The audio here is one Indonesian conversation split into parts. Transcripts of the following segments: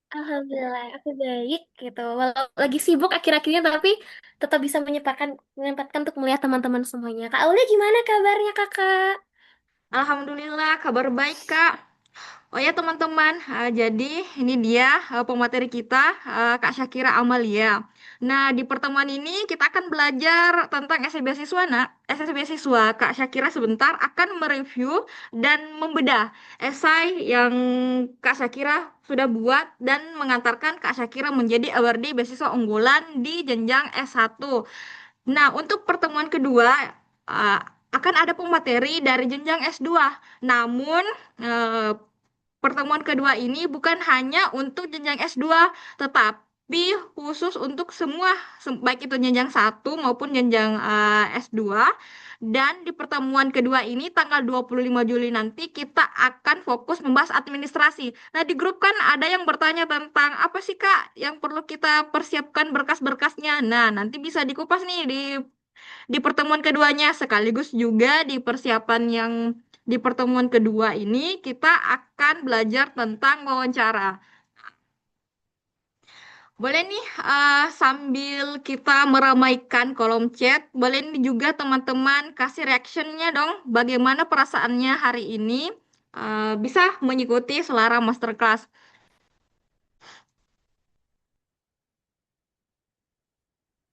Alhamdulillah, aku baik gitu. Walau lagi sibuk akhir-akhirnya, tapi tetap bisa menyempatkan untuk melihat teman-teman semuanya. Kak Aulia gimana kabarnya kakak? Alhamdulillah, kabar baik, Kak. Oh ya, teman-teman, jadi ini dia pemateri kita, Kak Syakira Amalia. Nah, di pertemuan ini kita akan belajar tentang essay beasiswa, essay beasiswa. Kak Syakira sebentar akan mereview dan membedah esai yang Kak Syakira sudah buat dan mengantarkan Kak Syakira menjadi awardee beasiswa unggulan di jenjang S1. Nah, untuk pertemuan kedua uh, akan ada pemateri dari jenjang S2. Namun, uh, pertemuan kedua ini bukan hanya untuk jenjang S2, tetapi khusus untuk semua, baik itu jenjang satu maupun jenjang S2. Dan di pertemuan kedua ini, tanggal 25 Juli nanti, kita akan fokus membahas administrasi. Nah, di grup kan ada yang bertanya tentang apa sih, Kak, yang perlu kita persiapkan berkas-berkasnya. Nah, nanti bisa dikupas nih di pertemuan keduanya, sekaligus juga di persiapan yang di pertemuan kedua ini kita akan belajar tentang wawancara. Boleh nih sambil kita meramaikan kolom chat, boleh nih juga teman-teman kasih reactionnya dong, bagaimana perasaannya hari ini bisa mengikuti Selara Masterclass.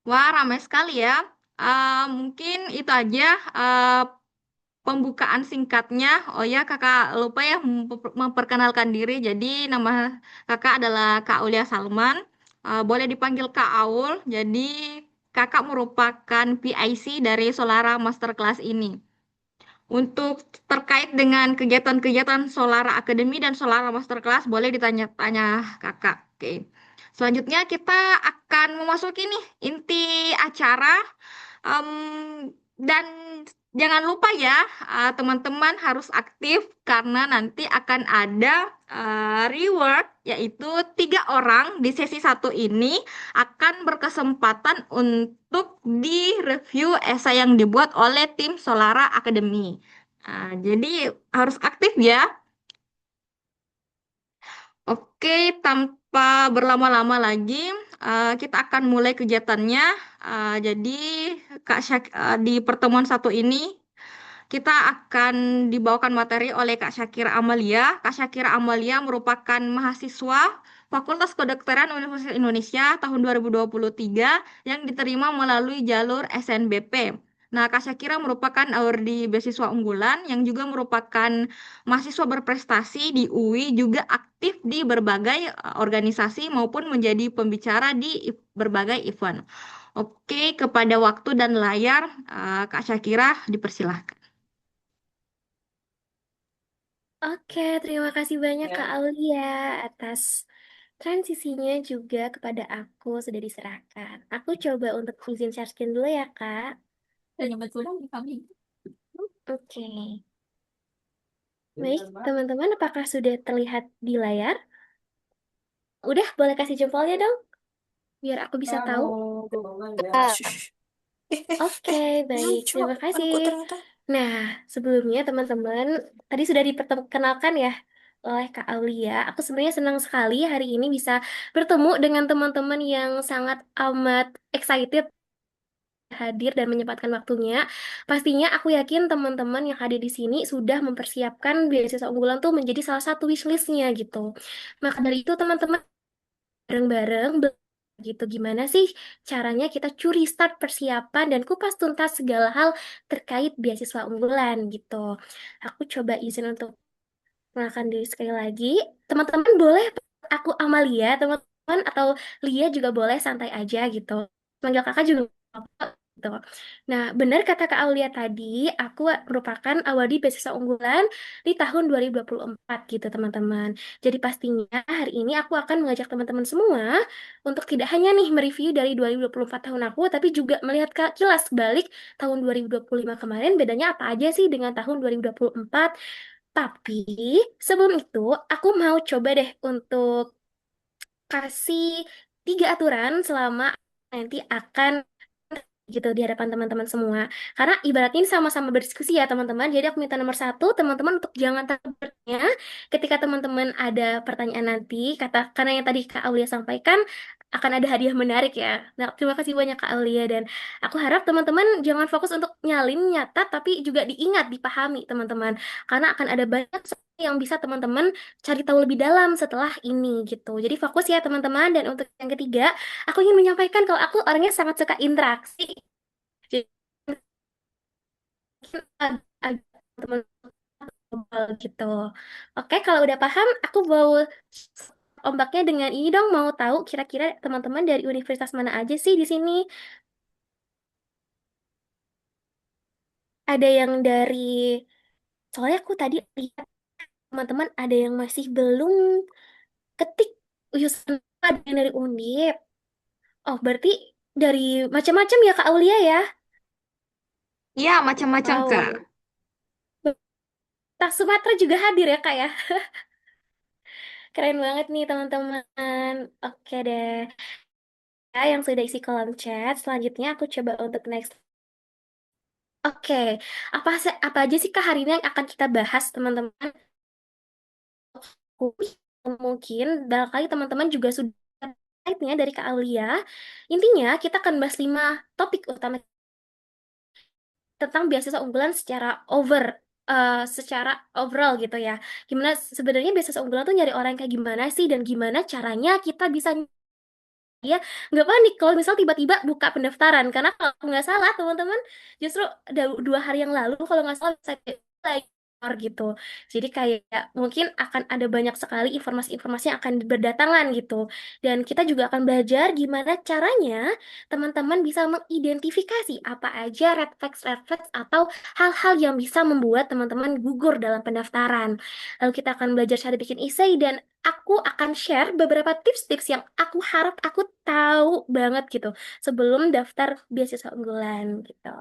Wah, ramai sekali ya. Mungkin itu aja eh, pembukaan singkatnya. Oh ya, kakak lupa ya memperkenalkan diri. Jadi nama kakak adalah Kak Aulia Salman. Boleh dipanggil Kak Aul. Jadi kakak merupakan PIC dari Solara Masterclass ini. Untuk terkait dengan kegiatan-kegiatan Solara Academy dan Solara Masterclass, boleh ditanya-tanya kakak. Oke. Selanjutnya kita akan memasuki nih inti acara. Dan jangan lupa ya, teman-teman harus aktif karena nanti akan ada reward, yaitu 3 orang di sesi satu ini akan berkesempatan untuk di-review esai yang dibuat oleh tim Solara Academy. Jadi harus aktif ya. Oke, tanpa berlama-lama lagi, kita akan mulai kegiatannya. Jadi, di pertemuan satu ini, kita akan dibawakan materi oleh Kak Syakira Amalia. Kak Syakira Amalia merupakan mahasiswa Fakultas Kedokteran Universitas Indonesia tahun 2023 yang diterima melalui jalur SNBP. Nah, Kak Syakira merupakan awardee beasiswa unggulan yang juga merupakan mahasiswa berprestasi di UI, juga aktif di berbagai organisasi maupun menjadi pembicara di berbagai event. Oke, kepada waktu dan layar, Kak Syakira dipersilahkan. Oke, terima kasih banyak Kak Ya. Aulia atas transisinya juga kepada aku sudah diserahkan. Aku coba untuk izin share screen dulu ya Kak. Oke, baik teman-teman, apakah sudah terlihat di layar? Udah, boleh kasih jempolnya dong, biar aku bisa tahu. Oke, baik. Terima kasih. Nah, sebelumnya teman-teman, tadi sudah diperkenalkan ya oleh Kak Aulia. Aku sebenarnya senang sekali hari ini bisa bertemu dengan teman-teman yang sangat amat excited hadir dan menyempatkan waktunya. Pastinya aku yakin teman-teman yang hadir di sini sudah mempersiapkan beasiswa unggulan tuh menjadi salah satu wishlistnya gitu. Maka dari itu teman-teman bareng-bareng gitu gimana sih caranya kita curi start persiapan dan kupas tuntas segala hal terkait beasiswa unggulan gitu. Aku coba izin untuk mengenalkan diri sekali lagi. Teman-teman boleh aku Amalia, teman-teman atau Lia juga boleh santai aja gitu. Manggil kakak juga nggak apa-apa gitu. Nah, benar kata Kak Aulia tadi, aku merupakan awardee beasiswa unggulan di tahun 2024 gitu, teman-teman. Jadi pastinya hari ini aku akan mengajak teman-teman semua untuk tidak hanya nih mereview dari 2024 tahun aku, tapi juga melihat kilas balik tahun 2025 kemarin, bedanya apa aja sih dengan tahun 2024. Tapi sebelum itu, aku mau coba deh untuk kasih 3 aturan selama nanti akan gitu di hadapan teman-teman semua. Karena ibaratnya ini sama-sama berdiskusi ya teman-teman. Jadi aku minta nomor satu teman-teman untuk jangan takut bertanya. Ketika teman-teman ada pertanyaan nanti, karena yang tadi Kak Aulia sampaikan akan ada hadiah menarik ya. Nah, terima kasih banyak Kak Aulia dan aku harap teman-teman jangan fokus untuk nyalin, nyatat, tapi juga diingat, dipahami teman-teman. Karena akan ada banyak yang bisa teman-teman cari tahu lebih dalam setelah ini gitu. Jadi fokus ya teman-teman. Dan untuk yang ketiga, aku ingin menyampaikan kalau aku orangnya sangat suka interaksi. Jadi mungkin agak teman gitu. Oke, kalau udah paham, aku mau ombaknya dengan ini dong. Mau tahu kira-kira teman-teman dari universitas mana aja sih di sini? Ada yang dari, soalnya aku tadi lihat teman-teman ada yang masih belum ketik jurusan ada yang dari Undip. Oh, berarti dari macam-macam ya Kak Aulia ya? Iya, macam-macam, Kak. Wow. Tak Sumatera juga hadir ya Kak ya? Keren banget nih teman-teman. Oke deh. Ya, yang sudah isi kolom chat, selanjutnya aku coba untuk next. Oke, apa aja sih Kak hari ini yang akan kita bahas teman-teman? Mungkin barangkali teman-teman juga sudah terkaitnya dari Kak Aulia. Intinya kita akan bahas 5 topik utama tentang beasiswa unggulan secara overall gitu ya. Gimana sebenarnya beasiswa unggulan tuh nyari orang kayak gimana sih dan gimana caranya kita bisa dia nggak panik kalau misal tiba-tiba buka pendaftaran karena kalau nggak salah teman-teman justru ada 2 hari yang lalu kalau nggak salah saya lagi gitu jadi kayak mungkin akan ada banyak sekali informasi-informasi yang akan berdatangan gitu dan kita juga akan belajar gimana caranya teman-teman bisa mengidentifikasi apa aja red flags atau hal-hal yang bisa membuat teman-teman gugur dalam pendaftaran lalu kita akan belajar cara bikin essay dan aku akan share beberapa tips-tips yang aku harap aku tahu banget gitu sebelum daftar beasiswa unggulan gitu.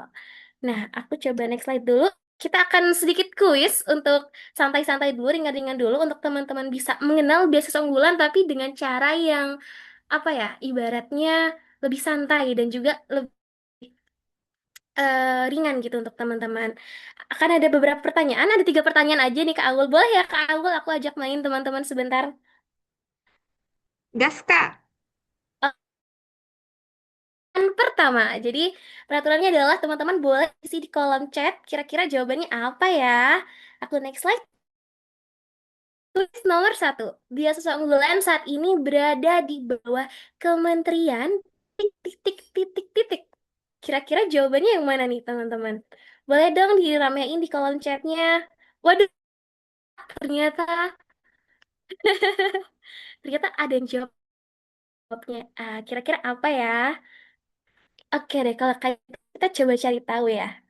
Nah, aku coba next slide dulu. Kita akan sedikit kuis untuk santai-santai dulu, ringan-ringan dulu untuk teman-teman bisa mengenal beasiswa unggulan tapi dengan cara yang apa ya, ibaratnya lebih santai dan juga lebih ringan gitu untuk teman-teman. Akan ada beberapa pertanyaan, ada 3 pertanyaan aja nih Kak Aul. Boleh ya Kak Aul, aku ajak main teman-teman sebentar. Gas, Kak. Yang pertama, jadi peraturannya adalah teman-teman boleh isi di kolom chat. Kira-kira jawabannya apa ya? Aku next slide. Tulis nomor satu. Beasiswa unggulan saat ini berada di bawah Kementerian titik titik titik titik. Kira-kira jawabannya yang mana nih teman-teman? Boleh dong diramein di kolom chatnya. Waduh, ternyata ternyata ada yang jawabnya. Kira-kira apa ya? Oke deh, kalau kayak gitu, kita coba cari tahu ya.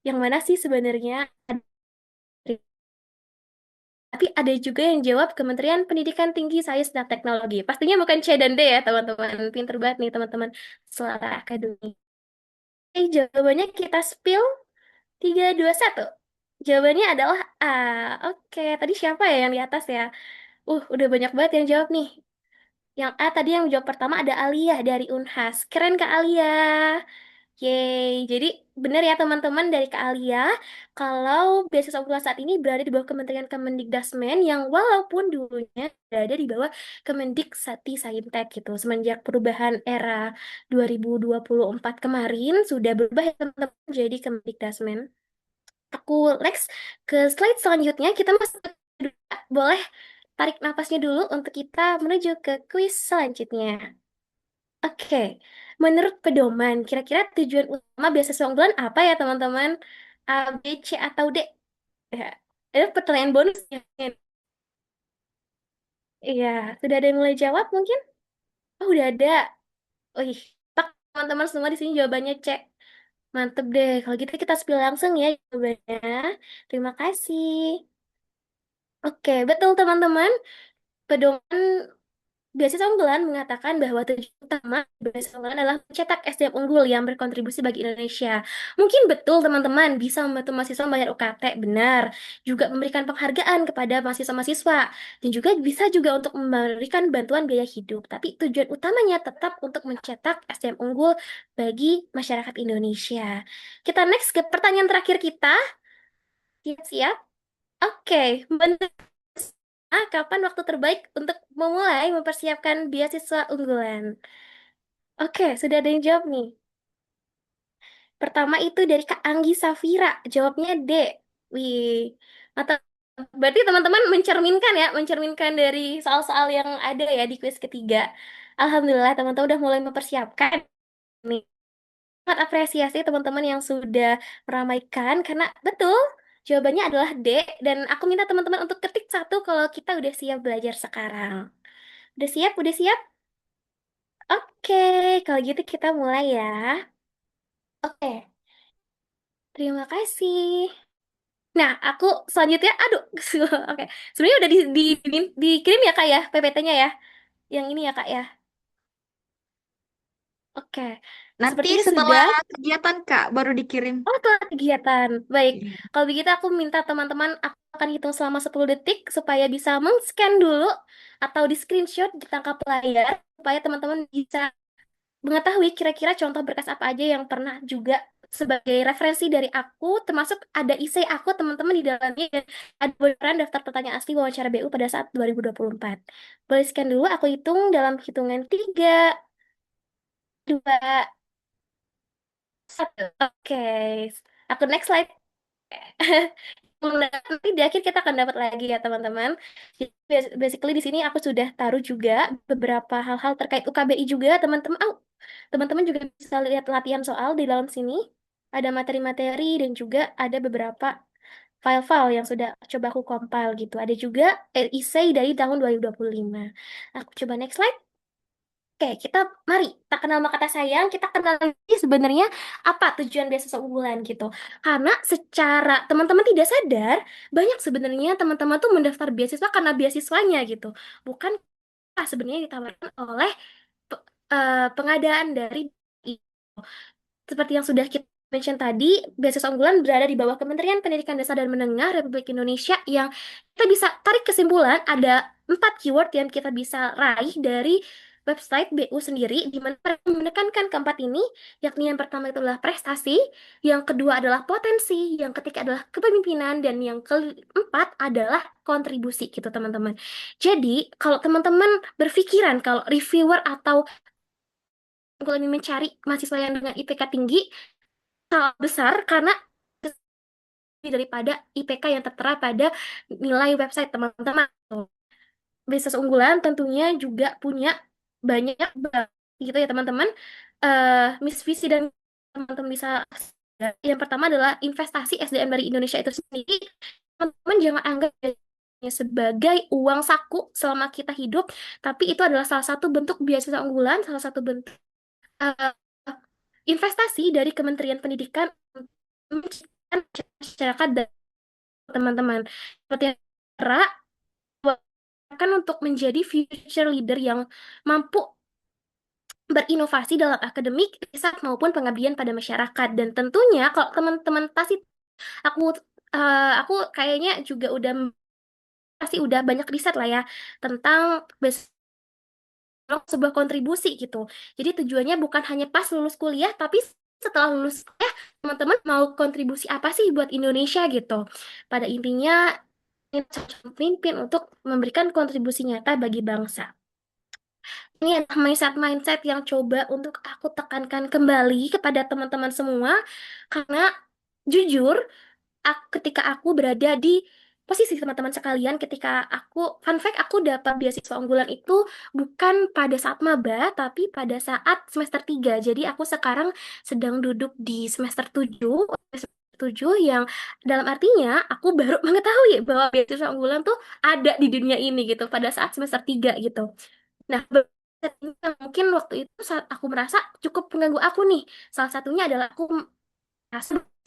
Yang mana sih sebenarnya? Tapi ada juga yang jawab Kementerian Pendidikan Tinggi, Sains dan Teknologi. Pastinya bukan C dan D ya, teman-teman. Pinter banget nih, teman-teman. Selera akademik. Oke, jawabannya kita spill. 3, 2, 1. Jawabannya adalah A. Oke, tadi siapa ya yang di atas ya? Udah banyak banget yang jawab nih. Yang A tadi yang jawab pertama ada Alia dari Unhas. Keren Kak Alia. Yeay, jadi benar ya teman-teman dari Kak Alia, kalau beasiswa unggulan saat ini berada di bawah Kementerian Kemendikdasmen yang walaupun dulunya berada di bawah Kemendikti Saintek gitu. Semenjak perubahan era 2024 kemarin sudah berubah ya teman-teman jadi Kemendikdasmen. Aku next ke slide selanjutnya kita masuk ke boleh tarik napasnya dulu untuk kita menuju ke kuis selanjutnya. Oke, menurut pedoman, kira-kira tujuan utama beasiswa unggulan apa ya teman-teman? A, B, C, atau D? Ya, ada pertanyaan bonus ya. Iya, sudah ada yang mulai jawab mungkin? Oh, udah ada. Wih, tak teman-teman semua di sini jawabannya C. Mantep deh. Kalau gitu kita spill langsung ya jawabannya. Terima kasih. Oke, betul teman-teman. Pedoman beasiswa unggulan mengatakan bahwa tujuan utama beasiswa unggulan adalah mencetak SDM unggul yang berkontribusi bagi Indonesia. Mungkin betul teman-teman bisa membantu mahasiswa membayar UKT, benar. Juga memberikan penghargaan kepada mahasiswa-mahasiswa. Dan juga bisa juga untuk memberikan bantuan biaya hidup. Tapi tujuan utamanya tetap untuk mencetak SDM unggul bagi masyarakat Indonesia. Kita next ke pertanyaan terakhir kita. Siap-siap? Oke, benar. Kapan waktu terbaik untuk memulai mempersiapkan beasiswa unggulan? Oke, sudah ada yang jawab nih. Pertama itu dari Kak Anggi Safira, jawabnya D. Wih, mantap. Berarti teman-teman mencerminkan ya, mencerminkan dari soal-soal yang ada ya di kuis ketiga. Alhamdulillah teman-teman udah mulai mempersiapkan nih. Sangat apresiasi teman-teman yang sudah meramaikan karena betul jawabannya adalah D dan aku minta teman-teman untuk ketik satu kalau kita udah siap belajar sekarang. Udah siap? Udah siap? Oke, kalau gitu kita mulai ya. Oke, terima kasih. Nah, aku selanjutnya, aduh, oke. Sebenarnya udah dikirim ya kak ya, PPT-nya ya. Yang ini ya kak ya. Oke, Nanti sepertinya setelah sudah. kegiatan Kak baru dikirim. Oh, telah kegiatan. Baik, Iya. kalau begitu aku minta teman-teman, aku akan hitung selama 10 detik supaya bisa men-scan dulu atau di-screenshot ditangkap layar supaya teman-teman bisa mengetahui kira-kira contoh berkas apa aja yang pernah juga sebagai referensi dari aku, termasuk ada essay aku teman-teman di dalamnya dan ada bocoran daftar pertanyaan asli wawancara BU pada saat 2024. Boleh scan dulu, aku hitung dalam hitungan 3, 2, 1. Oke, aku next slide. Nanti di akhir kita akan dapat lagi ya teman-teman. Jadi basically di sini aku sudah taruh juga beberapa hal-hal terkait UKBI juga teman-teman. Teman-teman juga bisa lihat latihan soal di dalam sini. Ada materi-materi dan juga ada beberapa file-file yang sudah coba aku compile gitu. Ada juga essay dari tahun 2025. Aku coba next slide. Oke, kita mari kita kenal maka kata sayang, kita kenal lagi sebenarnya apa tujuan beasiswa unggulan gitu. Karena secara teman-teman tidak sadar, banyak sebenarnya teman-teman tuh mendaftar beasiswa karena beasiswanya gitu. Bukan sebenarnya ditawarkan oleh pengadaan dari seperti yang sudah kita mention tadi, beasiswa unggulan berada di bawah Kementerian Pendidikan Dasar dan Menengah Republik Indonesia yang kita bisa tarik kesimpulan ada 4 keyword yang kita bisa raih dari website BU sendiri, di mana mereka menekankan keempat ini, yakni yang pertama itu adalah prestasi, yang kedua adalah potensi, yang ketiga adalah kepemimpinan, dan yang keempat adalah kontribusi gitu teman-teman. Jadi, kalau teman-teman berpikiran kalau reviewer atau lebih mencari mahasiswa yang dengan IPK tinggi, sangat besar karena daripada IPK yang tertera pada nilai website teman-teman. Bisnis unggulan tentunya juga punya banyak gitu ya teman-teman. Miss Visi dan teman-teman bisa yang pertama adalah investasi SDM dari Indonesia itu sendiri. Teman-teman jangan anggap sebagai uang saku selama kita hidup, tapi itu adalah salah satu bentuk beasiswa unggulan, salah satu bentuk eh, investasi dari Kementerian Pendidikan menciptakan masyarakat dan teman-teman. Seperti yang Ra, bahkan untuk menjadi future leader yang mampu berinovasi dalam akademik, riset maupun pengabdian pada masyarakat. Dan tentunya kalau teman-teman pasti aku aku kayaknya juga udah pasti udah banyak riset lah ya tentang sebuah kontribusi gitu. Jadi tujuannya bukan hanya pas lulus kuliah, tapi setelah lulus kuliah, teman-teman mau kontribusi apa sih buat Indonesia gitu. Pada intinya, ingin pemimpin untuk memberikan kontribusi nyata bagi bangsa. Ini adalah mindset-mindset yang coba untuk aku tekankan kembali kepada teman-teman semua, karena jujur, ketika aku berada di posisi teman-teman sekalian, ketika fun fact, aku dapat beasiswa unggulan itu bukan pada saat maba, tapi pada saat semester 3. Jadi aku sekarang sedang duduk di semester 7 yang dalam artinya aku baru mengetahui bahwa beasiswa unggulan tuh ada di dunia ini gitu pada saat semester 3 gitu. Nah, mungkin waktu itu saat aku merasa cukup mengganggu aku nih. Salah satunya adalah aku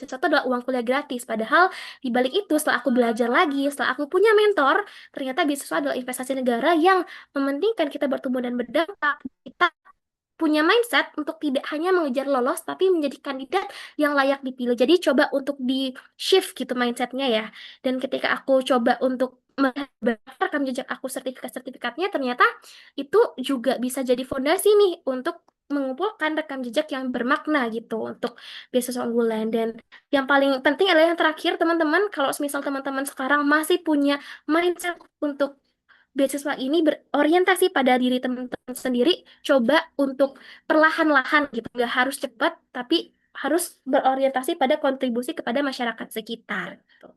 sesuatu adalah uang kuliah gratis. Padahal di balik itu, setelah aku belajar lagi, setelah aku punya mentor, ternyata beasiswa adalah investasi negara yang mementingkan kita bertumbuh dan berdampak. Kita punya mindset untuk tidak hanya mengejar lolos, tapi menjadi kandidat yang layak dipilih. Jadi coba untuk di shift gitu mindsetnya ya. Dan ketika aku coba untuk melihat rekam jejak aku sertifikat-sertifikatnya, ternyata itu juga bisa jadi fondasi nih untuk mengumpulkan rekam jejak yang bermakna gitu untuk beasiswa unggulan. Dan yang paling penting adalah yang terakhir, teman-teman, kalau misal teman-teman sekarang masih punya mindset untuk beasiswa ini berorientasi pada diri teman-teman sendiri, coba untuk perlahan-lahan gitu, nggak harus cepat, tapi harus berorientasi pada kontribusi kepada masyarakat sekitar. Gitu.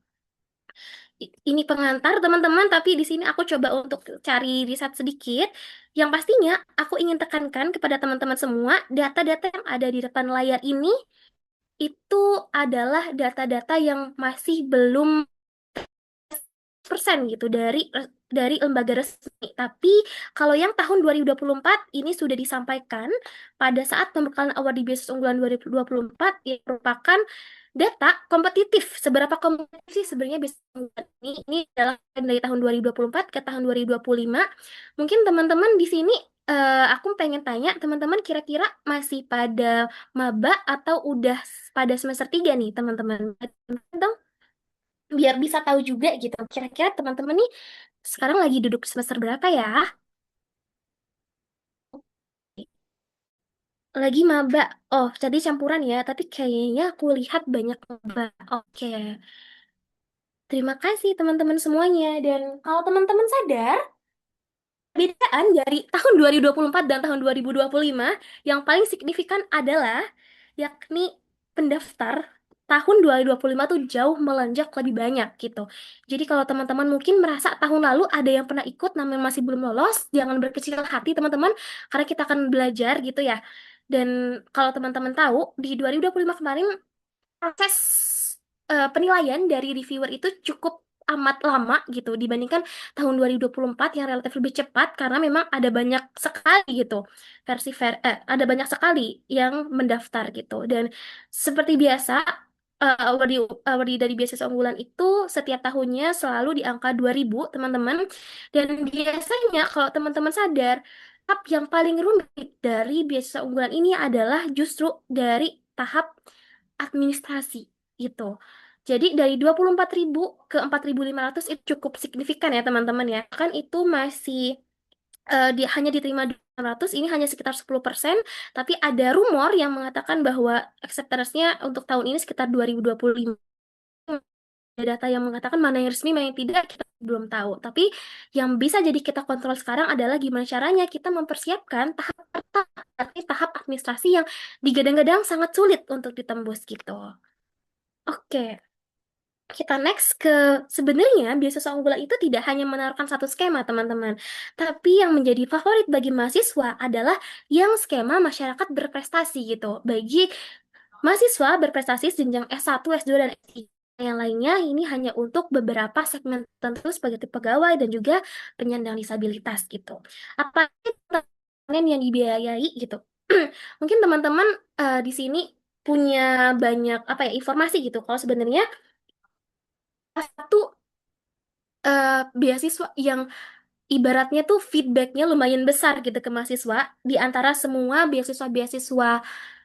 Ini pengantar teman-teman, tapi di sini aku coba untuk cari riset sedikit. Yang pastinya aku ingin tekankan kepada teman-teman semua, data-data yang ada di depan layar ini itu adalah data-data yang masih belum persen gitu dari lembaga resmi. Tapi kalau yang tahun 2024 ini sudah disampaikan pada saat pembekalan award di Beasiswa Unggulan 2024 yang merupakan data kompetitif. Seberapa kompetitif sih sebenarnya beasiswa unggulan ini adalah dari tahun 2024 ke tahun 2025. Mungkin teman-teman di sini aku pengen tanya, teman-teman kira-kira masih pada maba atau udah pada semester 3 nih, teman-teman? Dong, biar bisa tahu juga gitu. Kira-kira teman-teman nih sekarang lagi duduk semester berapa ya? Lagi maba. Oh, jadi campuran ya, tapi kayaknya aku lihat banyak maba. Oke. Terima kasih teman-teman semuanya. Dan kalau teman-teman sadar, perbedaan dari tahun 2024 dan tahun 2025 yang paling signifikan adalah yakni pendaftar tahun 2025 tuh jauh melonjak lebih banyak gitu. Jadi kalau teman-teman mungkin merasa tahun lalu ada yang pernah ikut namun masih belum lolos, jangan berkecil hati teman-teman karena kita akan belajar gitu ya. Dan kalau teman-teman tahu di 2025 kemarin proses penilaian dari reviewer itu cukup amat lama gitu dibandingkan tahun 2024 yang relatif lebih cepat karena memang ada banyak sekali gitu ada banyak sekali yang mendaftar gitu. Dan seperti biasa awardee dari beasiswa unggulan itu setiap tahunnya selalu di angka 2000 teman-teman. Dan biasanya kalau teman-teman sadar, tahap yang paling rumit dari beasiswa unggulan ini adalah justru dari tahap administrasi gitu. Jadi dari 24.000 ke 4.500 itu cukup signifikan ya teman-teman ya. Kan itu masih hanya diterima 600, ini hanya sekitar 10%, tapi ada rumor yang mengatakan bahwa acceptance-nya untuk tahun ini sekitar 2025. Ada data yang mengatakan mana yang resmi, mana yang tidak, kita belum tahu. Tapi yang bisa jadi kita kontrol sekarang adalah gimana caranya kita mempersiapkan tahap pertama, arti tahap administrasi yang digadang-gadang sangat sulit untuk ditembus gitu. Oke, kita next ke sebenarnya beasiswa unggulan itu tidak hanya menawarkan satu skema, teman-teman. Tapi yang menjadi favorit bagi mahasiswa adalah yang skema masyarakat berprestasi gitu. Bagi mahasiswa berprestasi jenjang S1, S2, dan S3. Yang lainnya ini hanya untuk beberapa segmen tertentu sebagai pegawai dan juga penyandang disabilitas gitu. Apa yang dibiayai gitu. Mungkin teman-teman di sini punya banyak apa ya informasi gitu. Kalau sebenarnya satu beasiswa yang ibaratnya tuh feedbacknya lumayan besar gitu ke mahasiswa di antara semua beasiswa-beasiswa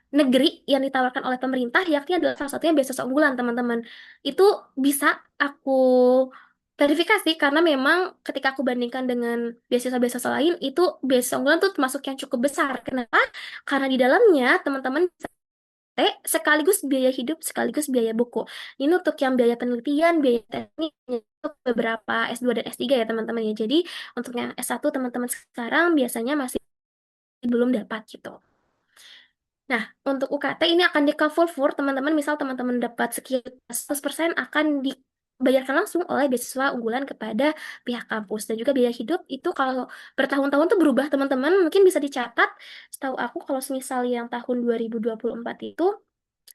negeri yang ditawarkan oleh pemerintah, yakni adalah salah satunya beasiswa unggulan, teman-teman. Itu bisa aku verifikasi karena memang ketika aku bandingkan dengan beasiswa-beasiswa lain, itu beasiswa unggulan tuh termasuk yang cukup besar. Kenapa? Karena di dalamnya teman-teman sekaligus biaya hidup, sekaligus biaya buku. Ini untuk yang biaya penelitian, biaya teknik, untuk beberapa S2 dan S3 ya teman-teman ya. Jadi untuk yang S1 teman-teman sekarang biasanya masih belum dapat gitu. Nah, untuk UKT ini akan di cover for teman-teman, misal teman-teman dapat sekian 100% akan dibayarkan langsung oleh beasiswa unggulan kepada pihak kampus. Dan juga biaya hidup itu kalau bertahun-tahun tuh berubah teman-teman, mungkin bisa dicatat. Setahu aku kalau misal yang tahun 2024 itu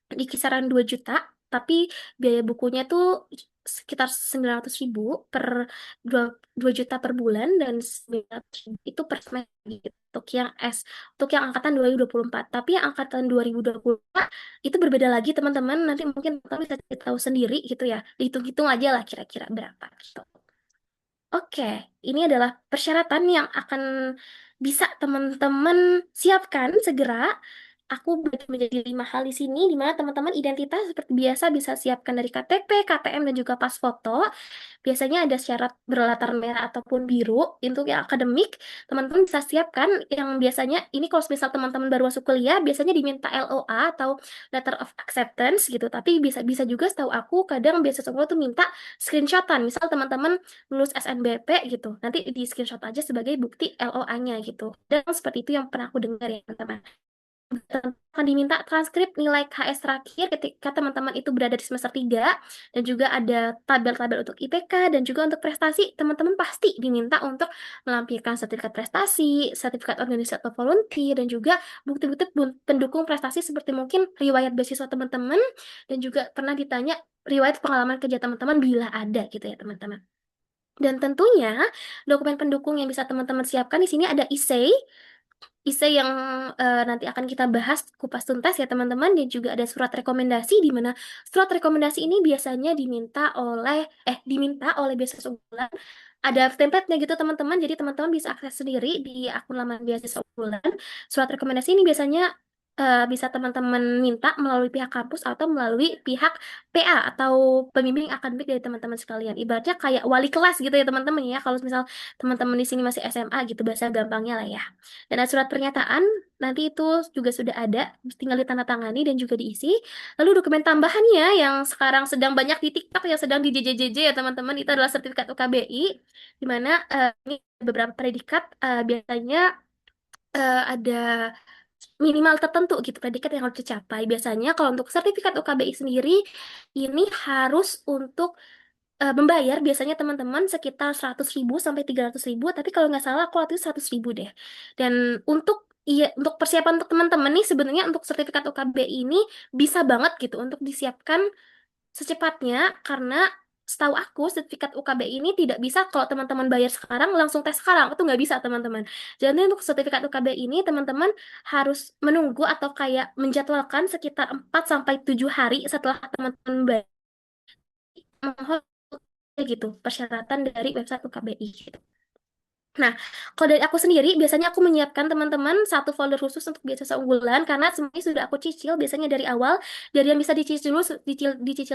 di kisaran 2 juta, tapi biaya bukunya tuh sekitar 900.000 per 2 juta per bulan dan 900.000 itu per semester gitu. Untuk yang angkatan 2024. Tapi yang angkatan 2024 itu berbeda lagi teman-teman. Nanti mungkin kamu bisa cari tahu sendiri gitu ya. Dihitung-hitung aja lah kira-kira berapa gitu. Oke, ini adalah persyaratan yang akan bisa teman-teman siapkan segera. Aku bagi menjadi 5 hal di sini, di mana teman-teman identitas seperti biasa bisa siapkan dari KTP, KTM, dan juga pas foto. Biasanya ada syarat berlatar merah ataupun biru. Untuk yang akademik, teman-teman bisa siapkan yang biasanya, ini kalau misal teman-teman baru masuk kuliah, biasanya diminta LOA atau Letter of Acceptance gitu. Tapi bisa bisa juga setahu aku, kadang beasiswa tuh minta screenshotan. Misal teman-teman lulus SNBP gitu, nanti di screenshot aja sebagai bukti LOA-nya gitu. Dan seperti itu yang pernah aku dengar ya teman-teman. Akan diminta transkrip nilai KS terakhir ketika teman-teman itu berada di semester 3 dan juga ada tabel-tabel untuk IPK dan juga untuk prestasi teman-teman pasti diminta untuk melampirkan sertifikat prestasi, sertifikat organisasi atau volunteer dan juga bukti-bukti pendukung prestasi seperti mungkin riwayat beasiswa teman-teman dan juga pernah ditanya riwayat pengalaman kerja teman-teman bila ada gitu ya teman-teman. Dan tentunya dokumen pendukung yang bisa teman-teman siapkan di sini ada ISEI, yang nanti akan kita bahas kupas tuntas ya teman-teman, dan juga ada surat rekomendasi di mana surat rekomendasi ini biasanya diminta oleh beasiswa unggulan. Ada template-nya gitu teman-teman, jadi teman-teman bisa akses sendiri di akun laman beasiswa unggulan. Surat rekomendasi ini biasanya bisa teman-teman minta melalui pihak kampus atau melalui pihak PA atau pembimbing akademik dari teman-teman sekalian. Ibaratnya kayak wali kelas gitu ya teman-teman ya. Kalau misal teman-teman di sini masih SMA gitu bahasa gampangnya lah ya. Dan ada surat pernyataan nanti itu juga sudah ada, tinggal ditandatangani dan juga diisi. Lalu dokumen tambahannya yang sekarang sedang banyak di TikTok, yang sedang di JJJJ ya teman-teman, itu adalah sertifikat UKBI, di mana ini beberapa predikat biasanya ada minimal tertentu gitu predikat yang harus dicapai. Biasanya kalau untuk sertifikat UKBI sendiri ini harus untuk membayar biasanya teman-teman sekitar 100.000 sampai 300.000, tapi kalau nggak salah aku waktu itu 100.000 deh. Dan untuk iya, untuk persiapan untuk teman-teman nih sebenarnya untuk sertifikat UKBI ini bisa banget gitu untuk disiapkan secepatnya, karena setahu aku sertifikat UKBI ini tidak bisa kalau teman-teman bayar sekarang langsung tes sekarang, itu nggak bisa teman-teman. Jadi untuk sertifikat UKBI ini teman-teman harus menunggu atau kayak menjadwalkan sekitar 4 sampai 7 hari setelah teman-teman bayar gitu persyaratan dari website UKBI gitu. Nah, kalau dari aku sendiri, biasanya aku menyiapkan teman-teman satu folder khusus untuk beasiswa unggulan karena semuanya sudah aku cicil biasanya dari awal, dari yang bisa dicicil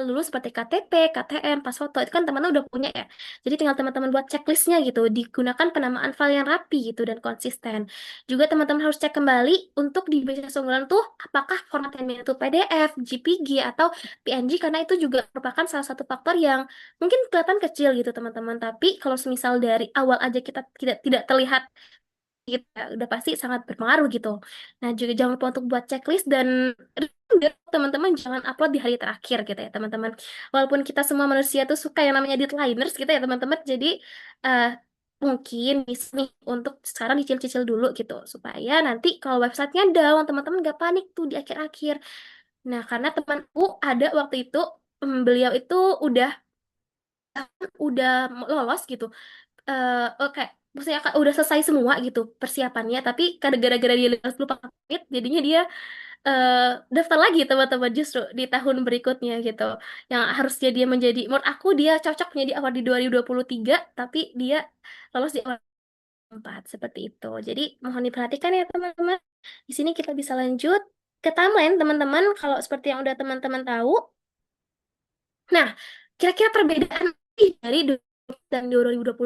dulu seperti KTP, KTM, pas foto itu kan teman-teman udah punya ya. Jadi tinggal teman-teman buat checklistnya gitu, digunakan penamaan file yang rapi gitu dan konsisten. Juga teman-teman harus cek kembali untuk di beasiswa unggulan tuh apakah formatnya itu PDF, JPG atau PNG, karena itu juga merupakan salah satu faktor yang mungkin kelihatan kecil gitu teman-teman, tapi kalau semisal dari awal aja kita tidak terlihat kita udah pasti sangat berpengaruh gitu. Nah, juga jangan lupa untuk buat checklist dan reminder, teman-teman jangan upload di hari terakhir gitu ya, teman-teman. Walaupun kita semua manusia tuh suka yang namanya deadliners gitu ya, teman-teman. Jadi eh, mungkin bisa nih untuk sekarang dicicil-cicil dulu gitu supaya nanti kalau websitenya down, teman-teman gak panik tuh di akhir-akhir. Nah, karena temanku ada waktu itu beliau itu udah lolos gitu, oke maksudnya udah selesai semua gitu persiapannya, tapi karena gara-gara dia lupa pamit jadinya dia eh, daftar lagi teman-teman justru di tahun berikutnya gitu, yang harusnya dia menjadi, menurut aku dia cocok menjadi awal di 2023 tapi dia lolos di awal 4 seperti itu. Jadi mohon diperhatikan ya teman-teman. Di sini kita bisa lanjut ke timeline teman-teman kalau seperti yang udah teman-teman tahu. Nah, kira-kira perbedaan dari dan 2025,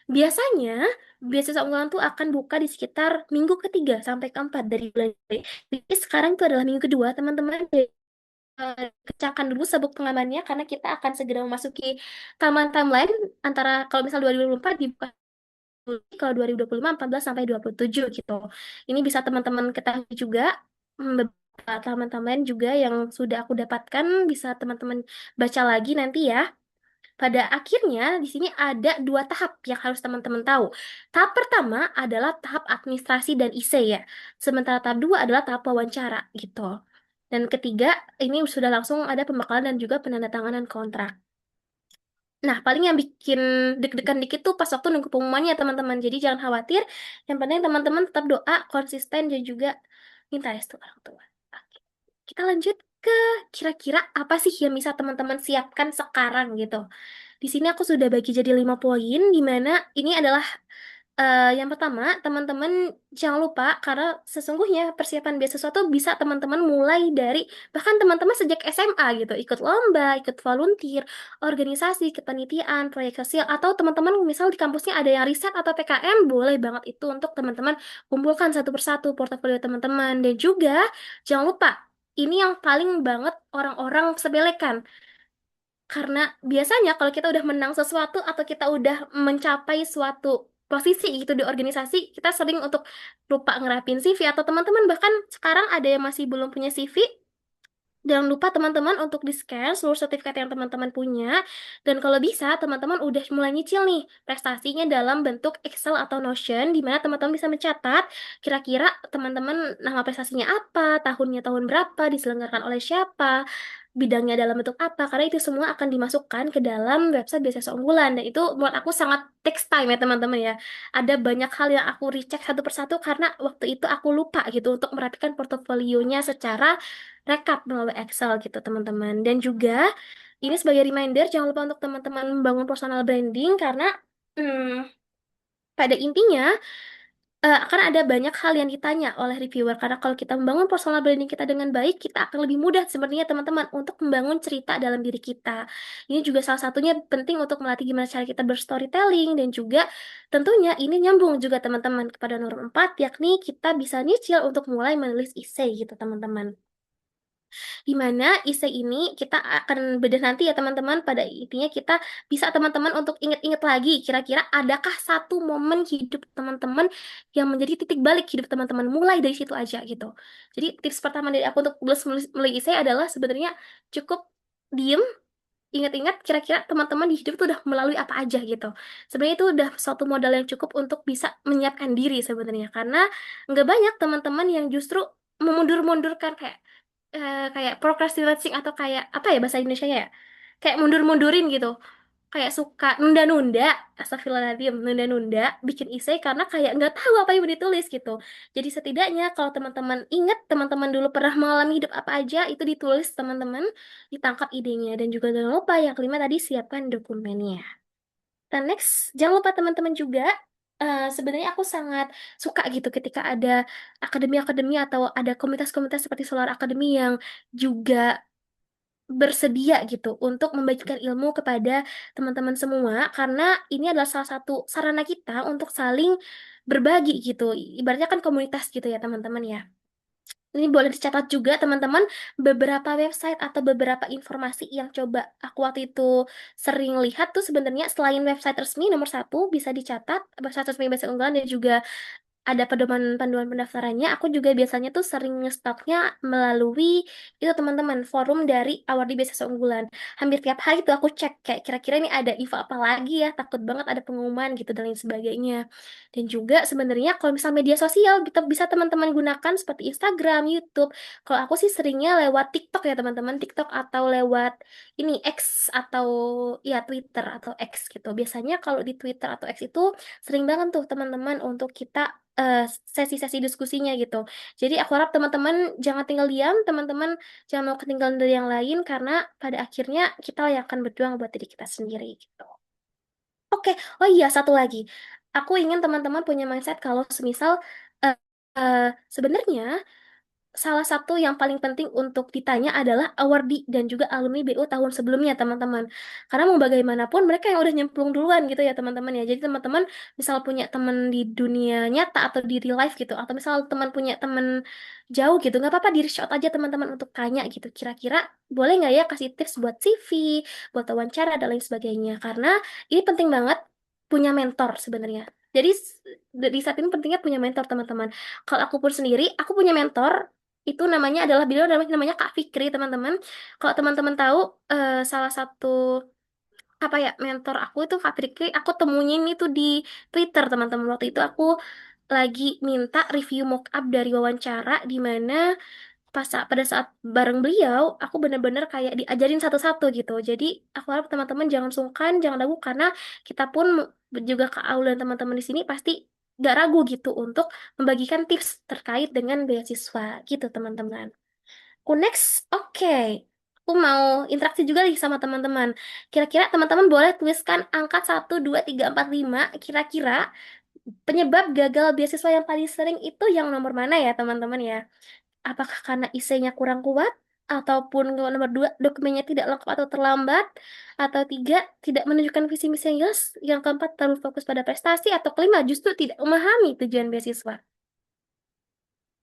biasanya beasiswa unggulan tuh akan buka di sekitar minggu ketiga sampai keempat dari bulan Juli. Jadi sekarang itu adalah minggu kedua, teman-teman. Kecakan dulu sabuk pengamannya karena kita akan segera memasuki timeline antara kalau misal 2024 dibuka Juli, kalau 2025 14 sampai 27 gitu. Ini bisa teman-teman ketahui juga, beberapa timeline juga yang sudah aku dapatkan bisa teman-teman baca lagi nanti ya. Pada akhirnya, di sini ada 2 tahap yang harus teman-teman tahu. Tahap pertama adalah tahap administrasi dan IC ya. Sementara tahap 2 adalah tahap wawancara gitu. Dan ketiga, ini sudah langsung ada pembekalan dan juga penandatanganan kontrak. Nah, paling yang bikin deg-degan dikit tuh pas waktu nunggu pengumumannya, teman-teman. Jadi jangan khawatir. Yang penting teman-teman tetap doa, konsisten, dan juga minta restu orang tua. Oke. Kita lanjut ke kira-kira apa sih yang bisa teman-teman siapkan sekarang gitu. Di sini aku sudah bagi jadi 5 poin, di mana ini adalah yang pertama, teman-teman jangan lupa karena sesungguhnya persiapan beasiswa tuh bisa teman-teman mulai dari bahkan teman-teman sejak SMA gitu, ikut lomba, ikut volunteer, organisasi, kepanitiaan, proyek sosial, atau teman-teman misal di kampusnya ada yang riset atau PKM, boleh banget itu untuk teman-teman kumpulkan satu persatu portofolio teman-teman. Dan juga jangan lupa, ini yang paling banget orang-orang sepelekan. Karena biasanya kalau kita udah menang sesuatu atau kita udah mencapai suatu posisi gitu di organisasi, kita sering untuk lupa ngerapin CV atau teman-teman bahkan sekarang ada yang masih belum punya CV. Jangan lupa teman-teman untuk di-scan seluruh sertifikat yang teman-teman punya. Dan kalau bisa, teman-teman udah mulai nyicil nih prestasinya dalam bentuk Excel atau Notion, di mana teman-teman bisa mencatat kira-kira teman-teman nama prestasinya apa, tahunnya tahun berapa, diselenggarakan oleh siapa, bidangnya dalam bentuk apa, karena itu semua akan dimasukkan ke dalam website beasiswa unggulan. Dan itu menurut aku sangat takes time ya teman-teman ya. Ada banyak hal yang aku recheck satu persatu karena waktu itu aku lupa gitu untuk merapikan portofolionya secara rekap melalui Excel gitu teman-teman. Dan juga ini sebagai reminder jangan lupa untuk teman-teman membangun personal branding karena pada intinya akan ada banyak hal yang ditanya oleh reviewer karena kalau kita membangun personal branding kita dengan baik, kita akan lebih mudah sebenarnya teman-teman untuk membangun cerita dalam diri kita. Ini juga salah satunya penting untuk melatih gimana cara kita berstorytelling dan juga tentunya ini nyambung juga teman-teman kepada norma 4 yakni kita bisa nyicil untuk mulai menulis essay gitu teman-teman. Di mana essay ini kita akan bedah nanti ya teman-teman. Pada intinya kita bisa teman-teman untuk ingat-ingat lagi kira-kira adakah satu momen hidup teman-teman yang menjadi titik balik hidup teman-teman mulai dari situ aja gitu. Jadi tips pertama dari aku untuk menulis essay adalah sebenarnya cukup diem. Ingat-ingat kira-kira teman-teman di hidup tuh udah melalui apa aja gitu. Sebenarnya itu udah suatu modal yang cukup untuk bisa menyiapkan diri sebenarnya. Karena nggak banyak teman-teman yang justru memundur-mundurkan kayak procrastinating atau kayak apa ya bahasa Indonesia ya? Kayak mundur-mundurin gitu. Kayak suka nunda-nunda, astagfirullahaladzim, nunda-nunda bikin essay karena kayak nggak tahu apa yang mau ditulis gitu. Jadi setidaknya kalau teman-teman ingat teman-teman dulu pernah mengalami hidup apa aja itu ditulis teman-teman, ditangkap idenya dan juga jangan lupa yang kelima tadi siapkan dokumennya. Dan next, jangan lupa teman-teman juga sebenarnya aku sangat suka gitu ketika ada akademi-akademi atau ada komunitas-komunitas seperti Solar Academy yang juga bersedia gitu untuk membagikan ilmu kepada teman-teman semua karena ini adalah salah satu sarana kita untuk saling berbagi gitu. Ibaratnya kan komunitas gitu ya teman-teman ya. Ini boleh dicatat juga teman-teman beberapa website atau beberapa informasi yang coba aku waktu itu sering lihat tuh sebenarnya selain website resmi nomor satu bisa dicatat website resmi bahasa unggulan dan juga ada pedoman panduan pendaftarannya. Aku juga biasanya tuh sering ngestoknya melalui itu teman-teman forum dari Awardee Beasiswa Unggulan. Hampir tiap hari tuh aku cek kayak kira-kira ini ada info apa lagi ya. Takut banget ada pengumuman gitu dan lain sebagainya. Dan juga sebenarnya kalau misal media sosial kita bisa teman-teman gunakan seperti Instagram, YouTube. Kalau aku sih seringnya lewat TikTok ya teman-teman, TikTok atau lewat ini X atau ya Twitter atau X gitu. Biasanya kalau di Twitter atau X itu sering banget tuh teman-teman untuk kita eh, sesi-sesi diskusinya gitu. Jadi aku harap teman-teman jangan tinggal diam, teman-teman jangan mau ketinggalan dari yang lain karena pada akhirnya kita yang akan berjuang buat diri kita sendiri gitu. Oke, oh iya satu lagi. Aku ingin teman-teman punya mindset kalau semisal eh, eh, sebenarnya salah satu yang paling penting untuk ditanya adalah awardee dan juga alumni BU tahun sebelumnya, teman-teman. Karena mau bagaimanapun mereka yang udah nyemplung duluan gitu ya, teman-teman ya. Jadi teman-teman misal punya teman di dunia nyata atau di real life gitu, atau misal teman punya teman jauh gitu, nggak apa-apa di reach out aja teman-teman untuk tanya gitu. Kira-kira boleh nggak ya kasih tips buat CV, buat wawancara dan lain sebagainya. Karena ini penting banget punya mentor sebenarnya. Jadi di saat ini pentingnya punya mentor teman-teman. Kalau aku pun sendiri, aku punya mentor itu namanya adalah beliau namanya Kak Fikri teman-teman. Kalau teman-teman tahu salah satu apa ya mentor aku itu Kak Fikri, aku temuin itu di Twitter teman-teman. Waktu itu aku lagi minta review mockup dari wawancara di mana pada saat bareng beliau, aku bener-bener kayak diajarin satu-satu gitu. Jadi aku harap teman-teman jangan sungkan, jangan ragu karena kita pun juga Kak Aul dan teman-teman di sini pasti gak ragu gitu untuk membagikan tips terkait dengan beasiswa gitu teman-teman. Aku next, oke. Aku mau interaksi juga nih sama teman-teman. Kira-kira teman-teman boleh tuliskan angka 1, 2, 3, 4, 5. Kira-kira penyebab gagal beasiswa yang paling sering itu yang nomor mana ya teman-teman ya? Apakah karena isinya kurang kuat? Ataupun nomor 2, dokumennya tidak lengkap atau terlambat? Atau 3, tidak menunjukkan visi misi yang jelas? Yang keempat, terlalu fokus pada prestasi? Atau kelima, justru tidak memahami tujuan beasiswa?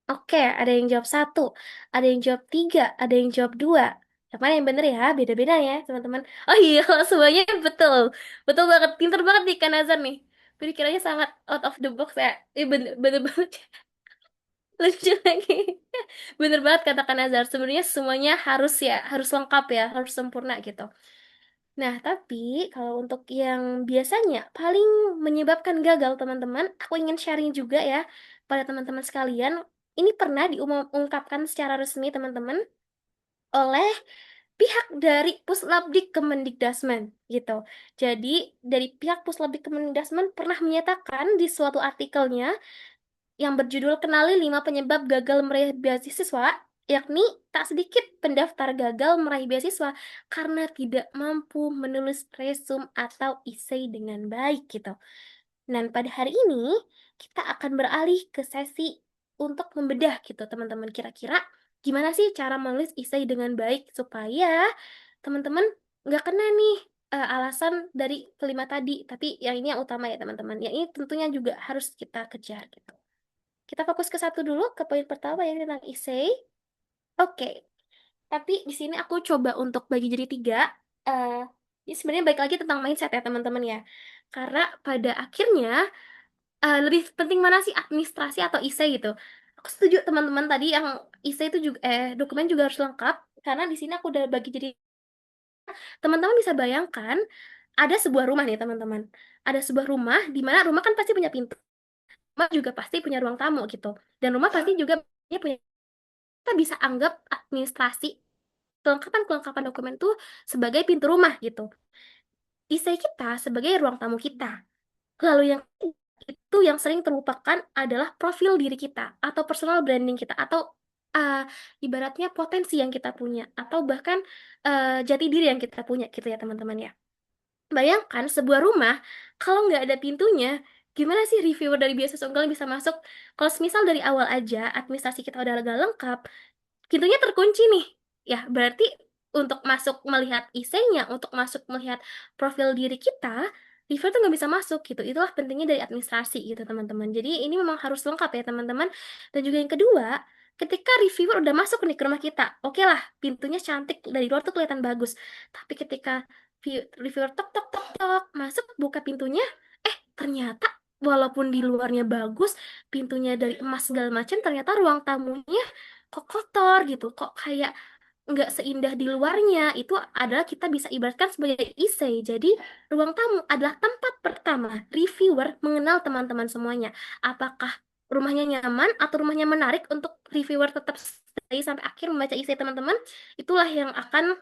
Oke, ada yang jawab 1, ada yang jawab 3, ada yang jawab 2. Yang mana yang bener ya? Beda-beda ya, teman-teman. Oh iya, kalau semuanya betul. Betul banget, pinter banget nih Kak Nazar nih. Pikirannya sangat out of the box ya. Bener, bener banget. Lucu lagi. Bener banget katakan Nazar. Sebenarnya semuanya harus ya, harus lengkap ya, harus sempurna gitu. Nah, tapi kalau untuk yang biasanya paling menyebabkan gagal teman-teman, aku ingin sharing juga ya pada teman-teman sekalian. Ini pernah diungkapkan secara resmi teman-teman oleh pihak dari Puslabdik Kemendikdasmen gitu. Jadi dari pihak Puslabdik Kemendikdasmen pernah menyatakan di suatu artikelnya yang berjudul Kenali 5 Penyebab Gagal Meraih Beasiswa, yakni tak sedikit pendaftar gagal meraih beasiswa karena tidak mampu menulis resume atau essay dengan baik gitu. Dan pada hari ini kita akan beralih ke sesi untuk membedah gitu teman-teman. Kira-kira gimana sih cara menulis essay dengan baik supaya teman-teman nggak kena nih alasan dari kelima tadi. Tapi yang ini yang utama ya teman-teman. Yang ini tentunya juga harus kita kejar gitu. Kita fokus ke satu dulu, ke poin pertama yang tentang essay. Oke, tapi di sini aku coba untuk bagi jadi 3. Eh, ini sebenarnya baik lagi tentang mindset ya teman-teman ya. Karena pada akhirnya lebih penting mana sih administrasi atau essay gitu. Aku setuju teman-teman tadi yang essay itu juga dokumen juga harus lengkap. Karena di sini aku udah bagi jadi teman-teman bisa bayangkan ada sebuah rumah nih teman-teman. Ada sebuah rumah di mana rumah kan pasti punya pintu, rumah juga pasti punya ruang tamu gitu. Dan rumah pasti juga punya, kita bisa anggap administrasi kelengkapan-kelengkapan dokumen tuh sebagai pintu rumah gitu. Isai kita sebagai ruang tamu kita. Lalu yang itu yang sering terlupakan adalah profil diri kita atau personal branding kita atau uh, ibaratnya potensi yang kita punya atau bahkan jati diri yang kita punya gitu ya teman-teman ya. Bayangkan sebuah rumah kalau nggak ada pintunya, gimana sih reviewer dari beasiswa unggulan bisa masuk? Kalau misal dari awal aja administrasi kita udah agak lengkap, pintunya terkunci nih. Ya, berarti untuk masuk melihat IC-nya, untuk masuk melihat profil diri kita, reviewer tuh nggak bisa masuk gitu. Itulah pentingnya dari administrasi gitu, teman-teman. Jadi ini memang harus lengkap ya, teman-teman. Dan juga yang kedua, ketika reviewer udah masuk nih ke rumah kita, oke lah, pintunya cantik, dari luar tuh kelihatan bagus. Tapi ketika reviewer tok tok tok tok masuk buka pintunya, ternyata walaupun di luarnya bagus, pintunya dari emas segala macam, ternyata ruang tamunya kok kotor gitu, kok kayak nggak seindah di luarnya. Itu adalah kita bisa ibaratkan sebagai isei. Jadi ruang tamu adalah tempat pertama reviewer mengenal teman-teman semuanya. Apakah rumahnya nyaman atau rumahnya menarik untuk reviewer tetap stay sampai akhir membaca isei teman-teman. Itulah yang akan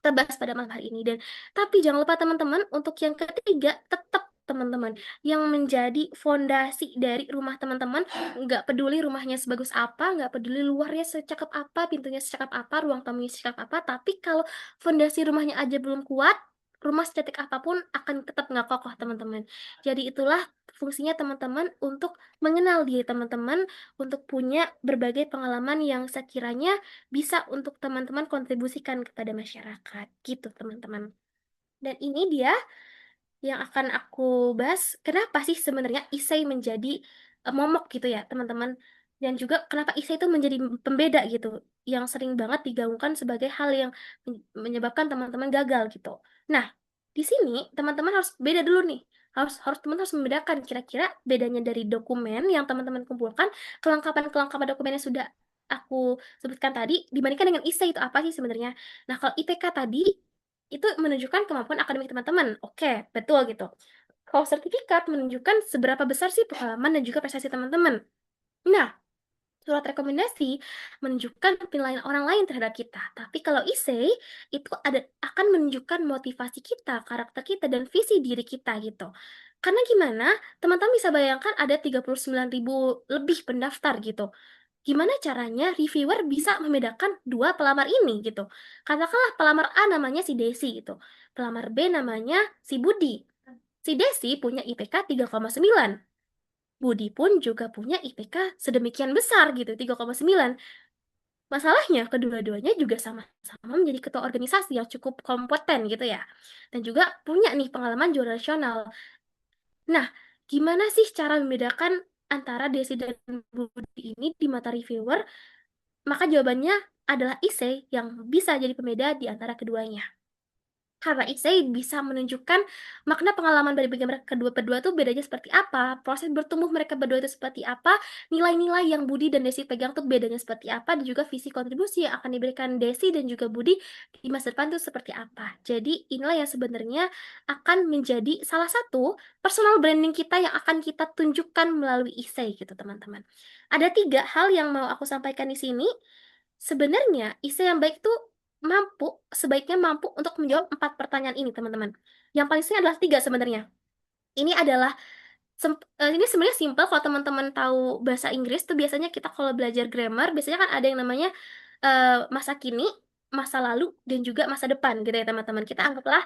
kita bahas pada malam hari ini. Dan tapi jangan lupa teman-teman, untuk yang ketiga tetap teman-teman yang menjadi fondasi dari rumah teman-teman. Nggak peduli rumahnya sebagus apa, nggak peduli luarnya secakep apa, pintunya secakep apa, ruang tamunya secakep apa, tapi kalau fondasi rumahnya aja belum kuat, rumah secantik apapun akan tetap nggak kokoh teman-teman. Jadi itulah fungsinya teman-teman untuk mengenal diri teman-teman, untuk punya berbagai pengalaman yang sekiranya bisa untuk teman-teman kontribusikan kepada masyarakat gitu teman-teman. Dan ini dia yang akan aku bahas, kenapa sih sebenarnya isai menjadi momok gitu ya teman-teman, dan juga kenapa isai itu menjadi pembeda gitu yang sering banget digaungkan sebagai hal yang menyebabkan teman-teman gagal gitu. Nah, di sini teman-teman harus beda dulu nih, harus harus teman harus membedakan kira-kira bedanya dari dokumen yang teman-teman kumpulkan, kelengkapan-kelengkapan dokumen yang sudah aku sebutkan tadi dibandingkan dengan isai itu apa sih sebenarnya. Nah, kalau IPK tadi itu menunjukkan kemampuan akademik teman-teman. Oke, betul gitu. Kalau sertifikat menunjukkan seberapa besar sih pengalaman dan juga prestasi teman-teman. Nah, Surat rekomendasi menunjukkan penilaian orang lain terhadap kita. Tapi kalau essay itu akan menunjukkan motivasi kita, karakter kita, dan visi diri kita gitu. Karena gimana? Teman-teman bisa bayangkan ada 39.000 lebih pendaftar gitu. Gimana caranya reviewer bisa membedakan dua pelamar ini gitu? Katakanlah pelamar A namanya si Desi gitu. Pelamar B namanya si Budi. Si Desi punya IPK 3,9. Budi pun juga punya IPK sedemikian besar gitu, 3,9. Masalahnya, kedua-duanya juga sama-sama menjadi ketua organisasi yang cukup kompeten gitu ya. Dan juga punya nih pengalaman juara nasional. Nah, gimana sih cara membedakan antara Desi dan Budi ini di mata reviewer? Maka jawabannya adalah essay yang bisa jadi pembeda di antara keduanya. Karena essay bisa menunjukkan makna pengalaman dari bagi mereka kedua berdua tuh bedanya seperti apa, proses bertumbuh mereka berdua itu seperti apa, nilai-nilai yang Budi dan Desi pegang tuh bedanya seperti apa, dan juga visi kontribusi yang akan diberikan Desi dan juga Budi di masa depan tuh seperti apa. Jadi inilah yang sebenarnya akan menjadi salah satu personal branding kita yang akan kita tunjukkan melalui essay gitu teman-teman. Ada tiga hal yang mau aku sampaikan di sini. Sebenarnya, isi yang baik itu sebaiknya mampu untuk menjawab empat pertanyaan ini, teman-teman. Yang paling sering adalah tiga sebenarnya. Ini adalah, ini sebenarnya simpel kalau teman-teman tahu bahasa Inggris tuh biasanya kita kalau belajar grammar, biasanya kan ada yang namanya masa kini, masa lalu, dan juga masa depan gitu ya teman-teman. Kita anggaplah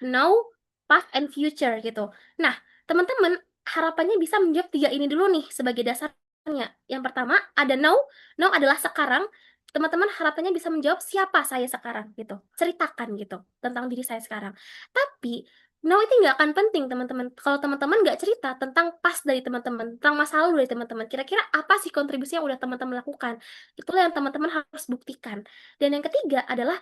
now, past, and future gitu. Nah, teman-teman harapannya bisa menjawab tiga ini dulu nih sebagai dasarnya. Yang pertama ada now, now adalah sekarang. Teman-teman harapannya bisa menjawab siapa saya sekarang gitu. Ceritakan gitu tentang diri saya sekarang. Tapi now itu nggak akan penting teman-teman. Kalau teman-teman nggak cerita tentang past dari teman-teman, tentang masa lalu dari teman-teman, kira-kira apa sih kontribusi yang udah teman-teman lakukan? Itulah yang teman-teman harus buktikan. Dan yang ketiga adalah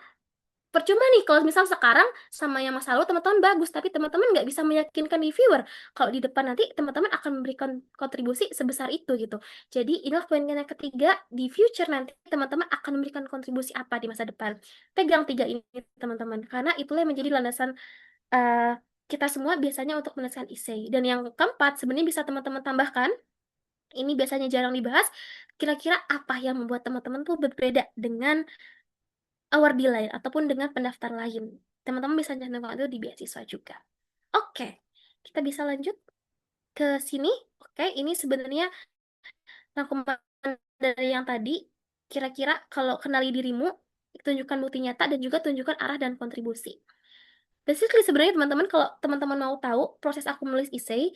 percuma nih kalau misal sekarang sama yang masa lalu teman-teman bagus, tapi teman-teman nggak bisa meyakinkan reviewer kalau di depan nanti teman-teman akan memberikan kontribusi sebesar itu gitu. Jadi inilah poin yang ketiga, di future nanti teman-teman akan memberikan kontribusi apa di masa depan. Pegang tiga ini teman-teman, karena itulah yang menjadi landasan eh, kita semua biasanya untuk menuliskan essay. Dan yang keempat sebenarnya bisa teman-teman tambahkan, ini biasanya jarang dibahas, kira-kira apa yang membuat teman-teman tuh berbeda dengan awardee lain ataupun dengan pendaftar lain. Teman-teman bisa cantumkan itu di beasiswa juga. Oke, kita bisa lanjut ke sini. Oke, ini sebenarnya rangkuman dari yang tadi. Kira-kira kalau kenali dirimu, tunjukkan bukti nyata dan juga tunjukkan arah dan kontribusi. Basically sebenarnya teman-teman kalau teman-teman mau tahu proses aku menulis essay,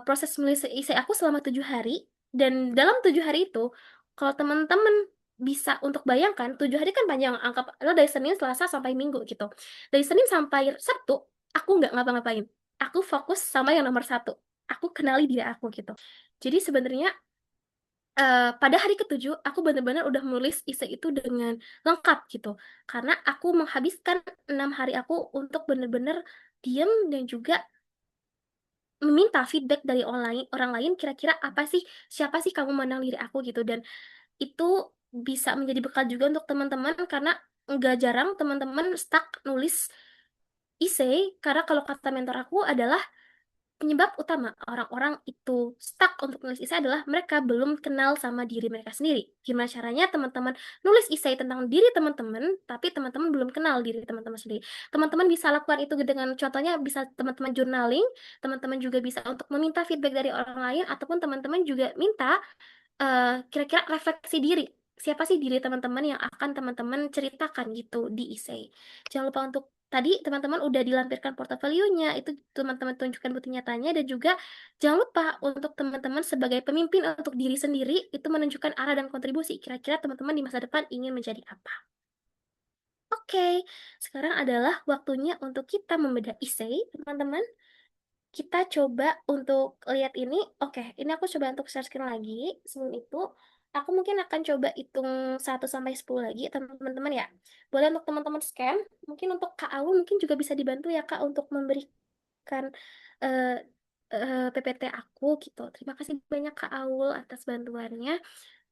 proses menulis essay aku selama 7 hari, dan dalam 7 hari itu kalau teman-teman bisa untuk bayangkan 7 hari kan panjang, anggap lo dari Senin Selasa sampai Minggu gitu, dari Senin sampai Sabtu aku nggak ngapa-ngapain, aku fokus sama yang nomor satu, aku kenali diri aku gitu. Jadi sebenarnya pada hari ketujuh aku benar-benar udah menulis essay itu dengan lengkap gitu, karena aku menghabiskan 6 hari aku untuk benar-benar diam dan juga meminta feedback dari orang lain, kira-kira apa sih, siapa sih kamu mengenal diri aku gitu. Dan itu bisa menjadi bekal juga untuk teman-teman, karena nggak jarang teman-teman stuck nulis essay, karena kalau kata mentor aku adalah penyebab utama orang-orang itu stuck untuk nulis essay adalah mereka belum kenal sama diri mereka sendiri. Gimana caranya teman-teman nulis essay tentang diri teman-teman, tapi teman-teman belum kenal diri teman-teman sendiri. Teman-teman bisa lakukan itu dengan contohnya bisa teman-teman journaling, teman-teman juga bisa untuk meminta feedback dari orang lain, ataupun teman-teman juga minta kira-kira refleksi diri. Siapa sih diri teman-teman yang akan teman-teman ceritakan gitu di essay. Jangan lupa untuk tadi teman-teman udah dilampirkan portofolionya, itu teman-teman tunjukkan bukti nyatanya, dan juga jangan lupa untuk teman-teman sebagai pemimpin untuk diri sendiri itu menunjukkan arah dan kontribusi. Kira-kira teman-teman di masa depan ingin menjadi apa? Oke, sekarang adalah waktunya untuk kita membedah essay, teman-teman. Kita coba untuk lihat ini. Oke, ini aku coba untuk share screen lagi. Sebelum itu, aku mungkin akan coba hitung 1 sampai 10 lagi, teman-teman ya. Boleh untuk teman-teman scan. Mungkin untuk Kak Aul mungkin juga bisa dibantu ya, Kak, untuk memberikan eh, PPT aku gitu. Terima kasih banyak Kak Aul atas bantuannya.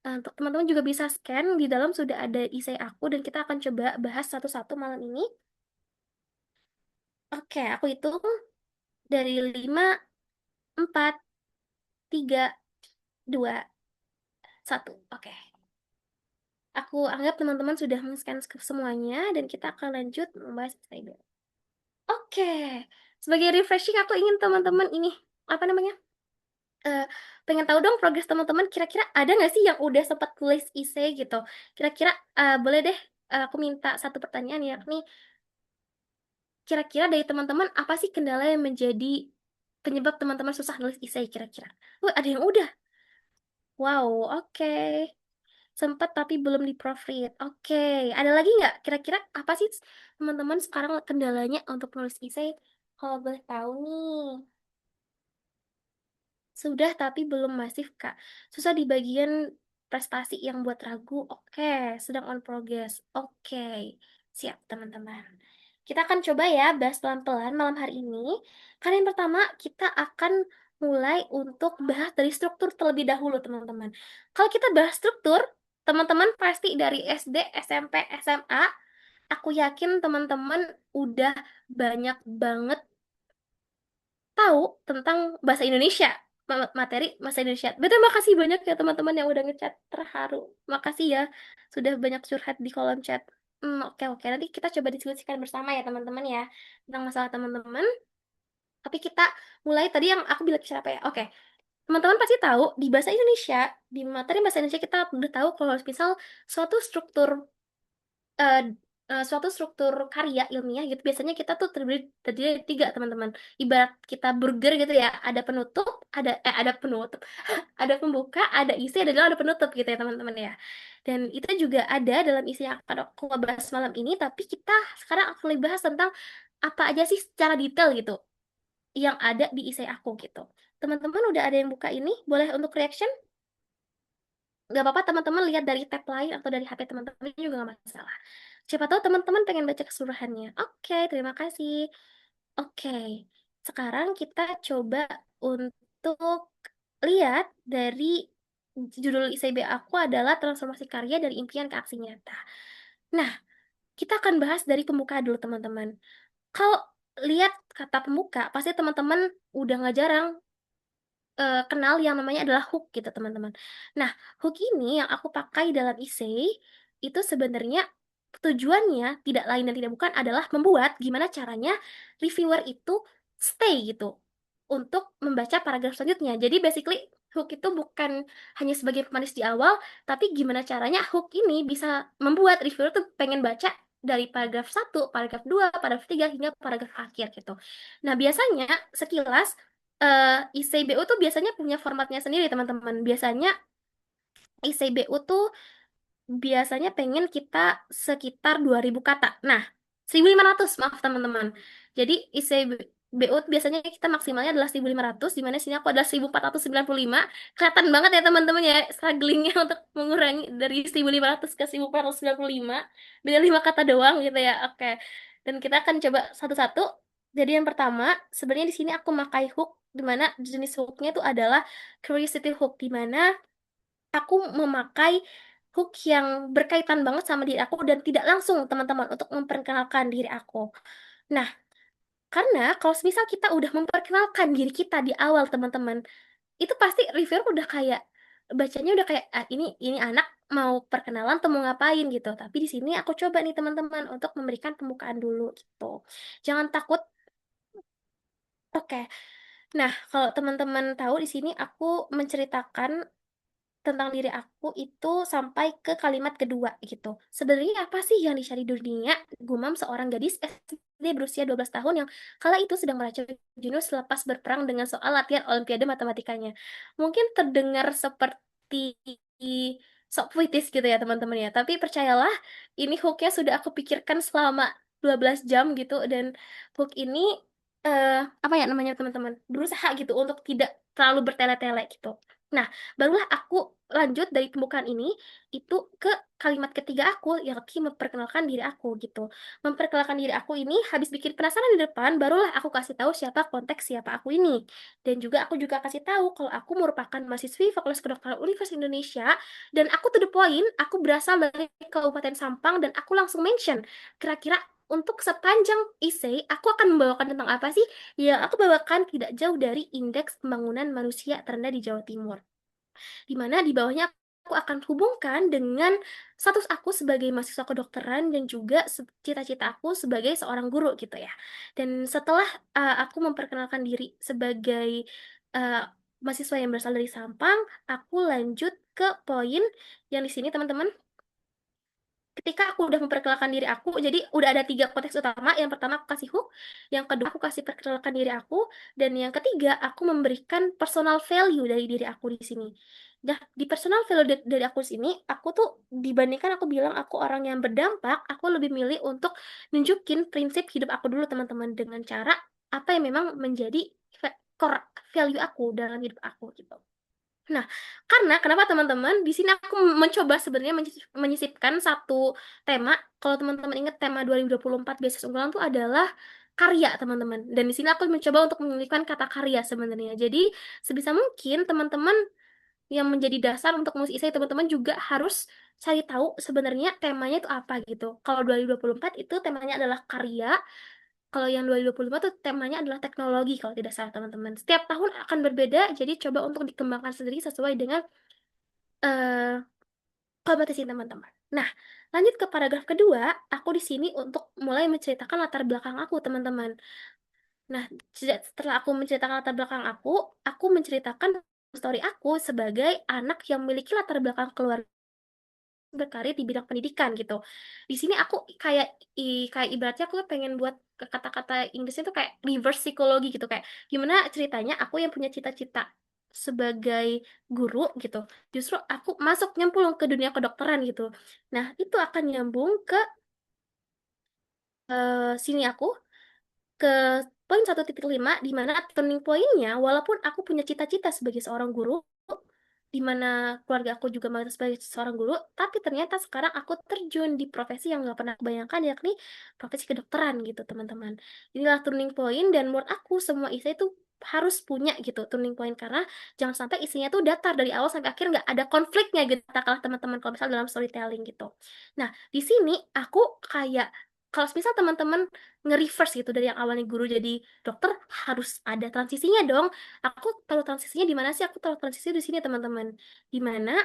Untuk teman-teman juga bisa scan, di dalam sudah ada essay aku, dan kita akan coba bahas satu-satu malam ini. Oke, aku hitung dari 5, 4, 3, 2, Satu. Oke. Aku anggap teman-teman sudah men-scan semuanya dan kita akan lanjut membahas ITB. Oke. Sebagai refreshing aku ingin teman-teman ini apa namanya? eh, Pengen tahu dong progres teman-teman. Kira-kira ada nggak sih yang udah sempat tulis essay gitu? Kira-kira boleh deh aku minta satu pertanyaan yakni kira-kira dari teman-teman apa sih kendala yang menjadi penyebab teman-teman susah nulis essay kira-kira? Ada yang udah. Wow, oke. Sempat tapi belum di proofread. Oke, ada lagi nggak? Kira-kira apa sih teman-teman sekarang kendalanya untuk nulis essay? Kalau boleh tahu nih. Sudah tapi belum masif, Kak. Susah di bagian prestasi yang buat ragu. Oke, sedang on progress. Oke, siap teman-teman. Kita akan coba ya bahas pelan-pelan malam hari ini. Karena yang pertama kita akan mulai untuk bahas dari struktur terlebih dahulu teman-teman. Kalau kita bahas struktur, teman-teman pasti dari SD, SMP, SMA, aku yakin teman-teman udah banyak banget tahu tentang bahasa Indonesia, materi bahasa Indonesia. Betul, makasih banyak ya teman-teman yang udah ngechat, terharu. Makasih ya sudah banyak curhat di kolom chat. Oke oke, nanti kita coba diskusikan bersama ya teman-teman ya tentang masalah teman-teman. Tapi kita mulai tadi yang aku bilang siapa ya? Oke, teman-teman pasti tahu di bahasa Indonesia, di materi bahasa Indonesia kita udah tahu kalau misal suatu struktur eh, suatu struktur karya ilmiah gitu biasanya kita tuh terdiri dari tiga teman-teman. Ibarat kita burger gitu ya, ada penutup, ada penutup, ada pembuka, ada isi, ada penutup gitu ya teman-teman ya. Dan itu juga ada dalam isi yang akan aku bahas malam ini, tapi kita sekarang akan lebih bahas tentang apa aja sih secara detail gitu yang ada di isi aku gitu. Teman-teman udah ada yang buka ini? Boleh untuk reaction? Nggak apa-apa teman-teman lihat dari tab lain atau dari HP teman-teman juga nggak masalah. Siapa tahu teman-teman pengen baca keseluruhannya. Oke, terima kasih. Oke, sekarang kita coba untuk lihat dari judul ICB aku adalah transformasi karya dari impian ke aksi nyata. Nah, kita akan bahas dari pembuka dulu teman-teman. Kalau lihat kata pembuka, pasti teman-teman udah nggak jarang kenal yang namanya adalah hook gitu teman-teman. Nah, hook ini yang aku pakai dalam essay itu sebenarnya tujuannya tidak lain dan tidak bukan adalah membuat gimana caranya reviewer itu stay gitu untuk membaca paragraf selanjutnya. Jadi basically hook itu bukan hanya sebagai pemanis di awal, tapi gimana caranya hook ini bisa membuat reviewer tuh pengen baca dari paragraf satu, paragraf 2, paragraf 3 hingga paragraf akhir gitu. Nah, biasanya sekilas ICBU tuh biasanya punya formatnya sendiri, teman-teman. Biasanya ICBU tuh biasanya pengen kita sekitar 2.000 kata. Nah, 1.500 maaf teman-teman. Jadi ICBU biasanya kita maksimalnya adalah 1.500, di mana sini aku adalah 1.495. Kelihatan banget ya teman-teman ya, strugglingnya untuk mengurangi dari 1.500 ke 1.495. Beda 5 kata doang gitu ya, oke. Dan kita akan coba satu-satu. Jadi yang pertama, sebenarnya di sini aku pakai hook, di mana jenis hooknya itu adalah curiosity hook, di mana aku memakai hook yang berkaitan banget sama diri aku dan tidak langsung teman-teman untuk memperkenalkan diri aku. Nah, karena kalau misal kita udah memperkenalkan diri kita di awal teman-teman, itu pasti reviewer udah kayak bacanya udah kayak ini anak mau perkenalan atau mau ngapain gitu. Tapi di sini aku coba nih teman-teman untuk memberikan pembukaan dulu gitu. Jangan takut. Oke. Nah, kalau teman-teman tahu di sini aku menceritakan tentang diri aku itu sampai ke kalimat kedua gitu. Sebenarnya apa sih yang dicari dunia? Gumam seorang gadis SD berusia 12 tahun yang kala itu sedang meracau jenius selepas berperang dengan soal latihan olimpiade matematikanya. Mungkin terdengar seperti sok puitis gitu ya teman-teman ya. Tapi percayalah, ini hooknya sudah aku pikirkan selama 12 jam gitu dan hook ini eh apa ya namanya teman-teman? Berusaha gitu untuk tidak terlalu bertele-tele gitu. Nah, barulah aku lanjut dari pembukaan ini itu ke kalimat ketiga aku yang memperkenalkan diri aku gitu. Memperkenalkan diri aku ini habis bikin penasaran di depan, barulah aku kasih tahu siapa konteks siapa aku ini. Dan juga aku juga kasih tahu kalau aku merupakan mahasiswi Fakultas Kedokteran Universitas Indonesia dan aku to the point, aku berasal dari Kabupaten Sampang dan aku langsung mention kira-kira untuk sepanjang essay, aku akan membawakan tentang apa sih? Ya, aku bawakan tidak jauh dari Indeks Pembangunan Manusia terendah di Jawa Timur. Di mana di bawahnya aku akan hubungkan dengan status aku sebagai mahasiswa kedokteran dan juga cita-cita aku sebagai seorang guru gitu ya. Dan setelah aku memperkenalkan diri sebagai uh, mahasiswa yang berasal dari Sampang, aku lanjut ke poin yang di sini teman-teman. Ketika aku udah memperkenalkan diri aku, jadi udah ada tiga konteks utama. Yang pertama aku kasih hook, yang kedua aku kasih perkenalkan diri aku, dan yang ketiga aku memberikan personal value dari diri aku di sini. Nah, di personal value dari aku di sini, aku tuh dibandingkan aku bilang aku orang yang berdampak, aku lebih milih untuk nunjukin prinsip hidup aku dulu teman-teman dengan cara apa yang memang menjadi core value aku dalam hidup aku gitu. Nah, karena kenapa teman-teman? Di sini aku mencoba sebenarnya menyisipkan satu tema. Kalau teman-teman ingat tema 2024 Beasiswa Unggulan itu adalah karya, teman-teman. Dan di sini aku mencoba untuk menyelipkan kata karya sebenarnya. Jadi, sebisa mungkin teman-teman yang menjadi dasar untuk menulis esai teman-teman juga harus cari tahu sebenarnya temanya itu apa gitu. Kalau 2024 itu temanya adalah karya, kalau yang 2025 tuh temanya adalah teknologi kalau tidak salah teman-teman. Setiap tahun akan berbeda, jadi coba untuk dikembangkan sendiri sesuai dengan eh, kompetisi teman-teman. Nah, lanjut ke paragraf kedua, aku di sini untuk mulai menceritakan latar belakang aku, teman-teman. Nah, setelah aku menceritakan latar belakang aku menceritakan story aku sebagai anak yang memiliki latar belakang keluarga berkarir di bidang pendidikan gitu. Di sini aku kayak ibaratnya aku pengen buat kata-kata Inggrisnya tuh kayak reverse psikologi gitu kayak gimana ceritanya aku yang punya cita-cita sebagai guru gitu. Justru aku masuk nyemplung ke dunia kedokteran gitu. Nah, itu akan nyambung ke sini aku ke poin 1.5 di mana turning pointnya walaupun aku punya cita-cita sebagai seorang guru di mana keluarga aku juga mayoritas sebagai seorang guru tapi ternyata sekarang aku terjun di profesi yang nggak pernah aku bayangkan yakni profesi kedokteran gitu teman-teman. Inilah turning point dan menurut aku semua isi itu harus punya gitu turning point karena jangan sampai isinya tuh datar dari awal sampai akhir nggak ada konfliknya gitu katakanlah teman-teman kalau misal dalam storytelling gitu. Nah, di sini aku kayak kalau misal teman-teman nge-reverse gitu dari yang awalnya guru jadi dokter harus ada transisinya dong. Aku tahu transisinya di mana sih? Aku tahu transisi di sini teman-teman. Di mana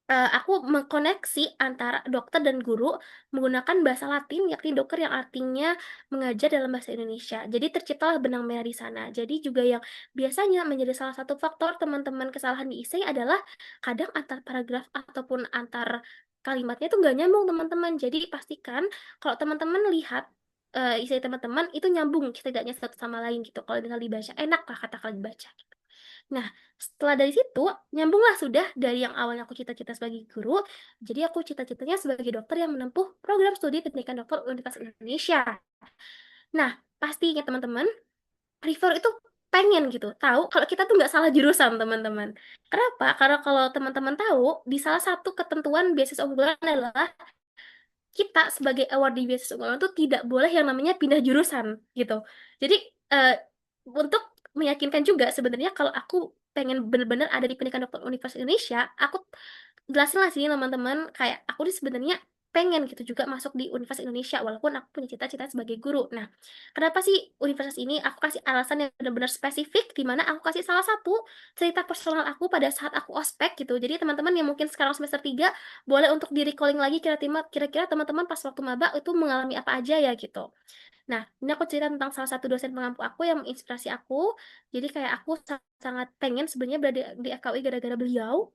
aku mengkoneksi antara dokter dan guru menggunakan bahasa Latin, yakni dokter yang artinya mengajar dalam bahasa Indonesia. Jadi terciptalah benang merah di sana. Jadi juga yang biasanya menjadi salah satu faktor teman-teman kesalahan di essay adalah kadang antar paragraf ataupun antar kalimatnya itu nggak nyambung teman-teman. Jadi pastikan kalau teman-teman lihat essay teman-teman itu nyambung setidaknya satu sama lain gitu. Kalau misal dibaca enak lah kata kalau dibaca. Nah, setelah dari situ, nyambunglah sudah dari yang awalnya aku cita-cita sebagai guru, jadi aku cita-citanya sebagai dokter yang menempuh program studi pendidikan dokter Universitas Indonesia. Nah, pastinya teman-teman, River itu pengen gitu, tahu kalau kita tuh nggak salah jurusan, teman-teman. Kenapa? Karena kalau teman-teman tahu, di salah satu ketentuan beasiswa unggulan adalah kita sebagai awardee beasiswa unggulan itu tidak boleh yang namanya pindah jurusan gitu. Jadi eh, untuk meyakinkan juga sebenarnya kalau aku pengen bener-bener ada di pendidikan dokter Universitas Indonesia, aku jelasin lah sini teman-teman kayak aku nih sebenarnya pengen gitu juga masuk di Universitas Indonesia walaupun aku punya cita-cita sebagai guru. Nah, kenapa sih universitas ini? Aku kasih alasan yang benar-benar spesifik di mana aku kasih salah satu cerita personal aku pada saat aku ospek gitu. Jadi teman-teman yang mungkin sekarang semester 3 boleh untuk di recalling lagi kira-kira teman-teman pas waktu maba itu mengalami apa aja ya gitu. Nah, ini aku cerita tentang salah satu dosen pengampu aku yang menginspirasi aku. Jadi kayak aku sangat pengen sebenarnya berada di FKUI gara-gara beliau.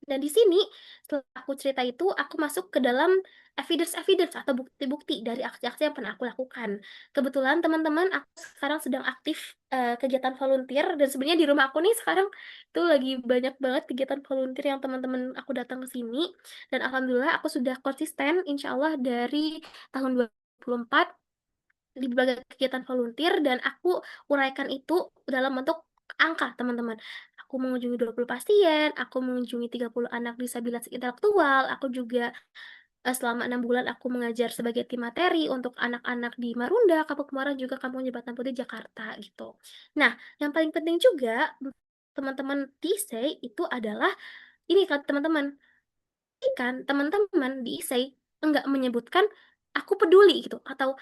Dan di sini, setelah aku cerita itu, aku masuk ke dalam evidence-evidence atau bukti-bukti dari aksi-aksi yang pernah aku lakukan. Kebetulan teman-teman, aku sekarang sedang aktif kegiatan volunteer dan sebenarnya di rumah aku nih sekarang itu lagi banyak banget kegiatan volunteer yang teman-teman aku datang ke sini. Dan alhamdulillah aku sudah konsisten, insya Allah dari tahun 2024 di berbagai kegiatan volunteer dan aku uraikan itu dalam bentuk angka, teman-teman. Aku mengunjungi 20 pasien, aku mengunjungi 30 anak disabilitas intelektual, aku juga selama 6 bulan aku mengajar sebagai tim materi untuk anak-anak di Marunda, Kapuk Muara, juga Kampung Jembatan Putih, Jakarta gitu. Nah, yang paling penting juga teman-teman di ISEI itu adalah ini kan teman-teman, kan teman-teman di ISEI enggak menyebutkan aku peduli gitu atau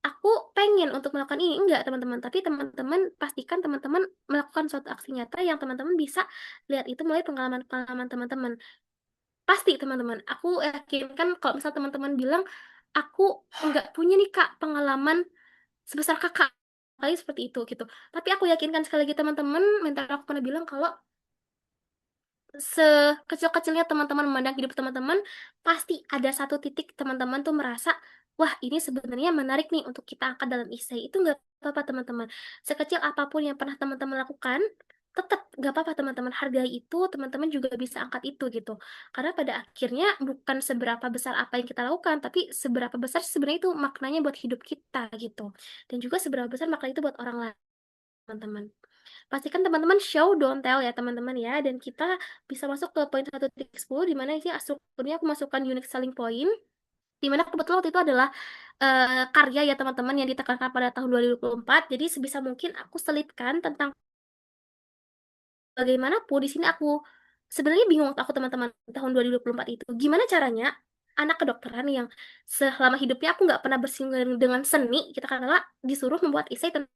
aku pengen untuk melakukan ini. Enggak, teman-teman. Tapi teman-teman pastikan teman-teman melakukan suatu aksi nyata yang teman-teman bisa lihat itu melalui pengalaman-pengalaman teman-teman. Pasti, teman-teman. Aku yakin kan kalau misal teman-teman bilang, aku nggak punya nih, Kak, pengalaman sebesar kakak kali seperti itu gitu. Tapi aku yakinkan sekali lagi teman-teman, mentor aku pernah bilang kalau sekecil-kecilnya teman-teman memandang hidup teman-teman, pasti ada satu titik teman-teman tuh merasa, wah ini sebenarnya menarik nih untuk kita angkat dalam essay. Itu nggak apa-apa teman-teman. Sekecil apapun yang pernah teman-teman lakukan, tetap nggak apa-apa teman-teman. Hargai itu, teman-teman juga bisa angkat itu gitu. Karena pada akhirnya bukan seberapa besar apa yang kita lakukan, tapi seberapa besar sebenarnya itu maknanya buat hidup kita gitu. Dan juga seberapa besar makna itu buat orang lain, teman-teman. Pastikan teman-teman show don't tell ya teman-teman ya. Dan kita bisa masuk ke poin 1.10 di mana ini strukturnya aku masukkan unique selling point. Di mana kebetulan waktu itu adalah karya ya teman-teman yang ditekankan pada tahun 2024. Jadi sebisa mungkin aku selipkan tentang bagaimanapun di sini aku sebenarnya bingung waktu aku teman-teman tahun 2024 itu. Gimana caranya anak kedokteran yang selama hidupnya aku nggak pernah bersinggungan dengan seni, kita katakanlah disuruh membuat esai tentang,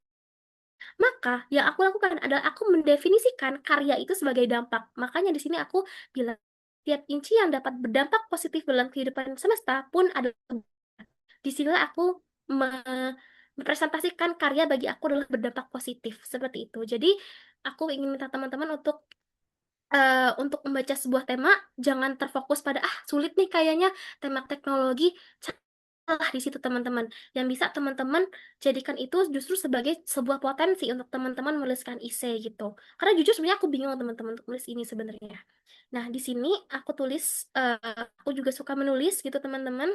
maka yang aku lakukan adalah aku mendefinisikan karya itu sebagai dampak. Makanya di sini aku bilang, tiap inci yang dapat berdampak positif dalam kehidupan semesta pun adalah, disinilah aku mempresentasikan karya bagi aku adalah berdampak positif seperti itu. Jadi aku ingin minta teman-teman untuk membaca sebuah tema jangan terfokus pada sulit nih kayaknya tema teknologi. Salah di situ teman-teman. Yang bisa teman-teman jadikan itu justru sebagai sebuah potensi untuk teman-teman menuliskan essay gitu. Karena jujur sebenarnya aku bingung teman-teman untuk nulis ini sebenarnya. Nah, di sini aku tulis, aku juga suka menulis gitu teman-teman.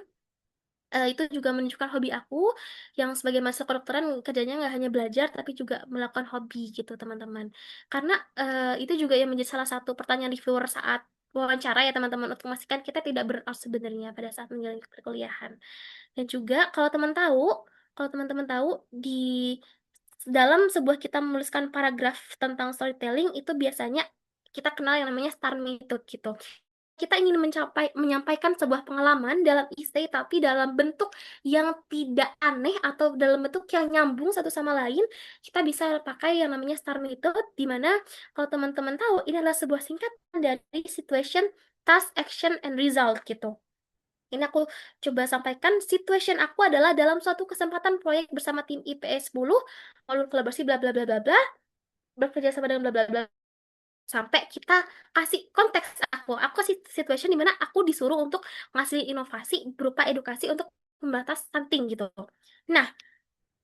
Itu juga menunjukkan hobi aku yang sebagai mahasiswa kedokteran kerjanya nggak hanya belajar tapi juga melakukan hobi gitu teman-teman. Karena itu juga yang menjadi salah satu pertanyaan reviewer saat wawancara ya teman-teman, untuk memastikan kita tidak burnout sebenarnya pada saat menjalani perkuliahan. Dan juga kalau teman-teman tahu di dalam sebuah kita menuliskan paragraf tentang storytelling itu biasanya kita kenal yang namanya STAR method gitu. Kita ingin menyampaikan sebuah pengalaman dalam essay tapi dalam bentuk yang tidak aneh atau dalam bentuk yang nyambung satu sama lain, kita bisa pakai yang namanya STAR method, di mana kalau teman-teman tahu ini adalah sebuah singkatan dari situation, task, action, and result gitu. Ini aku coba sampaikan, situation aku adalah dalam suatu kesempatan proyek bersama tim IPS 10, lalu kolaborasi bla bla bla bla bla, bekerja sama dengan bla bla bla, sampai kita kasih konteks aku kasih situation di mana aku disuruh untuk ngasih inovasi berupa edukasi untuk membatas stunting gitu. Nah,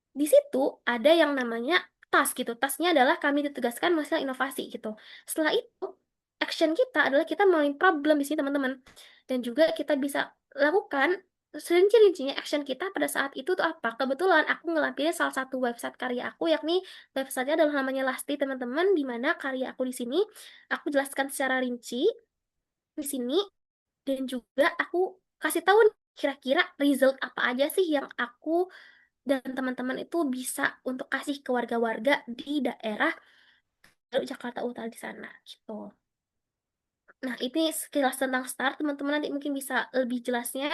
di situ ada yang namanya task gitu. Tasknya adalah kami ditugaskan masalah inovasi gitu. Setelah itu, action kita adalah kita main problem di sini teman-teman. Dan juga kita bisa lakukan serinci-rincinya action kita pada saat itu tuh apa. Kebetulan aku ngelampirnya salah satu website karya aku, yakni websitenya adalah namanya Lasti teman-teman, di mana karya aku di sini aku jelaskan secara rinci di sini. Dan juga aku kasih tahu kira-kira result apa aja sih yang aku dan teman-teman itu bisa untuk kasih ke warga-warga di daerah Jakarta Utara di sana gitu. Nah, ini sekilas tentang STAR. Teman-teman nanti mungkin bisa lebih jelasnya,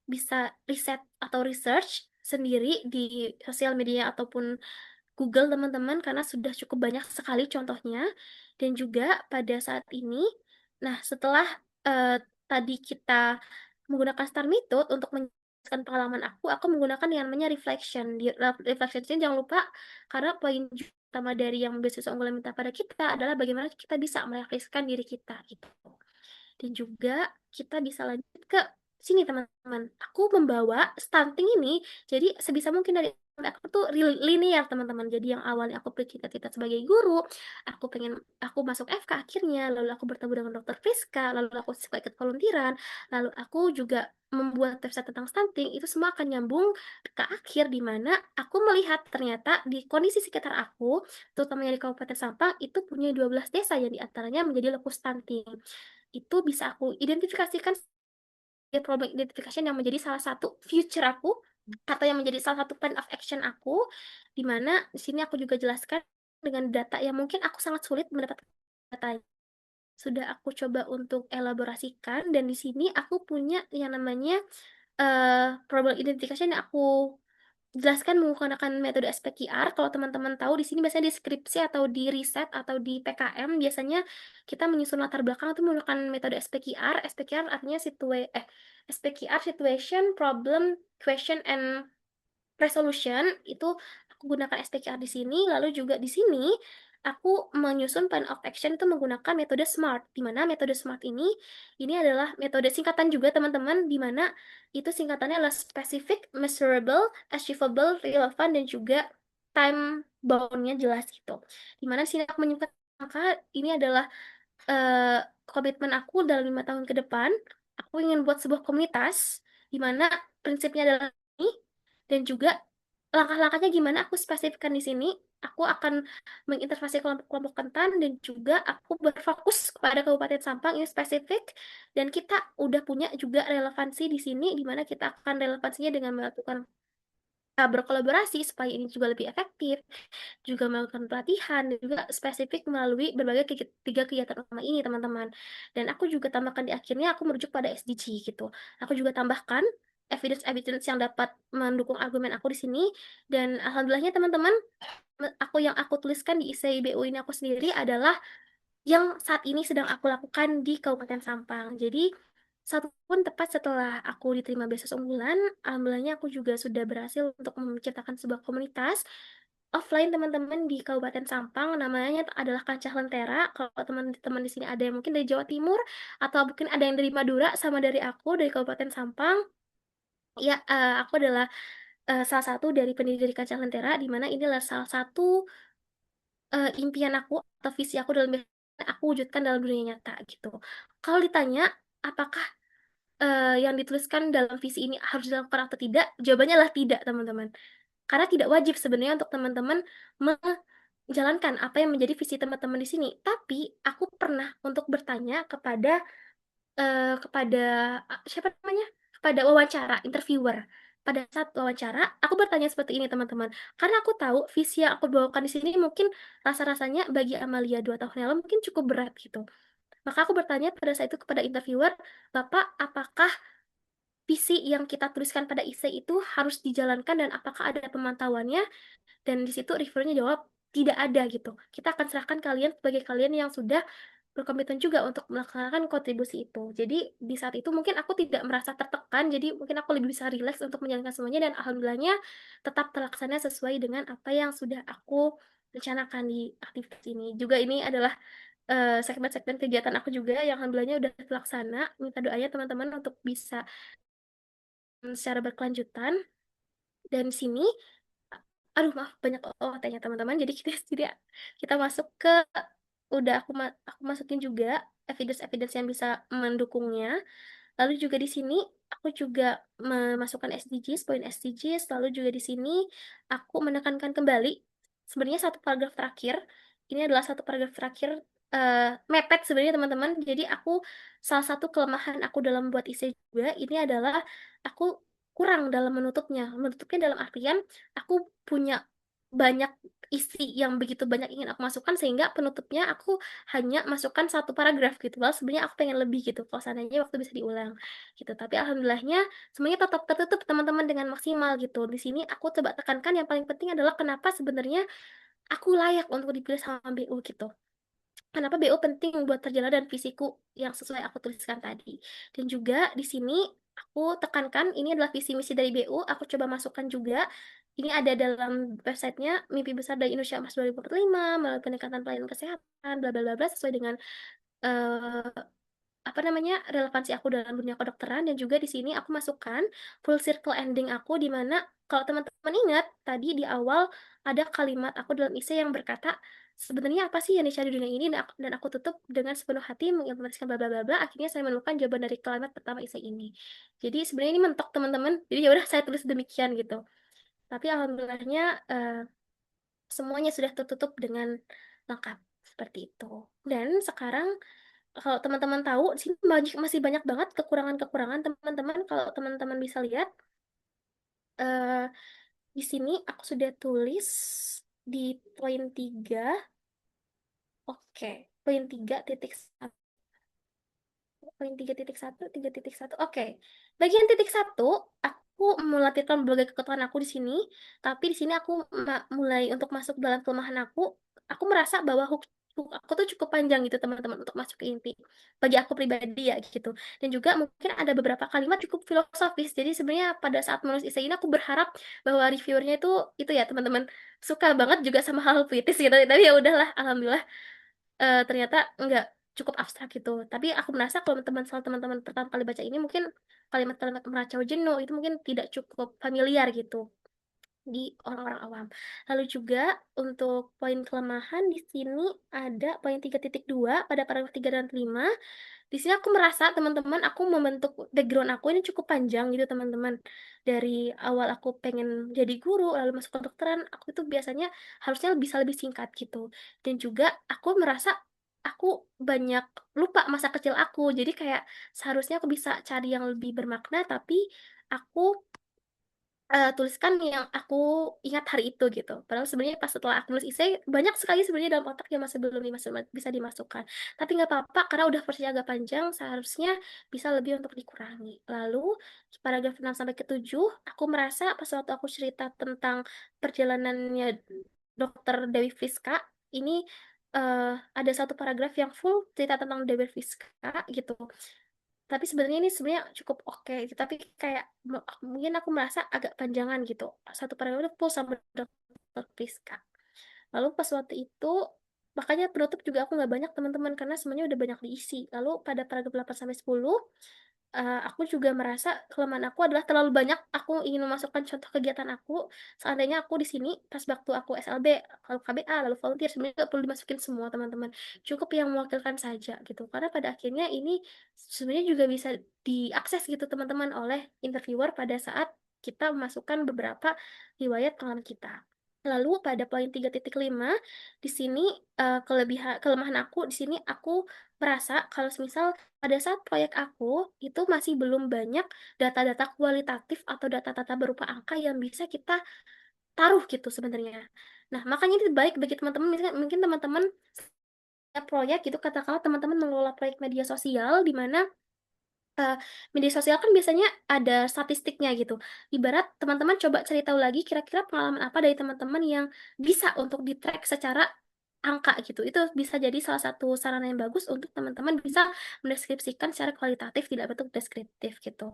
bisa riset atau research sendiri di sosial media ataupun Google teman-teman, karena sudah cukup banyak sekali contohnya. Dan juga pada saat ini, nah setelah eh, tadi kita menggunakan STAR method untuk menjelaskan pengalaman aku menggunakan yang namanya reflection. Di reflection ini jangan lupa, karena poin utama dari yang beasiswa unggulan minta pada kita adalah bagaimana kita bisa merefleksikan diri kita gitu. Dan juga kita bisa lanjut ke sini teman-teman. Aku membawa stunting ini jadi sebisa mungkin dari aku tuh linear teman-teman. Jadi yang awalnya aku bercita-cita sebagai guru, aku masuk FK akhirnya, lalu aku bertemu dengan dokter Friska, lalu aku suka ikut volunteeran, lalu aku juga membuat website tentang stunting. Itu semua akan nyambung ke akhir di mana aku melihat ternyata di kondisi sekitar aku, terutamanya di Kabupaten Sampang, itu punya 12 desa yang diantaranya menjadi lokus stunting. Itu bisa aku identifikasikan sebagai problem identification yang menjadi salah satu future aku, atau yang menjadi salah satu plan of action aku, di mana di sini aku juga jelaskan dengan data yang mungkin aku sangat sulit mendapatkan data, sudah aku coba untuk elaborasikan. Dan di sini aku punya yang namanya problem identification yang aku jelaskan menggunakan metode SPQR. Kalau teman-teman tahu di sini biasanya di skripsi atau di riset atau di PKM biasanya kita menyusun latar belakang itu menggunakan metode SPQR. SPQR artinya SPQR situation, problem, question, and resolution itu aku gunakan SPKR di sini, lalu juga di sini aku menyusun plan of action itu menggunakan metode SMART, di mana metode SMART ini adalah metode singkatan juga teman-teman, di mana itu singkatannya adalah specific, measurable, achievable, relevant, dan juga time bound-nya jelas gitu. Di mana di sini aku menyebutkan maka ini adalah eh, komitmen aku dalam 5 tahun ke depan. Aku ingin buat sebuah komunitas di mana prinsipnya adalah ini dan juga langkah-langkahnya gimana aku spesifikkan di sini. Aku akan mengintervensi kelompok-kelompok rentan dan juga aku berfokus kepada Kabupaten Sampang ini spesifik dan kita udah punya juga relevansi di sini di mana kita akan relevansinya dengan melakukan berkolaborasi supaya ini juga lebih efektif juga melakukan pelatihan dan juga spesifik melalui berbagai tiga kegiatan utama ini teman-teman. Dan aku juga tambahkan di akhirnya aku merujuk pada SDG gitu. Aku juga tambahkan evidence-evidence yang dapat mendukung argumen aku di sini dan alhamdulillahnya teman-teman aku tuliskan di ICIBU ini aku sendiri adalah yang saat ini sedang aku lakukan di Kabupaten Sampang. Jadi satu pun tepat setelah aku diterima beasiswa unggulan, alhamdulillahnya aku juga sudah berhasil untuk menciptakan sebuah komunitas offline teman-teman di Kabupaten Sampang. Namanya adalah Kancah Lentera. Kalau teman-teman di sini ada yang mungkin dari Jawa Timur atau mungkin ada yang dari Madura sama dari aku dari Kabupaten Sampang. Ya, aku adalah salah satu dari pendiri dari Kancah Lentera, di mana ini adalah salah satu impian aku atau visi aku dalam aku wujudkan dalam dunia nyata gitu. Kalau ditanya apakah yang dituliskan dalam visi ini harus dilakukan atau tidak, jawabannya adalah tidak, teman-teman. Karena tidak wajib sebenarnya untuk teman-teman menjalankan apa yang menjadi visi teman-teman di sini. Tapi aku pernah untuk bertanya kepada siapa namanya? Kepada wawancara, interviewer. Pada saat wawancara, aku bertanya seperti ini, teman-teman. Karena aku tahu visi yang aku bawakan di sini mungkin rasa-rasanya bagi Amalia 2 tahun yang lalu mungkin cukup berat gitu. Maka aku bertanya pada saat itu kepada interviewer, Bapak, apakah visi yang kita tuliskan pada essay itu harus dijalankan dan apakah ada pemantauannya? Dan di situ reviewernya jawab tidak ada gitu. Kita akan serahkan kalian sebagai kalian yang sudah berkomitmen juga untuk melaksanakan kontribusi itu. Jadi di saat itu mungkin aku tidak merasa tertekan, jadi mungkin aku lebih bisa rileks untuk menjalankan semuanya dan alhamdulillahnya tetap terlaksana sesuai dengan apa yang sudah aku rencanakan di aktivitas ini. Juga ini adalah segmen-segmen kegiatan aku juga yang alhamdulillahnya udah terlaksana. Minta doanya teman-teman untuk bisa secara berkelanjutan. Dan di sini aduh maaf banyak tanya teman-teman jadi kita masuk ke udah aku masukin juga evidence-evidence yang bisa mendukungnya. Lalu juga di sini aku juga memasukkan SDGs, poin SDGs. Lalu juga di sini aku menekankan kembali sebenarnya satu paragraf terakhir. Ini adalah satu paragraf terakhir mepet sebenarnya teman-teman. Jadi aku salah satu kelemahan aku dalam buat essay juga ini adalah aku kurang dalam menutupnya. Menutupnya dalam artian aku punya banyak isi yang begitu banyak ingin aku masukkan sehingga penutupnya aku hanya masukkan satu paragraf gitu. Well, sebenarnya aku pengen lebih gitu. Kalau seandainya waktu bisa diulang gitu. Tapi alhamdulillahnya semuanya tetap tertutup teman-teman dengan maksimal gitu. Di sini aku coba tekankan yang paling penting adalah kenapa sebenarnya aku layak untuk dipilih sama BU gitu. Kenapa BU penting buat perjalanan dan visiku yang sesuai aku tuliskan tadi. Dan juga di sini aku tekankan ini adalah visi misi dari BU. Aku coba masukkan juga. Ini ada dalam websitenya mimpi besar dari Indonesia Emas 2045 melalui peningkatan pelayanan kesehatan bla bla bla bla sesuai dengan eh, apa namanya relevansi aku dalam dunia kedokteran dan juga di sini aku masukkan full circle ending aku di mana kalau teman-teman ingat tadi di awal ada kalimat aku dalam essay yang berkata sebenarnya apa sih yang dicari di dunia ini dan aku tutup dengan sepenuh hati mengimplementasikan bla bla bla bla akhirnya saya menemukan jawaban dari kalimat pertama essay ini jadi sebenarnya ini mentok teman-teman jadi ya udah saya tulis demikian gitu tapi alhamdulillahnya eh, semuanya sudah tertutup dengan lengkap seperti itu dan sekarang kalau teman-teman tahu, di sini masih banyak banget kekurangan-kekurangan teman-teman. Kalau teman-teman bisa lihat, eh, di sini aku sudah tulis di poin 3. Oke, poin 3.1. Poin 3.1, 3.1. Oke, bagian titik 1, aku melatihkan berbagai kekuatan aku di sini, tapi di sini aku mulai untuk masuk dalam kelemahan aku. Aku merasa bahwa hook aku tuh cukup panjang gitu teman-teman untuk masuk ke inti. Bagi aku pribadi ya gitu. Dan juga mungkin ada beberapa kalimat cukup filosofis. Jadi sebenarnya pada saat menulis essay ini aku berharap bahwa reviewernya itu ya teman-teman suka banget juga sama hal puitis gitu. Tapi ya udahlah, alhamdulillah ternyata nggak cukup abstrak gitu. Tapi aku merasa kalau teman-teman pertama kali baca ini mungkin kalimat-kalimat meracau jenuh itu mungkin tidak cukup familiar gitu di orang-orang awam. Lalu juga untuk poin kelemahan di sini ada poin 3.2 pada paragraf 3 dan 5. Di sini aku merasa teman-teman aku membentuk background aku ini cukup panjang gitu teman-teman. Dari awal aku pengen jadi guru lalu masuk kedokteran, aku itu biasanya harusnya bisa lebih singkat gitu. Dan juga aku merasa aku banyak lupa masa kecil aku. Jadi kayak seharusnya aku bisa cari yang lebih bermakna tapi aku tuliskan yang aku ingat hari itu gitu. Padahal sebenarnya pas setelah aku nulis essay banyak sekali sebenarnya dalam otak yang masih belum bisa dimasukkan. Tapi nggak apa-apa karena udah versinya agak panjang, seharusnya bisa lebih untuk dikurangi. Lalu paragraf 6 sampai ke 7, aku merasa pas waktu aku cerita tentang perjalanannya Dokter Dewi Friska, ini ada satu paragraf yang full cerita tentang Dewi Friska gitu. Tapi sebenarnya ini sebenarnya cukup oke gitu. Tapi kayak mungkin aku merasa agak panjangan gitu. Satu paragraf itu full sama Dokter Priska. Lalu pas waktu itu makanya penutup juga aku nggak banyak teman-teman karena semuanya udah banyak diisi. Lalu pada paragraf 8 sampai 10 aku juga merasa kelemahan aku adalah terlalu banyak aku ingin memasukkan contoh kegiatan aku. Seandainya aku di sini pas waktu aku SLB, kalau KBA, lalu volunteer sebenarnya nggak perlu dimasukin semua teman-teman. Cukup yang mewakilkan saja gitu. Karena pada akhirnya ini sebenarnya juga bisa diakses gitu teman-teman oleh interviewer pada saat kita memasukkan beberapa riwayat pengalaman kita. Lalu pada poin 3.5 di sini kelemahan aku di sini aku merasa kalau misal pada saat proyek aku itu masih belum banyak data-data kualitatif atau data-data berupa angka yang bisa kita taruh gitu sebenarnya. Nah, makanya ini baik bagi teman-teman, misalnya mungkin teman-teman proyek gitu, katakanlah teman-teman mengelola proyek media sosial di mana eh, media sosial kan biasanya ada statistiknya gitu. Ibarat teman-teman coba cari tahu lagi kira-kira pengalaman apa dari teman-teman yang bisa untuk di-track secara angka gitu. Itu bisa jadi salah satu sarana yang bagus untuk teman-teman bisa mendeskripsikan secara kualitatif tidak bentuk deskriptif gitu.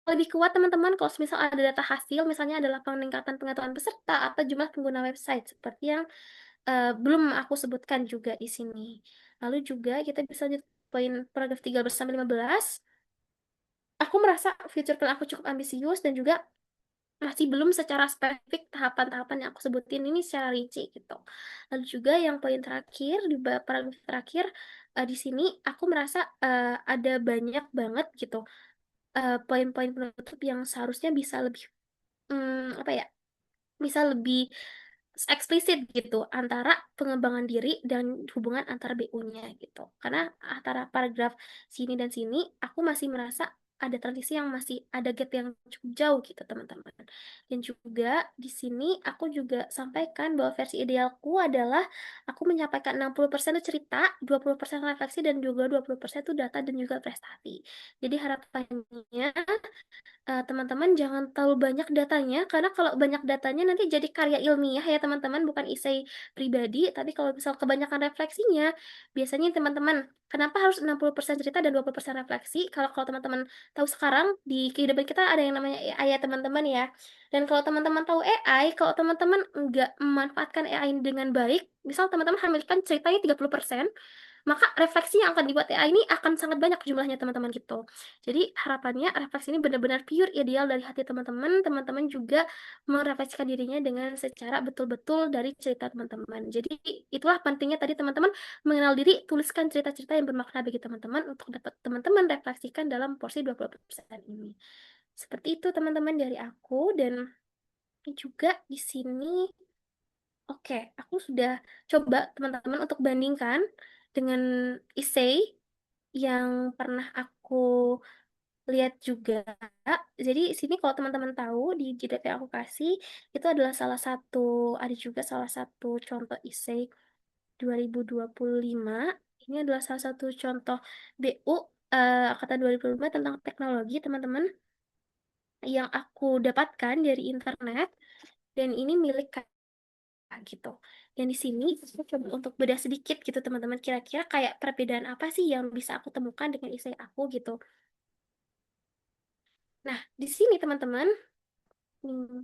Lebih kuat teman-teman kalau misal ada data hasil, misalnya adalah peningkatan pengetahuan peserta atau jumlah pengguna website seperti yang belum aku sebutkan juga di sini. Lalu juga kita bisa lanjut poin paragraf 13 sampai 15. Aku merasa future plan aku cukup ambisius dan juga masih belum secara spesifik tahapan-tahapan yang aku sebutin ini secara rinci gitu. Lalu juga yang poin terakhir di paragraf terakhir di sini aku merasa ada banyak banget gitu poin-poin penutup yang seharusnya bisa lebih apa ya bisa lebih eksplisit gitu antara pengembangan diri dan hubungan antara BU-nya gitu. Karena antara paragraf sini dan sini aku masih merasa ada transisi yang masih ada gap yang cukup jauh gitu teman-teman. Dan juga di sini aku juga sampaikan bahwa versi idealku adalah aku menyampaikan 60% itu cerita, 20% refleksi dan juga 20% itu data dan juga prestasi. Jadi harapannya teman-teman jangan terlalu banyak datanya karena kalau banyak datanya nanti jadi karya ilmiah ya teman-teman bukan esai pribadi tapi kalau misal kebanyakan refleksinya biasanya teman-teman kenapa harus 60% cerita dan 20% refleksi kalau teman-teman tahu sekarang di kehidupan kita ada yang namanya AI ya teman-teman ya dan kalau teman-teman tahu AI kalau teman-teman nggak memanfaatkan AI dengan baik misal teman-teman hamilkan ceritanya 30% maka refleksi yang akan dibuat AI ini akan sangat banyak jumlahnya teman-teman gitu. Jadi harapannya refleksi ini benar-benar pure ideal dari hati teman-teman. Teman-teman juga merefleksikan dirinya dengan secara betul-betul dari cerita teman-teman. Jadi itulah pentingnya tadi teman-teman mengenal diri, tuliskan cerita-cerita yang bermakna bagi teman-teman untuk dapat teman-teman refleksikan dalam porsi 20% ini. Seperti itu teman-teman dari aku dan juga di sini oke, aku sudah coba teman-teman untuk bandingkan dengan essay yang pernah aku lihat juga. Jadi sini kalau teman-teman tahu di jeda yang aku kasih itu adalah ada juga salah satu contoh essay 2025. Ini adalah salah satu contoh BU angkatan 2025 tentang teknologi, teman-teman. yang aku dapatkan dari internet dan ini milik Kak gitu. Dan di sini aku coba untuk bedah sedikit gitu teman-teman, kira-kira kayak perbedaan apa sih yang bisa aku temukan dengan essay aku gitu. Nah, di sini teman-teman, hmm,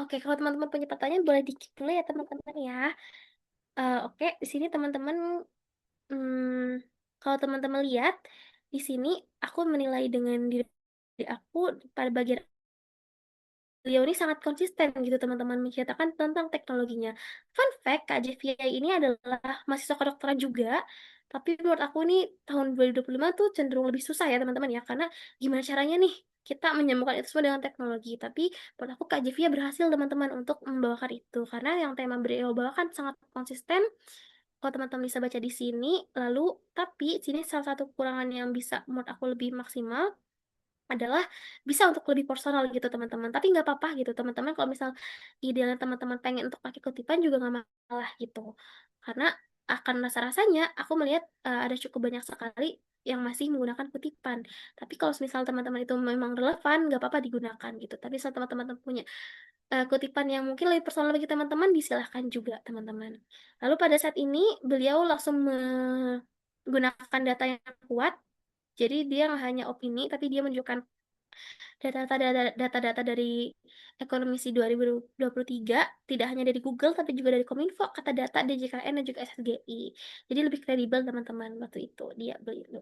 oke, kalau teman-teman punya pertanyaan boleh dikit dulu ya teman-teman ya. Oke, di sini teman-teman, kalau teman-teman lihat di sini aku menilai dengan diri aku pada bagian beliau ini sangat konsisten gitu teman-teman menceritakan tentang teknologinya. Fun fact, Kak Jevia ini adalah mahasiswa kedokteran juga, tapi menurut aku ini tahun 2025 tuh cenderung lebih susah ya teman-teman ya, karena gimana caranya nih kita menyambungkan itu semua dengan teknologi. Tapi menurut aku Kak Jevia berhasil teman-teman untuk membawakan itu, karena yang tema beliau bawakan sangat konsisten. Kalau teman-teman bisa baca di sini, lalu tapi sini salah satu kekurangan yang bisa menurut aku lebih maksimal adalah bisa untuk lebih personal gitu teman-teman, tapi nggak apa-apa gitu teman-teman, kalau misal idealnya teman-teman pengen untuk pakai kutipan juga nggak masalah gitu, karena akan rasa-rasanya aku melihat ada cukup banyak sekali yang masih menggunakan kutipan. Tapi kalau misal teman-teman itu memang relevan nggak apa-apa digunakan gitu, tapi kalau teman-teman punya kutipan yang mungkin lebih personal bagi teman-teman, disilahkan juga teman-teman. Lalu pada saat ini beliau langsung menggunakan data yang kuat, jadi dia nggak hanya opini, tapi dia menunjukkan data-data dari Ekonomisi 2023, tidak hanya dari Google tapi juga dari Kominfo, kata data DJKN dan juga SSGI. Jadi lebih kredibel teman-teman waktu itu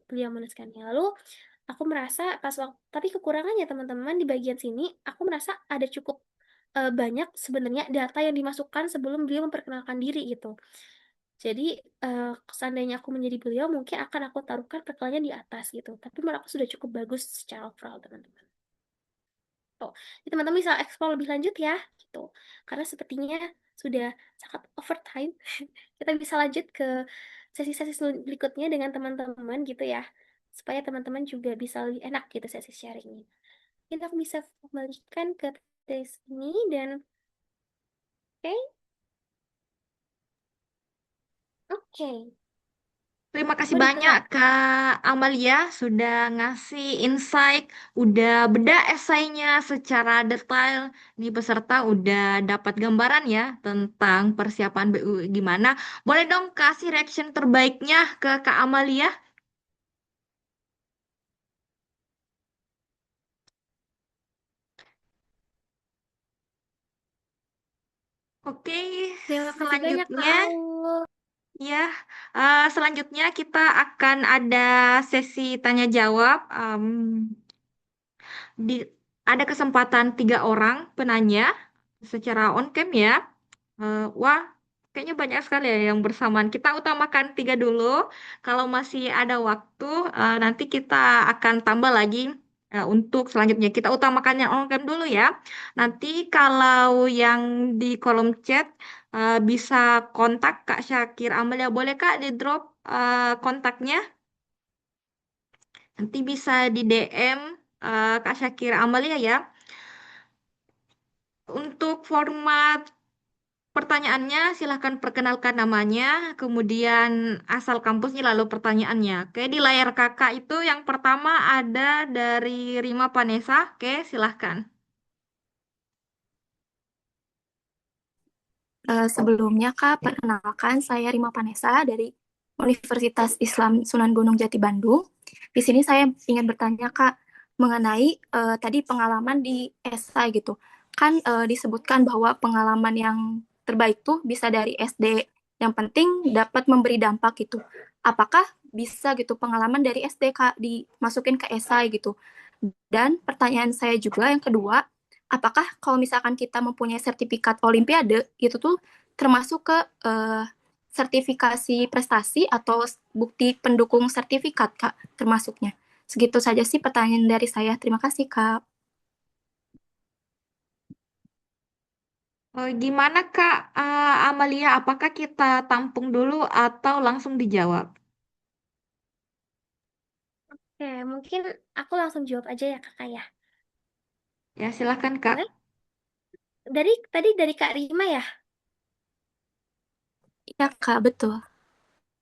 beliau menuliskannya. Lalu aku merasa pas waktu, tapi kekurangannya teman-teman di bagian sini aku merasa ada cukup banyak sebenarnya data yang dimasukkan sebelum beliau memperkenalkan diri gitu. Jadi seandainya aku menjadi beliau mungkin akan aku taruhkan perkenalannya di atas gitu. Tapi menurut aku sudah cukup bagus secara overall teman-teman. Oh, jadi teman-teman bisa eksplor lebih lanjut ya, gitu. Karena sepertinya sudah sangat overtime. Kita bisa lanjut ke sesi-sesi berikutnya dengan teman-teman gitu ya, supaya teman-teman juga bisa lebih enak gitu sesi sharingnya. Mungkin aku bisa kembalikan ke tes ini dan oke, oke. Terima kasih Aku banyak dengar. Kak Amalia sudah ngasih insight, udah bedah esainya secara detail. Nih peserta udah dapat gambaran ya tentang persiapan BU gimana. Boleh dong kasih reaction terbaiknya ke Kak Amalia? Oke, Terima kasih banyak Kak selanjutnya Aul. ya, selanjutnya kita akan ada sesi tanya jawab. Di, ada kesempatan 3 orang penanya secara on cam ya. Wah, kayaknya banyak sekali ya yang bersamaan. Kita utamakan 3 dulu. Kalau masih ada waktu, nanti kita akan tambah lagi untuk selanjutnya. Kita utamakan yang on cam dulu ya. Nanti kalau yang di kolom chat bisa kontak Kak Syakir Amelia. Boleh Kak di drop kontaknya? Nanti bisa di DM Kak Syakir Amelia ya. Untuk format pertanyaannya, silahkan perkenalkan namanya, kemudian asal kampusnya, lalu pertanyaannya. Oke, di layar kakak itu yang pertama ada dari Rima Vanessa. Oke, silahkan. Sebelumnya Kak, perkenalkan saya Rima Vanessa dari Universitas Islam Sunan Gunung Jati Bandung. Di sini saya ingin bertanya Kak mengenai tadi pengalaman di esai gitu. Kan disebutkan bahwa pengalaman yang terbaik tuh bisa dari SD. Yang penting dapat memberi dampak gitu. Apakah bisa gitu pengalaman dari SD Kak dimasukin ke esai gitu? Dan pertanyaan saya juga yang kedua, apakah kalau misalkan kita mempunyai sertifikat olimpiade itu tuh termasuk ke sertifikasi prestasi atau bukti pendukung sertifikat Kak termasuknya. Segitu saja sih pertanyaan dari saya. Terima kasih Kak. Gimana Kak Amalia, apakah kita tampung dulu atau langsung dijawab? Oke, mungkin aku langsung jawab aja ya kakak ya. Ya, silahkan Kak. Boleh? Tadi dari Kak Rima ya? Ya Kak, betul.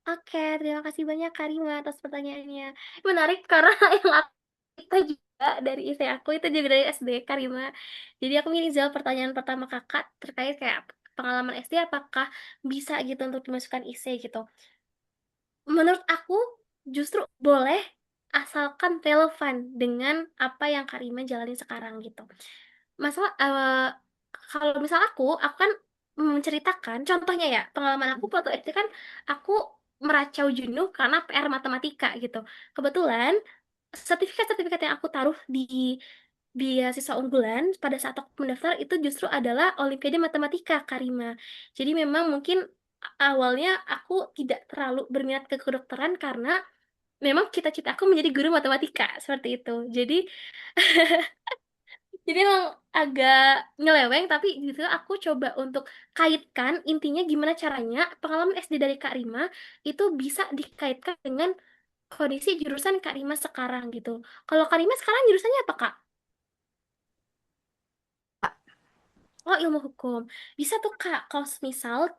Oke, terima kasih banyak Kak Rima atas pertanyaannya. Menarik karena yang aku kita juga dari istri aku itu juga dari SD, Karima. Jadi aku ingin jawab pertanyaan pertama kakak terkait kayak pengalaman SD apakah bisa gitu untuk dimasukkan IC gitu. Menurut aku justru boleh asalkan relevan dengan apa yang Karima jalani sekarang gitu. Masalah kalau misal aku kan menceritakan contohnya ya pengalaman aku waktu SD kan aku meracau jenuh karena PR matematika gitu. Kebetulan sertifikat-sertifikat yang aku taruh di beasiswa unggulan pada saat aku mendaftar itu justru adalah Olimpiade Matematika, Karima. Jadi memang mungkin awalnya aku tidak terlalu berminat ke kedokteran karena memang cita-cita aku menjadi guru matematika seperti itu. Jadi emang agak nyeleweng tapi gitu aku coba untuk kaitkan intinya gimana caranya pengalaman SD dari Kak Rima itu bisa dikaitkan dengan kondisi jurusan Kak Rima sekarang gitu. Kalau Kak Rima sekarang jurusannya apa, Kak? Oh, ilmu hukum. Bisa tuh, Kak, kalau misal,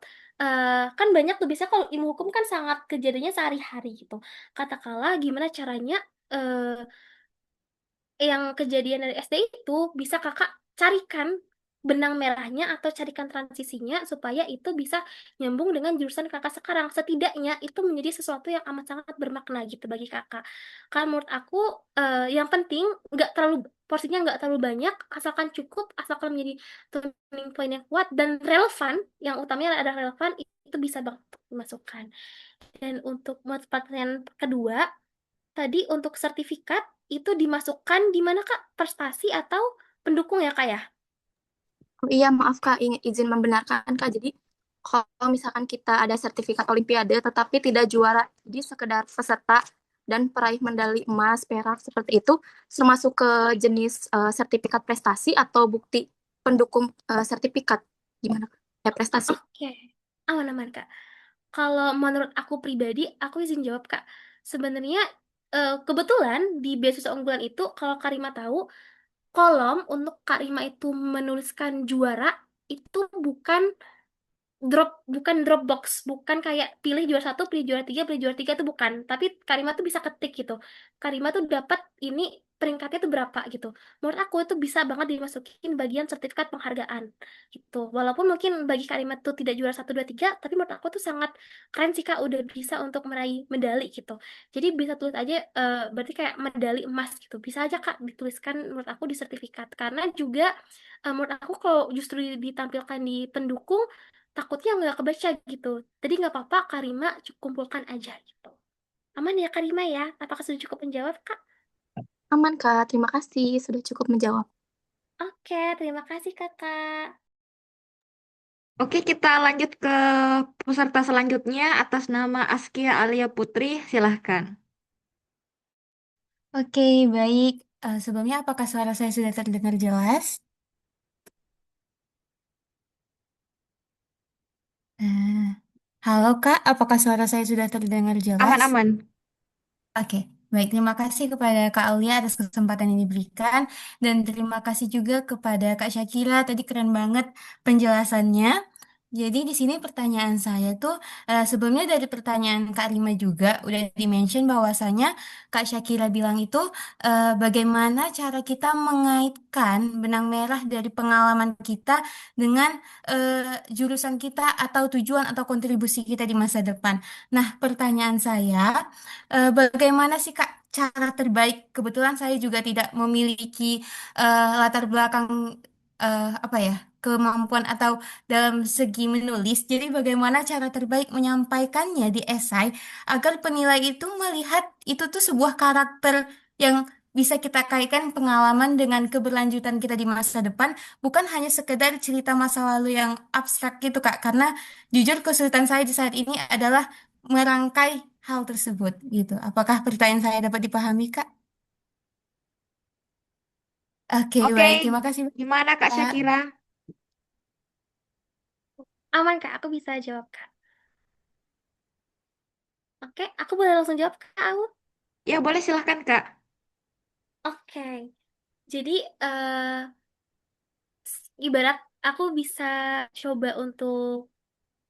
kan banyak tuh, biasanya kalau ilmu hukum kan sangat kejadiannya sehari-hari gitu. Katakanlah gimana caranya eh, yang kejadian dari SD itu bisa kakak carikan benang merahnya atau carikan transisinya supaya itu bisa nyambung dengan jurusan kakak sekarang. Setidaknya itu menjadi sesuatu yang amat sangat bermakna gitu bagi kakak. Karena menurut aku yang penting nggak terlalu porsinya nggak terlalu banyak, asalkan cukup, asalkan menjadi turning point yang kuat dan relevan. Yang utamanya ada relevan itu bisa banget dimasukkan. Dan untuk pertanyaan kedua, tadi untuk sertifikat itu dimasukkan di mana Kak? Prestasi atau pendukung ya Kak ya? Oh, iya, maaf Kak, izin membenarkan Kak. Jadi, kalau misalkan kita ada sertifikat Olimpiade tetapi tidak juara, jadi sekedar peserta dan peraih medali emas, perak, seperti itu, termasuk ke jenis sertifikat prestasi atau bukti pendukung sertifikat. Gimana Kak? Ya, prestasi. Oke, aman-aman Kak. Kalau menurut aku pribadi, aku izin jawab Kak. Sebenarnya kebetulan di beasiswa unggulan itu, kalau Karima tahu, kolom untuk Karima itu menuliskan juara itu bukan Dropbox, bukan kayak pilih juara satu, pilih juara tiga itu bukan. Tapi Karima tuh bisa ketik gitu. Karima tuh dapat ini peringkatnya tuh berapa gitu. Menurut aku itu bisa banget dimasukin bagian sertifikat penghargaan gitu. Walaupun mungkin bagi Karima tuh tidak juara satu dua tiga, tapi menurut aku tuh sangat keren sih Kak udah bisa untuk meraih medali gitu. Jadi bisa tulis aja berarti kayak medali emas gitu. Bisa aja Kak dituliskan menurut aku di sertifikat karena juga menurut aku kalau justru ditampilkan di pendukung takutnya nggak kebaca gitu. Jadi nggak apa-apa, Karima cukup kumpulkan aja gitu. Aman ya Karima ya? Apakah sudah cukup menjawab, Kak? Aman Kak, terima kasih sudah cukup menjawab. Oke, terima kasih Kakak. Oke, kita lanjut ke peserta selanjutnya atas nama Askia Alia Putri. Silahkan. Oke, baik. Sebelumnya apakah suara saya sudah terdengar jelas? Eh, Halo Kak, apakah suara saya sudah terdengar jelas? Aman-aman. Oke, baik. Terima kasih kepada Kak Aulia atas kesempatan yang diberikan. Dan terima kasih juga kepada Kak Syakira. Tadi keren banget penjelasannya. Jadi di sini pertanyaan saya tuh sebelumnya dari pertanyaan Kak Rima juga udah di-mention bahwasanya Kak Syakira bilang itu bagaimana cara kita mengaitkan benang merah dari pengalaman kita dengan jurusan kita atau tujuan atau kontribusi kita di masa depan. Nah, pertanyaan saya bagaimana sih Kak cara terbaik? Kebetulan saya juga tidak memiliki latar belakang apa ya kemampuan atau dalam segi menulis. Jadi bagaimana cara terbaik menyampaikannya di esai agar penilai itu melihat itu tuh sebuah karakter yang bisa kita kaitkan pengalaman dengan keberlanjutan kita di masa depan, bukan hanya sekedar cerita masa lalu yang abstrak gitu Kak. Karena jujur kesulitan saya di saat ini adalah merangkai hal tersebut gitu. Apakah pertanyaan saya dapat dipahami, Kak? Oke, Oke, baik. Terima kasih, gimana Kak Kak. Syakira? Aman Kak, aku bisa jawab Kak. Oke, aku boleh langsung jawab Kak Au? Ya, boleh silahkan Kak. Oke, jadi ibarat aku bisa coba untuk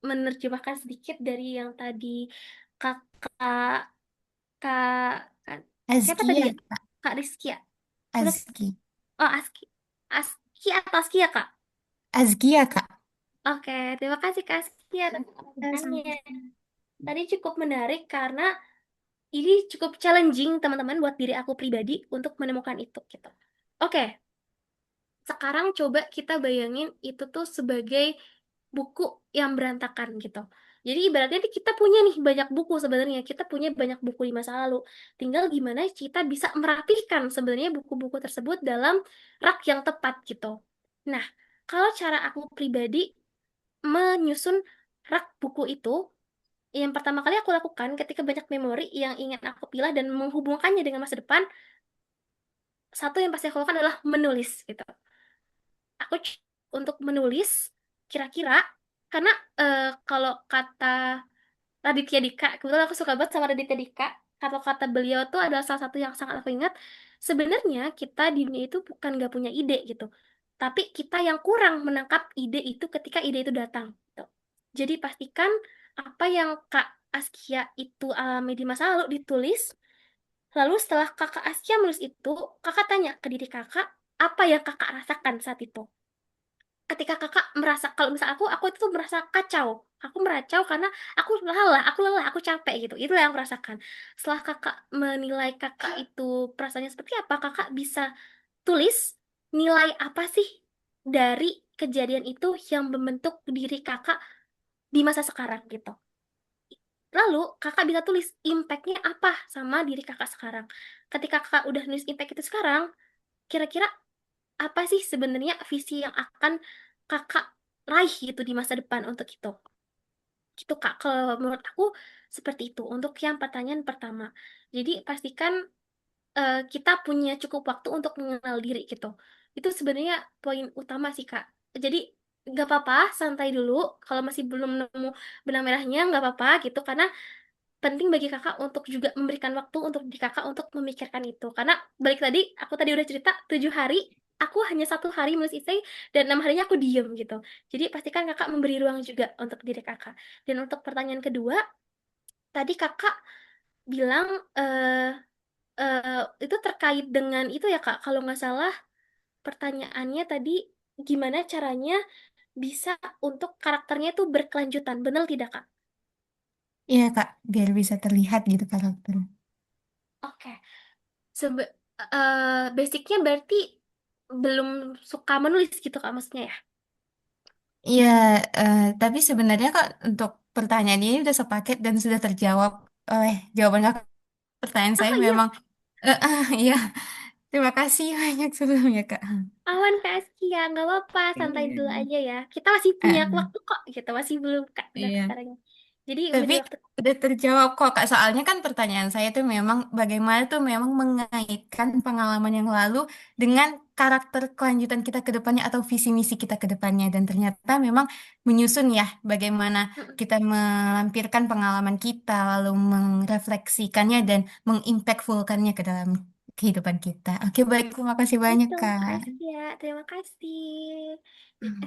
menerjemahkan sedikit dari yang tadi kakak kak, kak siapa tadi Azkia. ya? Kak Rizky ya? Menurut, Azki. oh Aski. Aski atau Aski ya, Kak? Azki ya, Kak? Oke, terima kasih Kak Aski atas Ya, pertanyaannya. sama-sama. Tadi cukup menarik karena ini cukup challenging teman-teman buat diri aku pribadi untuk menemukan itu gitu. Oke, sekarang coba kita bayangin itu tuh sebagai buku yang berantakan gitu. Jadi ibaratnya nih kita punya nih banyak buku sebenarnya. Kita punya banyak buku di masa lalu. Tinggal gimana kita bisa merapihkan sebenarnya buku-buku tersebut dalam rak yang tepat gitu. Nah, kalau cara aku pribadi menyusun rak buku itu, yang pertama kali aku lakukan ketika banyak memori yang ingin aku pilah dan menghubungkannya dengan masa depan, satu yang pasti aku lakukan adalah menulis gitu. Aku untuk menulis kira-kira karena kalau kata Raditya Dika, kebetulan aku suka banget sama Raditya Dika. Kalau kata beliau tuh adalah salah satu yang sangat aku ingat. Sebenarnya kita di dunia itu bukan gak punya ide gitu, tapi kita yang kurang menangkap ide itu ketika ide itu datang. Gitu. Jadi pastikan apa yang Kak Askia itu alami di masa lalu ditulis. Lalu setelah Kakak Askia menulis itu, Kakak tanya ke diri Kakak apa yang Kakak rasakan saat itu. Ketika Kakak merasa, kalau misal aku itu tuh merasa kacau. Aku meracau karena aku lelah, aku capek gitu. Itu yang aku rasakan. Setelah Kakak menilai Kakak itu perasaannya seperti apa, Kakak bisa tulis nilai apa sih dari kejadian itu yang membentuk diri Kakak di masa sekarang gitu. Lalu Kakak bisa tulis impact-nya apa sama diri Kakak sekarang. Ketika Kakak udah nulis impact itu sekarang, kira-kira apa sih sebenarnya visi yang akan Kakak raih gitu di masa depan untuk itu? Gitu Kak, kalau menurut aku seperti itu untuk yang pertanyaan pertama. Jadi pastikan kita punya cukup waktu untuk mengenal diri gitu. Itu sebenarnya poin utama sih Kak. Jadi nggak apa-apa, santai dulu. Kalau masih belum nemu benang merahnya nggak apa-apa gitu, karena penting bagi kakak untuk juga memberikan waktu untuk di kakak untuk memikirkan itu. Karena balik tadi, aku tadi udah cerita 7 hari, aku hanya 1 hari menulis essay dan 6 harinya aku diem gitu. Jadi pastikan kakak memberi ruang juga untuk diri kakak. Dan untuk pertanyaan kedua, tadi kakak bilang itu terkait dengan itu ya kak. Kalau nggak salah pertanyaannya tadi gimana caranya bisa untuk karakternya itu berkelanjutan, benar tidak kak? Iya, Kak, biar bisa terlihat gitu karakter. Oke. Sebe Basicnya berarti belum suka menulis gitu kak maksudnya ya? Iya, tapi sebenarnya Kak, untuk pertanyaan ini sudah sepaket dan sudah terjawab oleh jawaban Kakak. Pertanyaan saya Oh iya, memang, iya, terima kasih banyak sebelumnya, Kak. awan kak Askia, nggak apa-apa, santai dulu Iya. aja ya. Kita masih punya Eh, waktu kok gitu, masih belum kak iya. daftarnya. Jadi Tapi beri waktu. udah terjawab kok, Kak. Soalnya kan pertanyaan saya tuh memang bagaimana tuh memang mengaitkan pengalaman yang lalu dengan karakter kelanjutan kita ke depannya atau visi misi kita ke depannya. Dan ternyata memang menyusun ya bagaimana Mm-mm. kita melampirkan pengalaman kita, lalu merefleksikannya dan mengimpactfulkannya ke dalam kehidupan kita. Oke, baik. Terima kasih banyak, Betul kak Kak. Askia, terima kasih.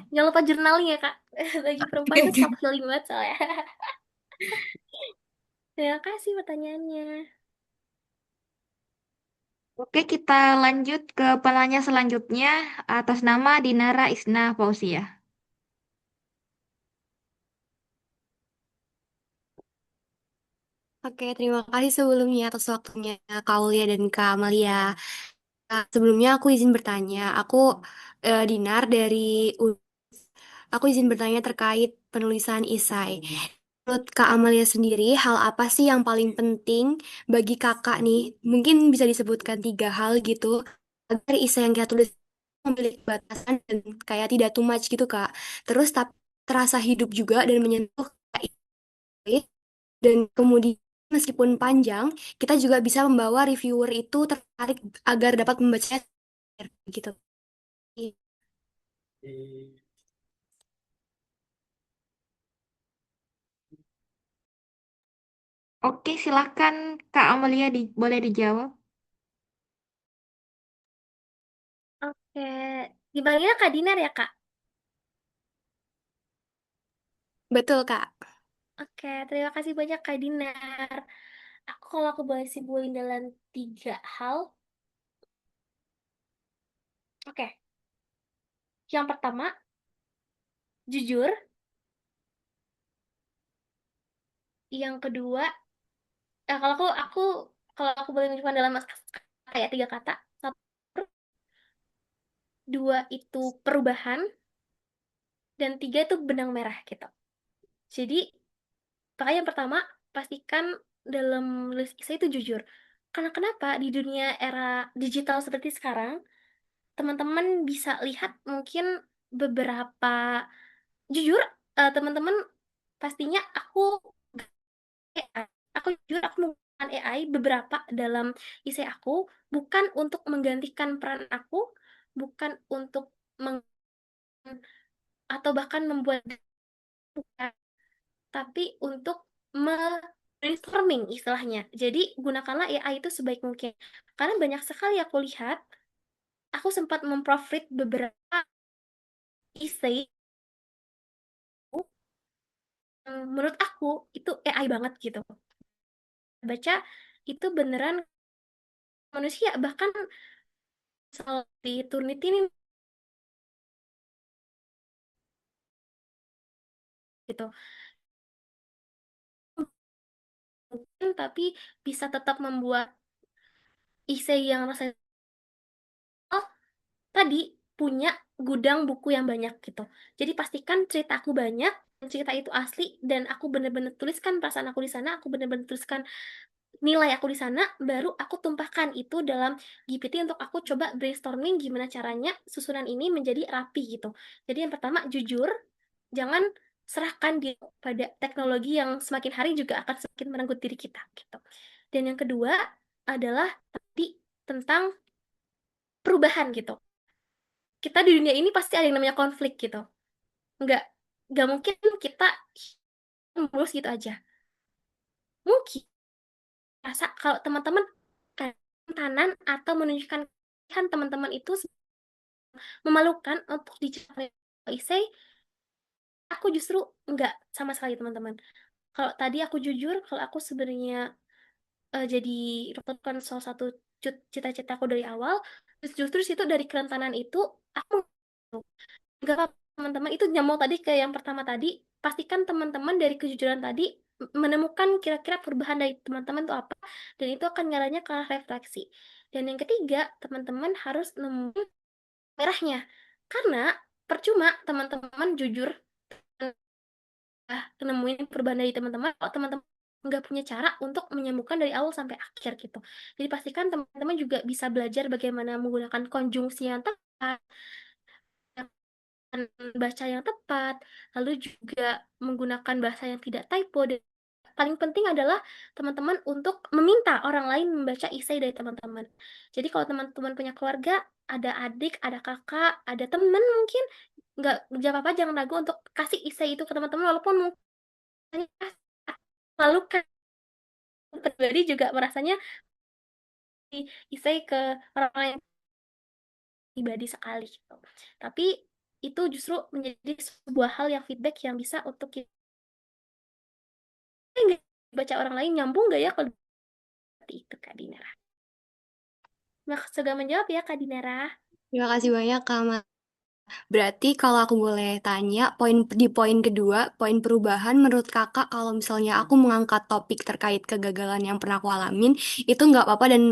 Jangan lupa journaling ya kak. Bagi perempuan tuh self healing banget soalnya. Terima kasih pertanyaannya. Oke, kita lanjut ke penanya selanjutnya atas nama Dinara Isna Fausia. Oke, terima kasih sebelumnya atas waktunya Kak Aulia dan Kak Amalia. Sebelumnya aku izin bertanya, aku Dinar dari aku izin bertanya terkait penulisan esai. Menurut Kak Amalia sendiri, hal apa sih yang paling penting bagi kakak nih? Mungkin bisa disebutkan 3 hal gitu, agar esai yang kita tulis memiliki batasan dan kayak tidak too much gitu Kak. Terus tapi terasa hidup juga dan menyentuh dan kemudian meskipun panjang, kita juga bisa membawa reviewer itu tertarik agar dapat membacanya gitu. Oke, silakan Kak Amelia boleh dijawab. Oke, dipanggilnya Kak Dinar ya kak? Betul, Kak. Oke, terima kasih banyak Kak Dinar. Kalau aku boleh simpulin dalam 3 hal, Oke, yang pertama, jujur. Yang kedua, kalau aku boleh menyebutkan dalam kayak 3 kata. Satu, dua itu perubahan, dan tiga itu benang merah gitu. Jadi, makanya yang pertama, pastikan dalam nulis essay itu jujur. Karena kenapa? Di dunia era digital seperti sekarang, teman-teman bisa lihat mungkin beberapa, jujur, teman-teman pastinya AI. Aku jujur, aku menggunakan AI beberapa dalam essay aku, bukan untuk menggantikan peran aku, bukan untuk meng atau bahkan membuat, bukan, tapi untuk brainstorming istilahnya. Jadi gunakanlah AI itu sebaik mungkin. Karena banyak sekali aku lihat, aku sempat memprofit beberapa essay yang menurut aku itu AI banget gitu. Baca itu beneran manusia, bahkan soal di Turnitin ini gitu. Mungkin tapi bisa tetap membuat essay yang rasanya tadi punya gudang buku yang banyak gitu. Jadi pastikan cerita aku banyak, cerita itu asli, dan aku bener-bener tuliskan perasaan aku di sana, aku bener-bener tuliskan nilai aku di sana, baru aku tumpahkan itu dalam GPT untuk aku coba brainstorming gimana caranya susunan ini menjadi rapi gitu. Jadi yang pertama, jujur, jangan serahkan dia pada teknologi yang semakin hari juga akan semakin merenggut diri kita gitu. Dan yang kedua adalah tadi tentang perubahan gitu. Kita di dunia ini pasti ada yang namanya konflik gitu. Nggak, nggak mungkin kita mulus gitu aja. Mungkin rasa kalau teman-teman kerentanan atau menunjukkan pilihan teman-teman itu memalukan untuk dicapai essay, aku justru nggak sama sekali teman-teman. Kalau tadi aku jujur, kalau aku sebenarnya jadi kan salah satu cita-cita aku dari awal, terus justru situ dari kerentanan itu aku nggak apa teman-teman, itu nyambung tadi ke yang pertama tadi, pastikan teman-teman dari kejujuran tadi menemukan kira-kira perubahan dari teman-teman itu apa, dan itu akan ngarahnya ke arah refleksi. Dan yang ketiga, teman-teman harus nemuin merahnya, karena percuma teman-teman jujur nemuin perubahan dari teman-teman kalau teman-teman nggak punya cara untuk menyambungkan dari awal sampai akhir gitu. Jadi pastikan teman-teman juga bisa belajar bagaimana menggunakan konjungsi yang tepat, baca yang tepat, lalu juga menggunakan bahasa yang tidak typo, dan paling penting adalah teman-teman untuk meminta orang lain membaca essay dari teman-teman. Jadi kalau teman-teman punya keluarga, ada adik, ada kakak, ada teman mungkin, nggak apa-apa, jangan ragu untuk kasih essay itu ke teman-teman, walaupun mungkin lalu kan pribadi juga merasanya essay ke orang lain pribadi sekali gitu. Tapi itu justru menjadi sebuah hal yang feedback yang bisa untuk kita baca orang lain, nyambung nggak ya kalau seperti itu, Kak Dinara. Sudah menjawab ya, Kak Dinara. Terima kasih banyak, Kak. Berarti kalau aku boleh tanya, di poin kedua, poin perubahan, menurut kakak kalau misalnya aku mengangkat topik terkait kegagalan yang pernah aku alamin, itu nggak apa-apa dan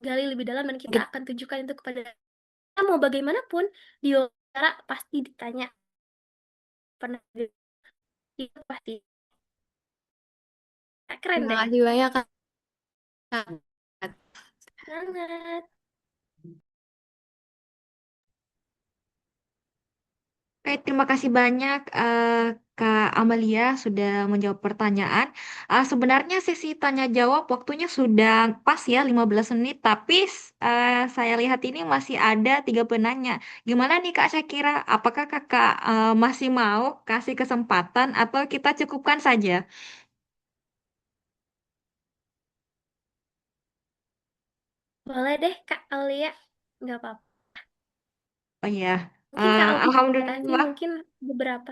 Gali lebih dalam dan kita akan tunjukkan itu kepada kita, mau bagaimanapun di wawancara pasti ditanya, pernah itu pasti keren terima deh kasih banyak, Kak. banget. Oke, terima kasih banyak Kak Amalia sudah menjawab pertanyaan. Sebenarnya sesi tanya jawab waktunya sudah pas ya 15 menit, tapi saya lihat ini masih ada 3 penanya. Gimana nih Kak Syakira? Apakah Kakak masih mau kasih kesempatan atau kita cukupkan saja? Boleh deh Kak Aulia, nggak apa-apa. Oh ya, Mungkin Kak Aulia kasih Alhamdulillah. mungkin beberapa.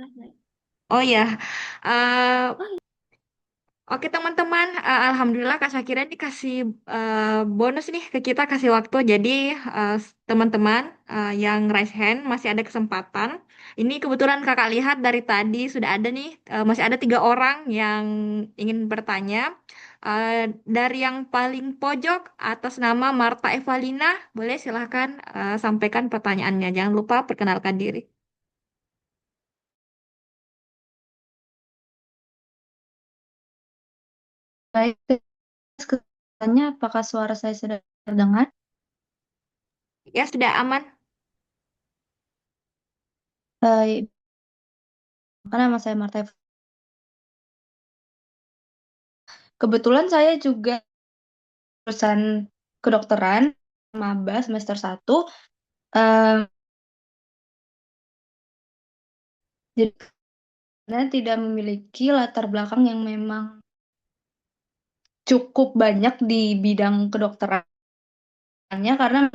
Oh ya, Oh Oke teman-teman, Alhamdulillah Kak Syakira dikasih bonus nih ke kita kasih waktu. Jadi teman-teman yang raise hand masih ada kesempatan. Ini kebetulan kakak lihat dari tadi sudah ada nih, masih ada 3 orang yang ingin bertanya. Dari yang paling pojok atas nama Marta Evalina, boleh silahkan sampaikan pertanyaannya. Jangan lupa perkenalkan diri. Baik, kesannya apakah suara saya sudah terdengar? Ya sudah aman. Karena nama saya Marta. Kebetulan saya juga lulusan kedokteran, maba semester 1. Eh, jadi saya tidak memiliki latar belakang yang memang cukup banyak di bidang kedokterannya karena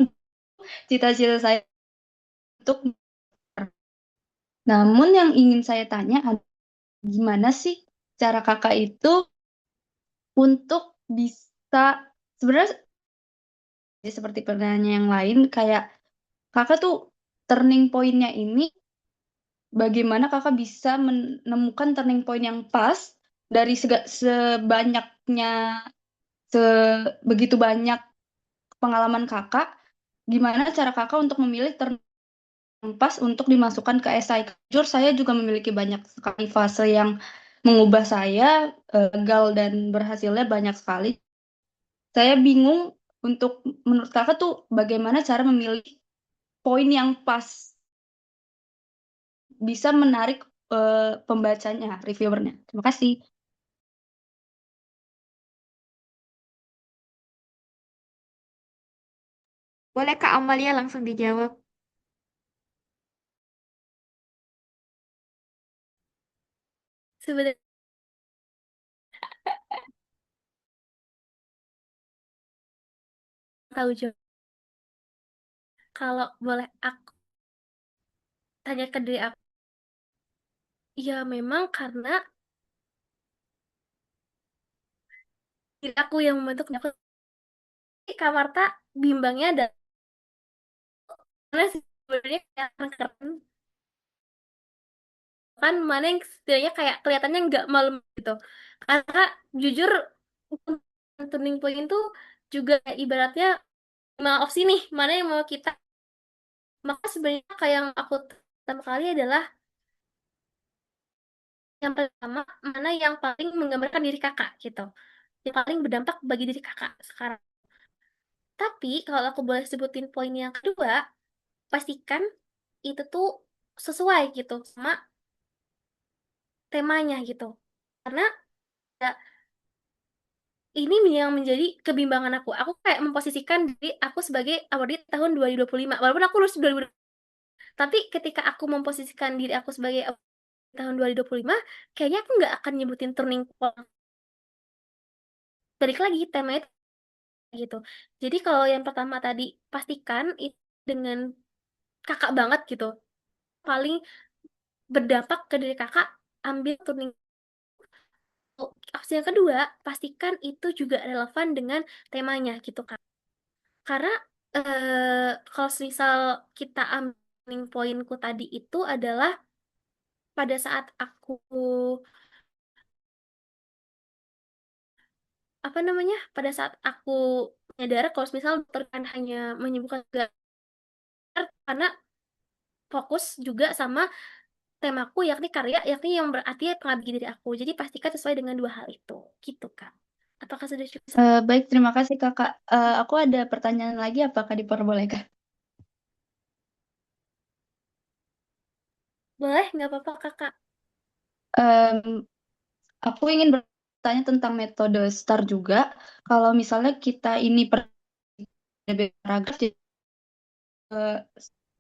cita-cita saya untuk namun yang ingin saya tanya gimana sih cara kakak itu untuk bisa sebenarnya seperti pertanyaan yang lain kayak kakak tuh turning point-nya ini bagaimana kakak bisa menemukan turning point yang pas dari sebanyaknya sebegitu banyak pengalaman kakak, gimana cara kakak untuk memilih turning yang pas untuk dimasukkan ke SI? Jujur saya juga memiliki banyak sekali fase yang mengubah saya, gagal dan berhasilnya banyak sekali. Saya bingung untuk menurut kakak tuh bagaimana cara memilih poin yang pas bisa menarik pembacanya, reviewernya. Terima kasih. Boleh Kak Amalia langsung dijawab. Sebenarnya tahu jawab. Kalau boleh aku tanya ke diri aku, ya memang karena diri aku yang membentuk aku. Kak Marta bimbangnya ada mana sih sebenarnya kelihatan keren kan, mana yang setidaknya kayak kelihatannya nggak malam gitu. Karena jujur turning point itu juga ibaratnya 5 opsi nih, mana yang mau kita. Maka sebenarnya kayak yang aku pertama kali adalah yang pertama mana yang paling menggambarkan diri kakak gitu, yang paling berdampak bagi diri kakak sekarang. Tapi kalau aku boleh sebutin poin yang kedua, pastikan itu tuh sesuai gitu sama temanya gitu. Karena ya, ini yang menjadi kebimbangan aku. Aku kayak memposisikan diri aku sebagai awardee tahun 2025. Walaupun aku lulus 2020. Tapi ketika aku memposisikan diri aku sebagai awardee tahun 2025, kayaknya aku nggak akan nyebutin turning point. Balik lagi, temanya itu gitu. Jadi kalau yang pertama tadi, pastikan itu dengan kakak banget gitu. Paling berdampak ke diri kakak, ambil turning. Opsi yang kedua, pastikan itu juga relevan dengan temanya gitu kan. Karena kalau misal kita ambil poinku tadi itu adalah pada saat aku apa namanya? Pada saat aku menyadar kalau misal dokter kan hanya menyembuhkan gelar karena fokus juga sama temaku yakni karya yakni yang berarti pengabdi diri aku. Jadi pastikan sesuai dengan dua hal itu. Gitu, Kak. Apakah sudah cukup? Baik, terima kasih kakak. Aku ada pertanyaan lagi, apakah diperbolehkan? Boleh, nggak apa-apa, Kakak. Em, aku ingin bertanya tentang metode STAR juga. Kalau misalnya kita ini per paragraf, jadi, eh,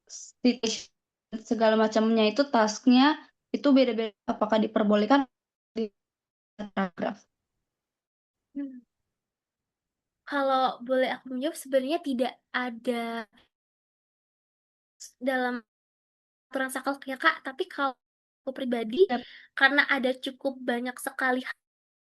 citation segala macamnya itu tasknya itu beda-beda. Apakah diperbolehkan di paragraf? Hmm. Kalau boleh aku menjawab, sebenarnya tidak ada dalam aturan saklek ya, Kak. Tapi kalau aku pribadi, Ya, karena ada cukup banyak sekali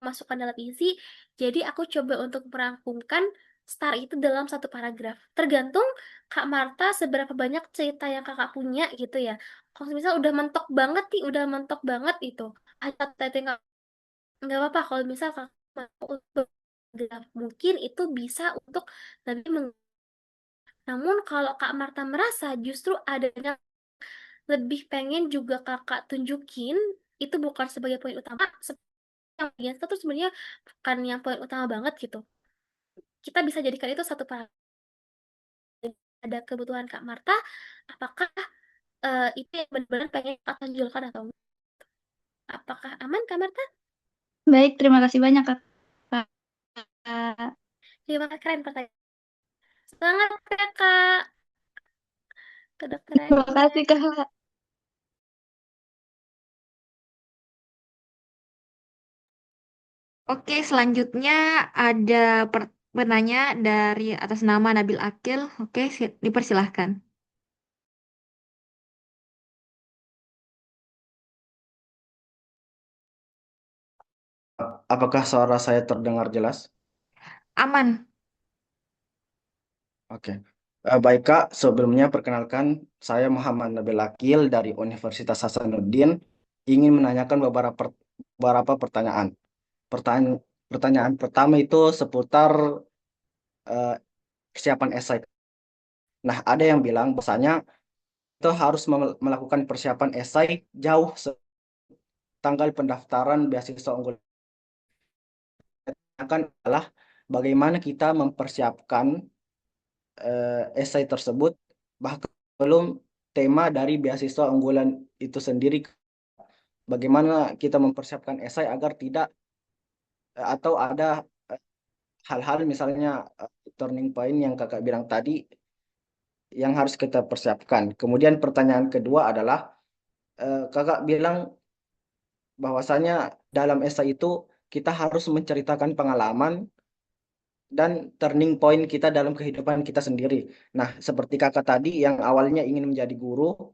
masukkan dalam isi. Jadi aku coba untuk merangkumkan star itu dalam satu paragraf. Tergantung Kak Marta seberapa banyak cerita yang kakak punya gitu ya. Kalau misal udah mentok banget nih, udah mentok banget itu. Ada nggak apa-apa kalau misal kakak mau untuk paragraf. Mungkin itu bisa untuk lebih namun kalau Kak Marta merasa justru adanya lebih pengen juga kakak tunjukin itu bukan sebagai poin utama, yang bagian itu tuh sebenarnya bukan yang poin utama banget gitu. Kita bisa jadikan itu satu paragraf. Ada kebutuhan Kak Marta, apakah itu yang benar-benar pengen Kak tonjolkan atau enggak? Apakah aman Kak Marta? Baik, terima kasih banyak Kak. Terima kasih, keren pertanyaan. Semangat ya Kak, Terima kedokterannya. kasih Kak. Oke, selanjutnya ada penanya dari atas nama Nabil Akil. Oke, dipersilahkan. Apakah suara saya terdengar jelas? Aman. Oke. Baik Kak, sebelumnya perkenalkan saya Muhammad Nabil Akil dari Universitas Hasanuddin ingin menanyakan beberapa pertanyaan. Pertanyaan pertanyaan pertama itu seputar eh, persiapan esai. Nah, ada yang bilang bahwasanya itu harus melakukan persiapan esai jauh tanggal pendaftaran beasiswa unggul. Akan adalah bagaimana kita mempersiapkan esai tersebut bahkan belum tema dari beasiswa unggulan itu sendiri. Bagaimana kita mempersiapkan esai agar tidak atau ada eh, hal-hal misalnya turning point yang kakak bilang tadi yang harus kita persiapkan. Kemudian pertanyaan kedua adalah kakak bilang bahwasanya dalam esai itu kita harus menceritakan pengalaman dan turning point kita dalam kehidupan kita sendiri. Nah, seperti kakak tadi yang awalnya ingin menjadi guru,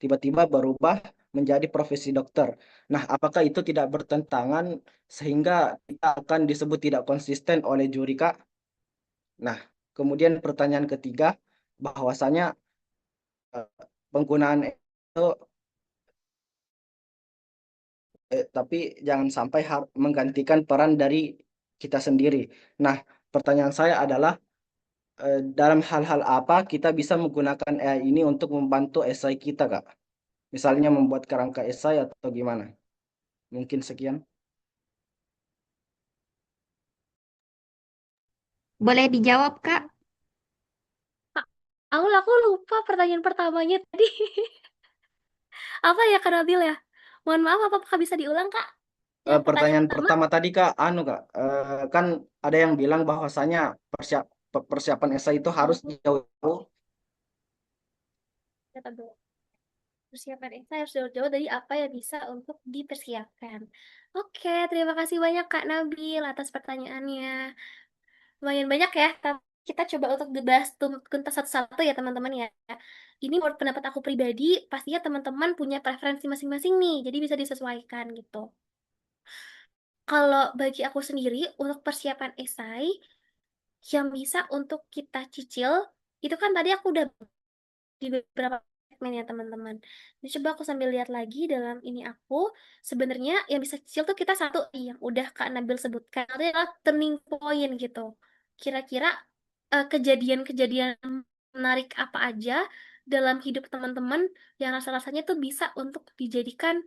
tiba-tiba berubah menjadi profesi dokter. Nah, apakah itu tidak bertentangan sehingga kita akan disebut tidak konsisten oleh juri, Kak? Nah, kemudian pertanyaan ketiga, bahwasanya eh, penggunaan itu, tapi jangan sampai menggantikan peran dari kita sendiri. Nah, pertanyaan saya adalah, dalam hal-hal apa kita bisa menggunakan AI ini untuk membantu esai kita, Kak? Misalnya membuat kerangka esai atau gimana? Mungkin sekian. Boleh dijawab, Kak? Kak, aku lupa pertanyaan pertamanya tadi. Apa ya Kak Nabil ya? Mohon maaf, apakah bisa diulang Kak? Yang pertanyaan Pertanyaan pertama? pertama tadi Kak, Kak, kan ada yang bilang bahwasanya persiapan esai itu harus jauh-jauh. Kata dulu. Persiapan esai harus jauh-jauh dari apa yang bisa untuk dipersiapkan. Oke, terima kasih banyak Kak Nabil atas pertanyaannya. Lumayan banyak ya, tapi kita coba untuk dibahas tuntas satu-satu ya teman-teman ya. Ini menurut pendapat aku pribadi, pastinya teman-teman punya preferensi masing-masing nih, jadi bisa disesuaikan gitu. Kalau bagi aku sendiri, untuk persiapan esai, yang bisa untuk kita cicil, itu kan tadi aku udah di beberapa segmen ya teman-teman. Jadi coba aku sambil lihat lagi dalam ini aku, sebenarnya yang bisa cicil tuh kita satu yang udah Kak Nabil sebutkan, itu adalah turning point gitu. Kira-kira kejadian-kejadian menarik apa aja dalam hidup teman-teman yang rasa-rasanya tuh bisa untuk dijadikan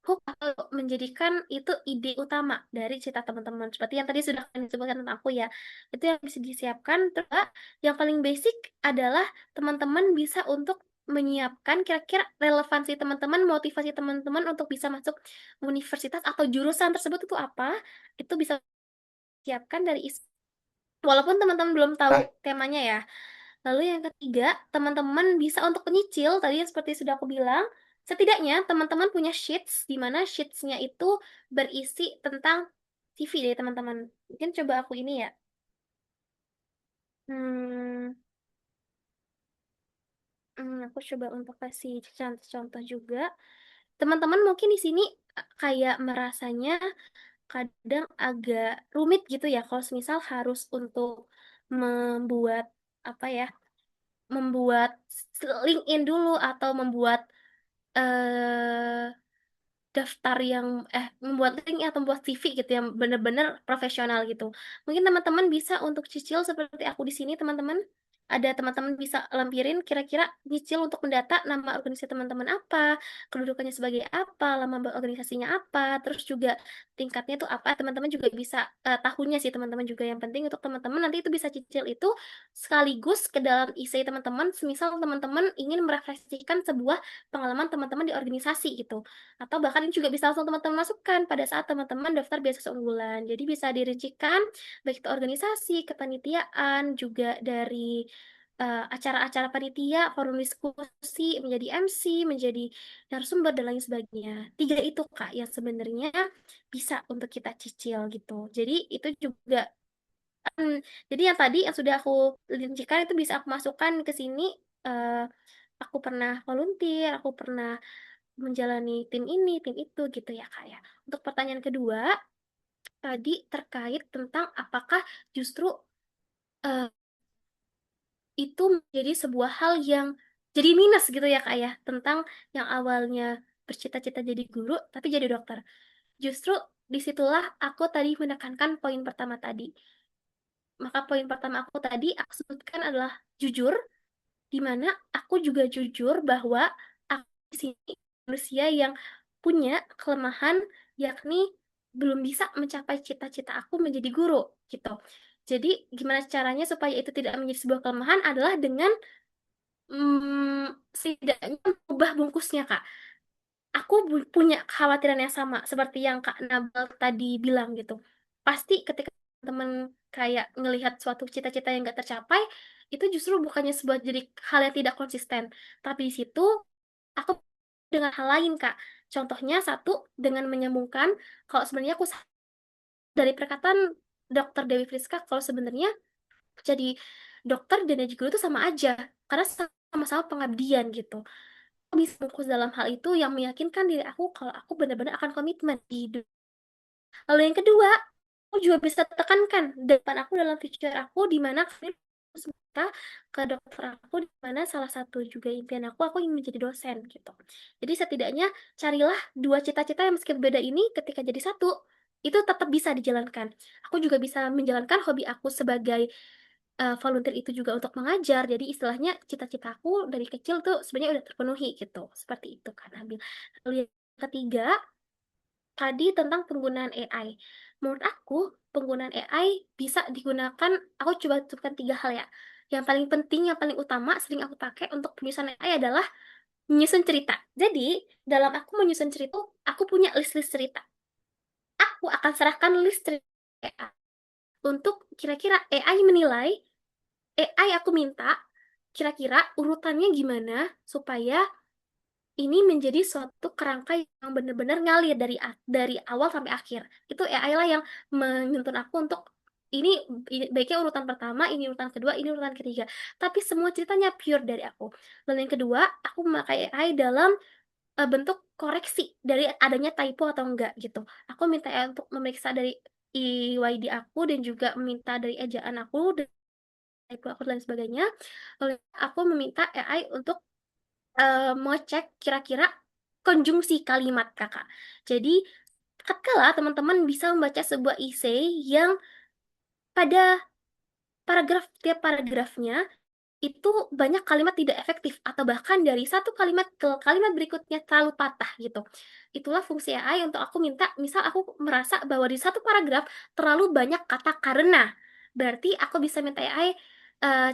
hook atau menjadikan itu ide utama dari cerita teman-teman. Seperti yang tadi sudah kalian sebutkan tentang aku ya. Itu yang bisa disiapkan. Terus yang paling basic adalah teman-teman bisa untuk menyiapkan kira-kira relevansi teman-teman, motivasi teman-teman untuk bisa masuk universitas atau jurusan tersebut itu apa. Itu bisa disiapkan dari walaupun teman-teman belum tahu Nah, temanya ya. Lalu yang ketiga, teman-teman bisa untuk penyicil, tadi yang seperti sudah aku bilang, setidaknya teman-teman punya sheets, di mana sheetsnya itu berisi tentang CV dari teman-teman. Mungkin coba aku ini ya. Hmm, aku coba untuk kasih contoh-contoh juga. Teman-teman mungkin di sini kayak merasanya kadang agak rumit gitu ya kalau misal harus untuk membuat apa ya, membuat LinkedIn dulu atau membuat eh daftar yang membuat link atau membuat CV gitu yang bener-bener profesional gitu. Mungkin teman-teman bisa untuk cicil seperti aku di sini teman-teman. Ada teman-teman bisa lampirin kira-kira nyicil untuk mendata nama organisasi teman-teman apa, kedudukannya sebagai apa, lama organisasinya apa, terus juga tingkatnya itu apa. Teman-teman juga bisa tahunya sih teman-teman juga yang penting untuk teman-teman nanti itu bisa cicil itu sekaligus ke dalam essay teman-teman. Semisal teman-teman ingin merefleksikan sebuah pengalaman teman-teman di organisasi gitu atau bahkan ini juga bisa langsung teman-teman masukkan pada saat teman-teman daftar beasiswa unggulan. Jadi bisa dirincikan baik itu organisasi, kepanitiaan, juga dari acara-acara panitia, forum diskusi, menjadi MC, menjadi narasumber dan lain sebagainya. Tiga itu Kak yang sebenarnya bisa untuk kita cicil gitu. Jadi itu juga jadi yang tadi yang sudah aku rincikan itu bisa aku masukkan ke sini. eh, aku pernah volunteer, aku pernah menjalani tim ini, tim itu gitu ya Kak ya. Untuk pertanyaan kedua, tadi terkait tentang apakah justru eh, itu menjadi sebuah hal yang jadi minus gitu ya Kak ya, tentang yang awalnya bercita-cita jadi guru tapi jadi dokter. Justru disitulah aku tadi menekankan poin pertama tadi. Maka poin pertama aku tadi aku sebutkan adalah jujur, di mana aku juga jujur bahwa aku di sini manusia yang punya kelemahan, yakni belum bisa mencapai cita-cita aku menjadi guru gitu. Jadi gimana caranya supaya itu tidak menjadi sebuah kelemahan adalah dengan setidaknya mengubah bungkusnya Kak. Aku punya kekhawatiran yang sama seperti yang Kak Nabel tadi bilang gitu. Pasti ketika teman kayak ngelihat suatu cita-cita yang gak tercapai, itu justru bukannya sebuah jadi hal yang tidak konsisten. Tapi di situ aku dengan hal lain, Kak. Contohnya satu, dengan menyambungkan kalau sebenarnya aku dari perkataan Dokter Dewi Friska kalau sebenarnya jadi dokter dan jadi guru itu sama aja karena sama-sama pengabdian gitu. Aku bisa fokus dalam hal itu yang meyakinkan diri aku kalau aku benar-benar akan komitmen di hidup. Lalu yang kedua, aku juga bisa tekankan depan aku dalam future aku di mana semata ke dokter aku di mana salah satu juga impian aku ingin menjadi dosen gitu. Jadi setidaknya carilah dua cita-cita yang meski berbeda ini ketika jadi satu itu tetap bisa dijalankan. Aku juga bisa menjalankan hobi aku sebagai volunteer itu juga untuk mengajar. Jadi istilahnya cita-citaku dari kecil tuh sebenarnya udah terpenuhi gitu. Seperti itu kan Nabil. Lalu yang ketiga, tadi tentang penggunaan AI. Menurut aku, penggunaan AI bisa digunakan, aku coba sebutkan tiga hal ya. Yang paling penting, yang paling utama, sering aku pakai untuk penyusunan AI adalah menyusun cerita. Jadi, dalam aku menyusun cerita, aku punya list-list cerita. Aku akan serahkan list cerita AI. Untuk kira-kira AI menilai, AI aku minta, kira-kira urutannya gimana supaya ini menjadi suatu kerangka yang benar-benar ngalir dari awal sampai akhir. Itu AI lah yang menuntun aku untuk ini baiknya urutan pertama, ini urutan kedua, ini urutan ketiga. Tapi semua ceritanya pure dari aku. Lalu yang kedua, aku memakai AI dalam bentuk koreksi dari adanya typo atau enggak gitu. Aku minta AI untuk memeriksa dari IYD aku dan juga meminta dari ejaan aku dan typo aku dan lain sebagainya. Lalu aku meminta AI untuk mau cek kira-kira konjungsi kalimat kakak. Jadi, tatkala teman-teman bisa membaca sebuah essay yang pada tiap paragrafnya itu banyak kalimat tidak efektif atau bahkan dari satu kalimat ke kalimat berikutnya terlalu patah gitu. Itulah fungsi AI untuk aku minta, misal aku merasa bahwa di satu paragraf terlalu banyak kata karena. Berarti aku bisa minta AI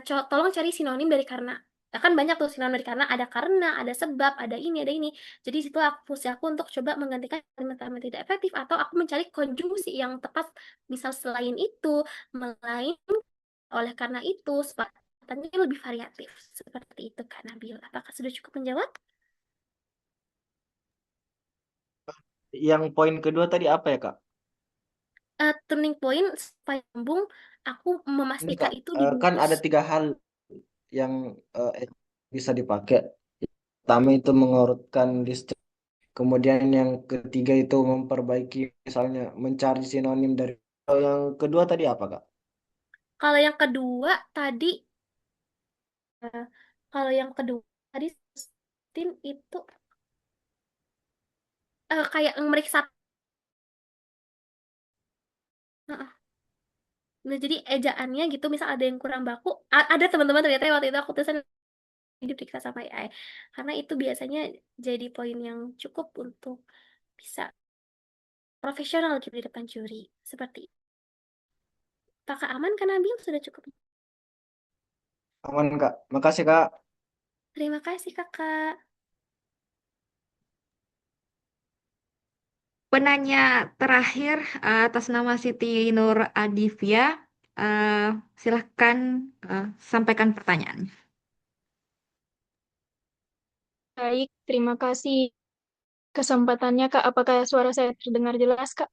tolong cari sinonim dari karena. Kan banyak tuh sinonim dari karena, ada sebab, ada ini, ada ini. Jadi situ aku fungsi aku untuk coba menggantikan kalimat-kalimat tidak efektif atau aku mencari konjungsi yang tepat. Misal selain itu, melainkan oleh karena itu, sepatannya lebih variatif. Seperti itu, Kak Nabil. Apakah sudah cukup menjawab? Yang poin kedua tadi apa ya, Kak? Turning point, supaya nyambung, aku Ini memastikan Kak, itu kan dibungkus. ada tiga hal yang bisa dipakai. Pertama itu mengurutkan list Kemudian yang ketiga itu memperbaiki, misalnya mencari sinonim dari. Kalau yang kedua tadi apa, Kak? Kalau yang kedua tadi, eh, kalau yang kedua tadi tim itu kayak memeriksa. Heeh. Nah, jadi ejaannya gitu, misal ada yang kurang baku, ada teman-teman ternyata waktu itu aku tulisan diperiksa sama AI. Karena itu biasanya jadi poin yang cukup untuk bisa profesional gitu di depan juri. Seperti itu. Apakah aman kan Nabil? Sudah cukup. Aman, Kak. Makasih, Kak. Terima kasih kakak. Penanya terakhir atas nama Siti Nur Adivia, eh, silahkan sampaikan pertanyaannya. Baik, terima kasih kesempatannya, Kak. Apakah suara saya terdengar jelas, Kak?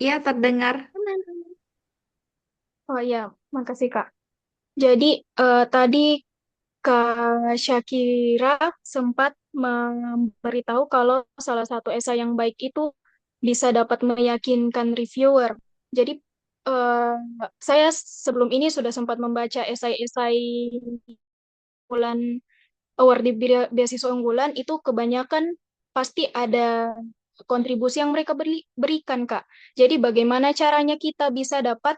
Iya, terdengar. Aman. Oh iya, makasih, Kak. Jadi, tadi Kak Syakira sempat memberitahu kalau salah satu esai yang baik itu bisa dapat meyakinkan reviewer. Jadi, eh, saya sebelum ini sudah sempat membaca esai-esai bulan award di beasiswa unggulan itu kebanyakan pasti ada kontribusi yang mereka berikan, Kak. Jadi bagaimana caranya kita bisa dapat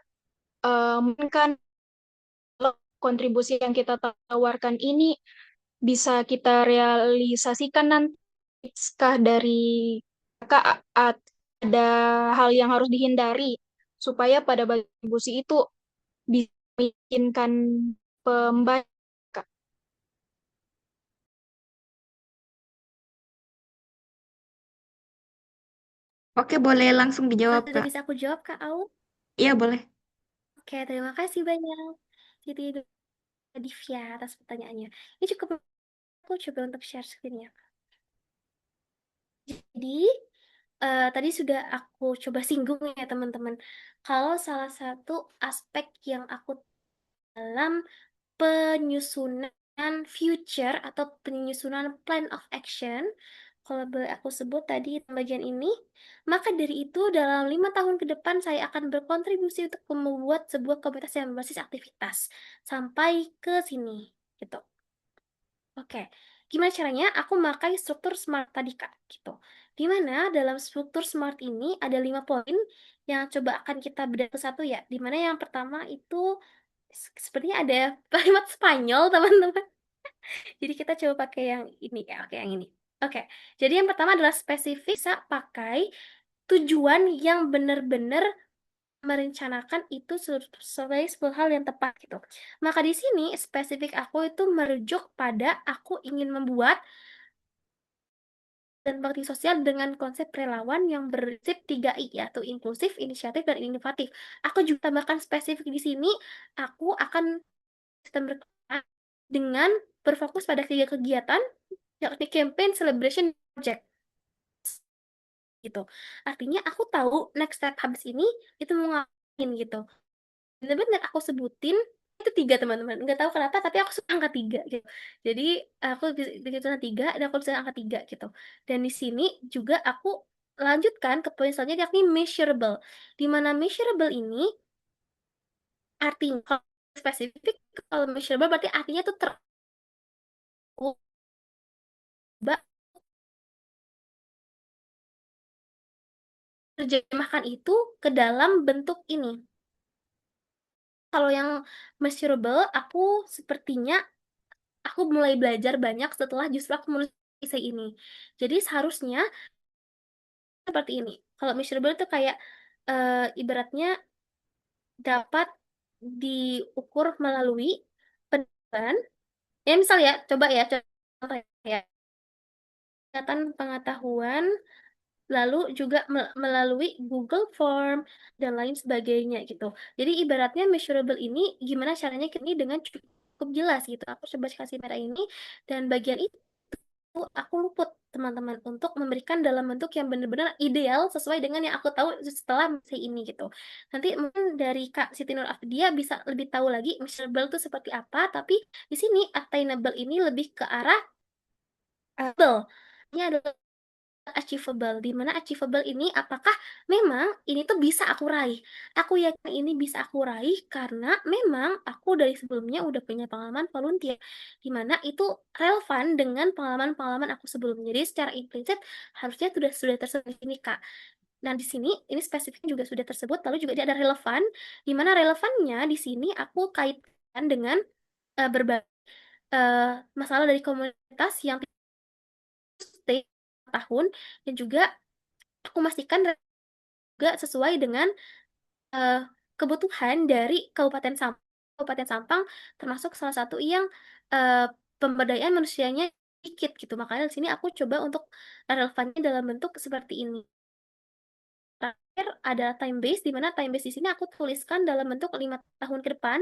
kan kontribusi yang kita tawarkan ini bisa kita realisasikan nanti kah dari Kak ada hal yang harus dihindari supaya pada kontribusi itu bisa meyakinkan pembaca. Oke, boleh langsung dijawab, Sudah Kak. bisa aku jawab Kak Au? Iya, boleh. Oke, terima kasih banyak. Siti Divya atas pertanyaannya. Ini cukup, aku coba untuk share screen ya. Jadi, tadi sudah aku coba singgung ya teman-teman. Kalau salah satu aspek yang aku dalam penyusunan future atau penyusunan plan of action, kalau boleh aku sebut tadi bagian ini, maka dari itu dalam 5 tahun ke depan saya akan berkontribusi untuk membuat sebuah komunitas yang berbasis aktivitas sampai ke sini, gitu. Oke, gimana caranya? Aku memakai struktur SMART tadi, Kak, gitu. Dimana dalam struktur SMART ini ada 5 poin yang coba akan kita bedah ke satu ya. Dimana yang pertama itu sepertinya ada kalimat Spanyol, teman-teman. Jadi kita coba pakai yang ini ya, oke yang ini. Oke, jadi yang pertama adalah spesifik, bisa pakai tujuan yang benar-benar merencanakan itu sebagai sebuah hal yang tepat gitu. Maka di sini spesifik aku itu merujuk pada aku ingin membuat dan bakti sosial dengan konsep relawan yang berprinsip 3I yaitu inklusif, inisiatif, dan inovatif. Aku juga tambahkan spesifik di sini, aku akan sistem berkelanjutan dengan berfokus pada 3 kegiatan yakni campaign, celebration, project gitu. Artinya aku tahu next step habis ini itu mau ngapain gitu. Bener-bener aku sebutin itu 3 teman-teman. Nggak tahu kenapa tapi aku suka angka 3 gitu. Jadi aku begitu 3 dan aku bisa angka 3 gitu. Dan di sini juga aku lanjutkan ke poin selanjutnya yakni measurable. Di mana measurable ini artinya kalau spesifik, kalau measurable berarti artinya itu terjemahkan itu ke dalam bentuk ini. Kalau yang measurable, aku sepertinya aku mulai belajar banyak setelah justru aku menulis essay ini. Jadi seharusnya seperti ini. Kalau measurable itu kayak ibaratnya dapat diukur melalui penelitian. Ya misal ya, coba ya, contoh ya, peningkatan pengetahuan, lalu juga melalui Google Form dan lain sebagainya gitu. Jadi ibaratnya measurable ini gimana caranya ini dengan cukup jelas gitu. Aku coba kasih merah ini dan bagian itu aku luput teman-teman untuk memberikan dalam bentuk yang benar-benar ideal sesuai dengan yang aku tahu setelah misi ini gitu. Nanti mungkin dari Kak Siti Nur Afdia bisa lebih tahu lagi measurable itu seperti apa, tapi di sini attainable ini lebih ke arah able. Ini adalah achievable. Di mana achievable ini apakah memang ini tuh bisa aku raih. Aku yakin ini bisa aku raih karena memang aku dari sebelumnya udah punya pengalaman volunteer di mana itu relevan dengan pengalaman-pengalaman aku sebelumnya. Jadi secara implisit harusnya sudah tersebut ini Kak. Nah, di sini ini spesifiknya juga sudah tersebut, lalu juga dia ada relevan, di mana relevannya di sini aku kaitkan dengan berbagai masalah dari komunitas yang stay tahun dan juga aku pastikan juga sesuai dengan eh, kebutuhan dari Kabupaten Sampang. Kabupaten Sampang termasuk salah satu yang pemberdayaan manusianya sedikit gitu. Makanya di sini aku coba untuk relevannya dalam bentuk seperti ini. Terakhir ada time base, di mana time base di sini aku tuliskan dalam bentuk 5 tahun ke depan.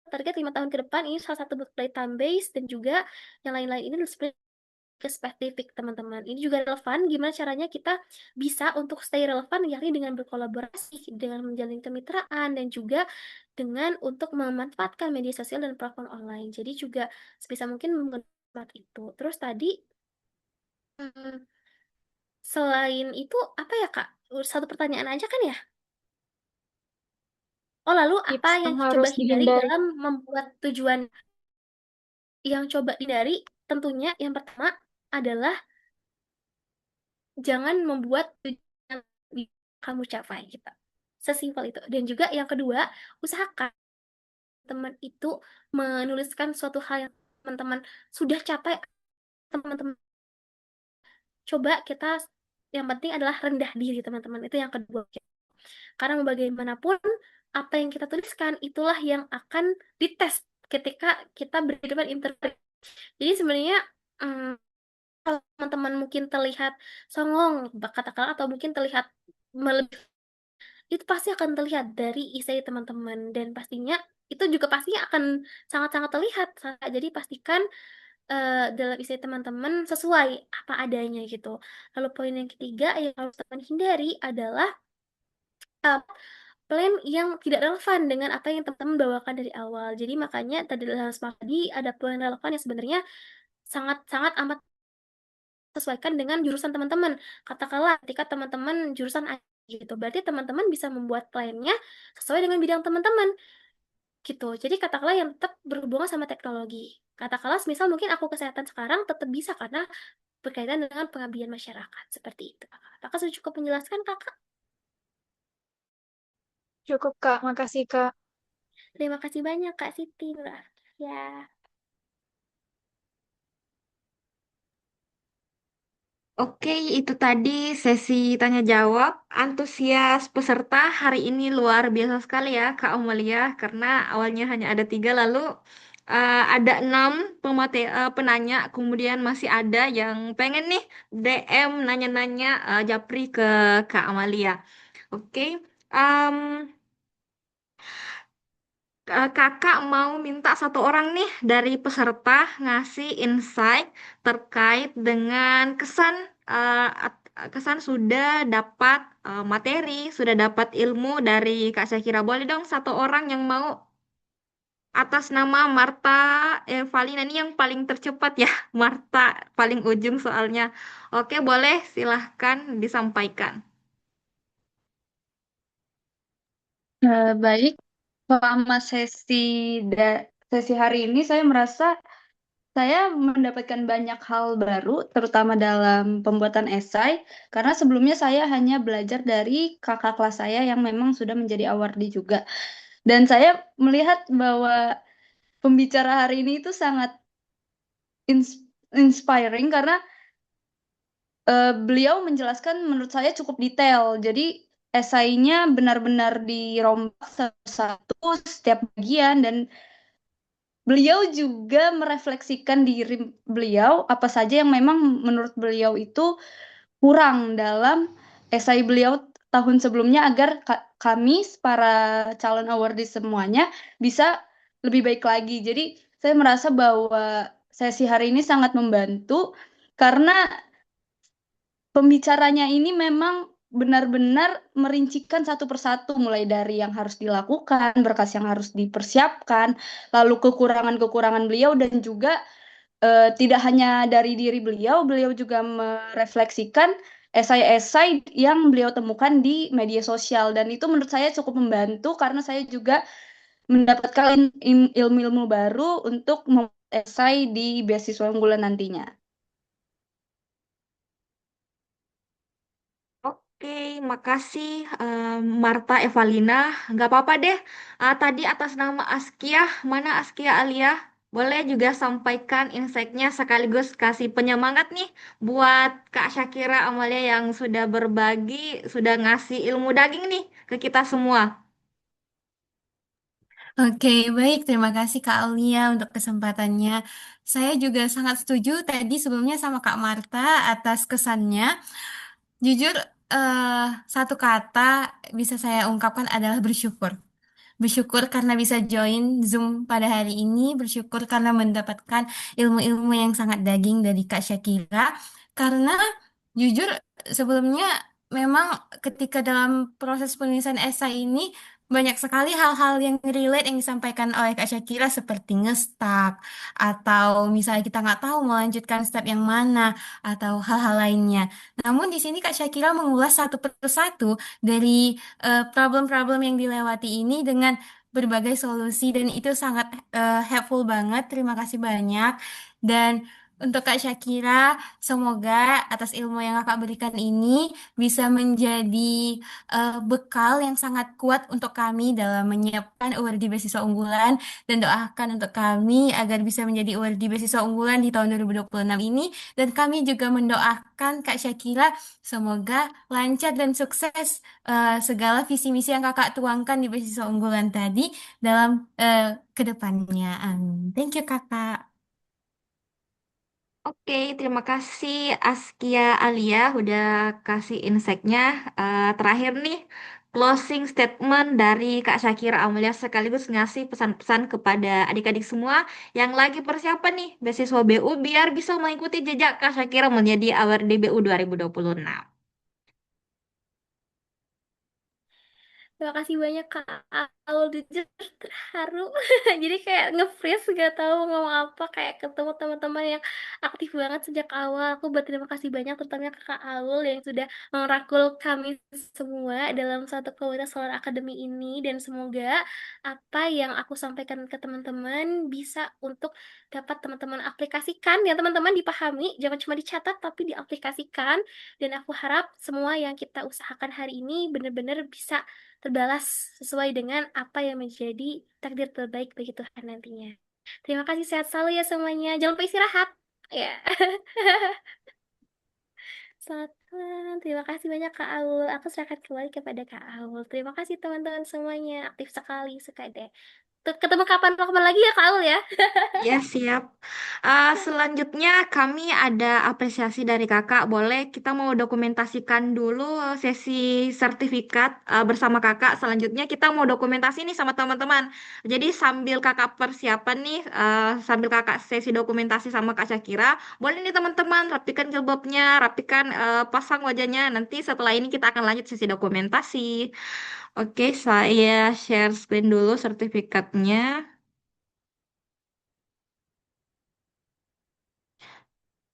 Target 5 tahun ke depan ini salah satu play time base dan juga yang lain-lain ini ke spesifik teman-teman. Ini juga relevan gimana caranya kita bisa untuk stay relevan yakni dengan berkolaborasi, dengan menjalin kemitraan dan juga dengan untuk memanfaatkan media sosial dan platform online. Jadi juga sebisa mungkin menggunakan itu. Terus tadi hmm, selain itu apa ya Kak? Satu pertanyaan aja kan ya? Oh, lalu apa Tips yang yang coba harus hindari dihindari. dalam membuat tujuan yang coba hindari? Tentunya yang pertama adalah jangan membuat tujuan yang bisa kamu capai gitu. Sesimpel itu. Dan juga yang kedua, usahakan teman itu menuliskan suatu hal yang teman-teman sudah capai, teman-teman coba kita yang penting adalah rendah diri teman-teman. Itu yang kedua. Karena mau bagaimanapun apa yang kita tuliskan itulah yang akan dites ketika kita berhadapan interview. Jadi sebenarnya kalau teman-teman mungkin terlihat songong, katakanlah atau mungkin terlihat melebihi, itu pasti akan terlihat dari isi teman-teman dan pastinya itu juga pastinya akan sangat-sangat terlihat. Jadi pastikan dalam isi teman-teman sesuai apa adanya gitu. Lalu poin yang ketiga yang harus teman hindari adalah uh, plan yang tidak relevan dengan apa yang teman-teman bawakan dari awal. Jadi makanya tadi dalam smart tadi ada poin relevan yang sebenarnya sangat-sangat amat sesuaikan dengan jurusan teman-teman. Katakanlah ketika teman-teman jurusan IT gitu, berarti teman-teman bisa membuat plannya sesuai dengan bidang teman-teman gitu. Jadi katakanlah yang tetap berhubungan sama teknologi. Katakanlah misal mungkin aku kesehatan sekarang tetap bisa karena berkaitan dengan pengabdian masyarakat. Seperti itu. Apakah sudah cukup menjelaskan Kakak? Cukup, Kak. Makasih, Kak. Terima kasih banyak Kak Siti. Ya. Oke, itu tadi sesi tanya jawab. Antusias peserta hari ini luar biasa sekali ya, Kak Amalia, karena awalnya hanya ada 3, lalu ada 6 penanya, kemudian masih ada yang pengen nih DM nanya-nanya Japri ke Kak Amalia. Oke, em, Kakak mau minta satu orang nih dari peserta ngasih insight terkait dengan kesan sudah dapat materi, sudah dapat ilmu dari Kak Syakira. Boleh dong satu orang yang mau atas nama Marta Valina ini yang paling tercepat ya, Marta paling ujung soalnya. Oke, boleh silahkan disampaikan. Baik, selama sesi hari ini saya merasa saya mendapatkan banyak hal baru, terutama dalam pembuatan esai, karena sebelumnya saya hanya belajar dari kakak kelas saya yang memang sudah menjadi awardee juga. Dan saya melihat bahwa pembicara hari ini itu sangat inspiring karena beliau menjelaskan menurut saya cukup detail. Jadi esainya benar-benar dirombak satu-satu setiap bagian dan beliau juga merefleksikan diri beliau apa saja yang memang menurut beliau itu kurang dalam esai beliau tahun sebelumnya agar kami para calon awardee semuanya bisa lebih baik lagi. Jadi saya merasa bahwa sesi hari ini sangat membantu karena pembicaranya ini memang benar-benar merincikan satu persatu mulai dari yang harus dilakukan, berkas yang harus dipersiapkan, lalu kekurangan-kekurangan beliau dan juga tidak hanya dari diri beliau, beliau juga merefleksikan esai-esai yang beliau temukan di media sosial dan itu menurut saya cukup membantu karena saya juga mendapatkan ilmu-ilmu baru untuk membuat esai di beasiswa unggulan nantinya. Oke, makasih Marta Evalina. Nggak apa-apa deh. Tadi atas nama Askia, mana Askia Alia? Boleh juga sampaikan insight-nya sekaligus kasih penyemangat nih buat Kak Syakira Amalia yang sudah berbagi, sudah ngasih ilmu daging nih ke kita semua. Oke, baik. Terima kasih Kak Aulia untuk kesempatannya. Saya juga sangat setuju tadi sebelumnya sama Kak Marta atas kesannya. Jujur, eh, satu kata bisa saya ungkapkan adalah bersyukur. Bersyukur karena bisa join Zoom pada hari ini, bersyukur karena mendapatkan ilmu-ilmu yang sangat daging dari Kak Syakira. Karena jujur sebelumnya memang ketika dalam proses penulisan esai ini banyak sekali hal-hal yang relate yang disampaikan oleh Kak Syakira seperti ngestak atau misalnya kita nggak tahu melanjutkan step yang mana atau hal-hal lainnya. Namun di sini Kak Syakira mengulas satu persatu dari problem-problem yang dilewati ini dengan berbagai solusi dan itu sangat helpful banget. Terima kasih banyak. Dan untuk Kak Syakira, semoga atas ilmu yang Kakak berikan ini bisa menjadi bekal yang sangat kuat untuk kami dalam menyiapkan award di beasiswa unggulan dan doakan untuk kami agar bisa menjadi award di beasiswa unggulan di tahun 2026 ini dan kami juga mendoakan Kak Syakira semoga lancar dan sukses segala visi misi yang kakak tuangkan di beasiswa unggulan tadi dalam kedepannya. Amin. Thank you kakak. Oke, terima kasih Askia Alia udah kasih insight-nya. Terakhir nih, closing statement dari Kak Syakira Amalia sekaligus ngasih pesan-pesan kepada adik-adik semua yang lagi persiapan nih beasiswa BU biar bisa mengikuti jejak Kak Syakira menjadi award di BU 2026. Terima kasih banyak Kak Aul, jujur terharu. Jadi kayak nge-freeze gak tahu mau ngomong apa, kayak ketemu teman-teman yang aktif banget sejak awal. Aku berterima kasih banyak terutama ke Kak Aul yang sudah merangkul kami semua dalam satu komunitas Solar Academy ini dan semoga apa yang aku sampaikan ke teman-teman bisa untuk dapat teman-teman aplikasikan dan teman-teman dipahami, jangan cuma dicatat tapi diaplikasikan dan aku harap semua yang kita usahakan hari ini benar-benar bisa terbalas sesuai dengan apa yang menjadi takdir terbaik bagi Tuhan nantinya. Terima kasih, sehat selalu ya semuanya. Jangan lupa istirahat. Ya. Selamat malam. Terima kasih banyak Kak Aul. Aku serahkan kembali kepada Kak Aul. Terima kasih teman-teman semuanya. Aktif sekali, suka deh. Ketemu kapan lagi ya Kak Aul ya. Ya, siap. Selanjutnya kami ada apresiasi dari kakak. Boleh kita mau dokumentasikan dulu sesi sertifikat bersama kakak. Selanjutnya kita mau dokumentasi nih sama teman-teman. Jadi sambil kakak persiapan nih, sambil kakak sesi dokumentasi sama Kak Syakira, boleh nih teman-teman rapikan jilbabnya, rapikan pasang wajahnya. Nanti setelah ini kita akan lanjut sesi dokumentasi. Oke, saya share screen dulu sertifikatnya.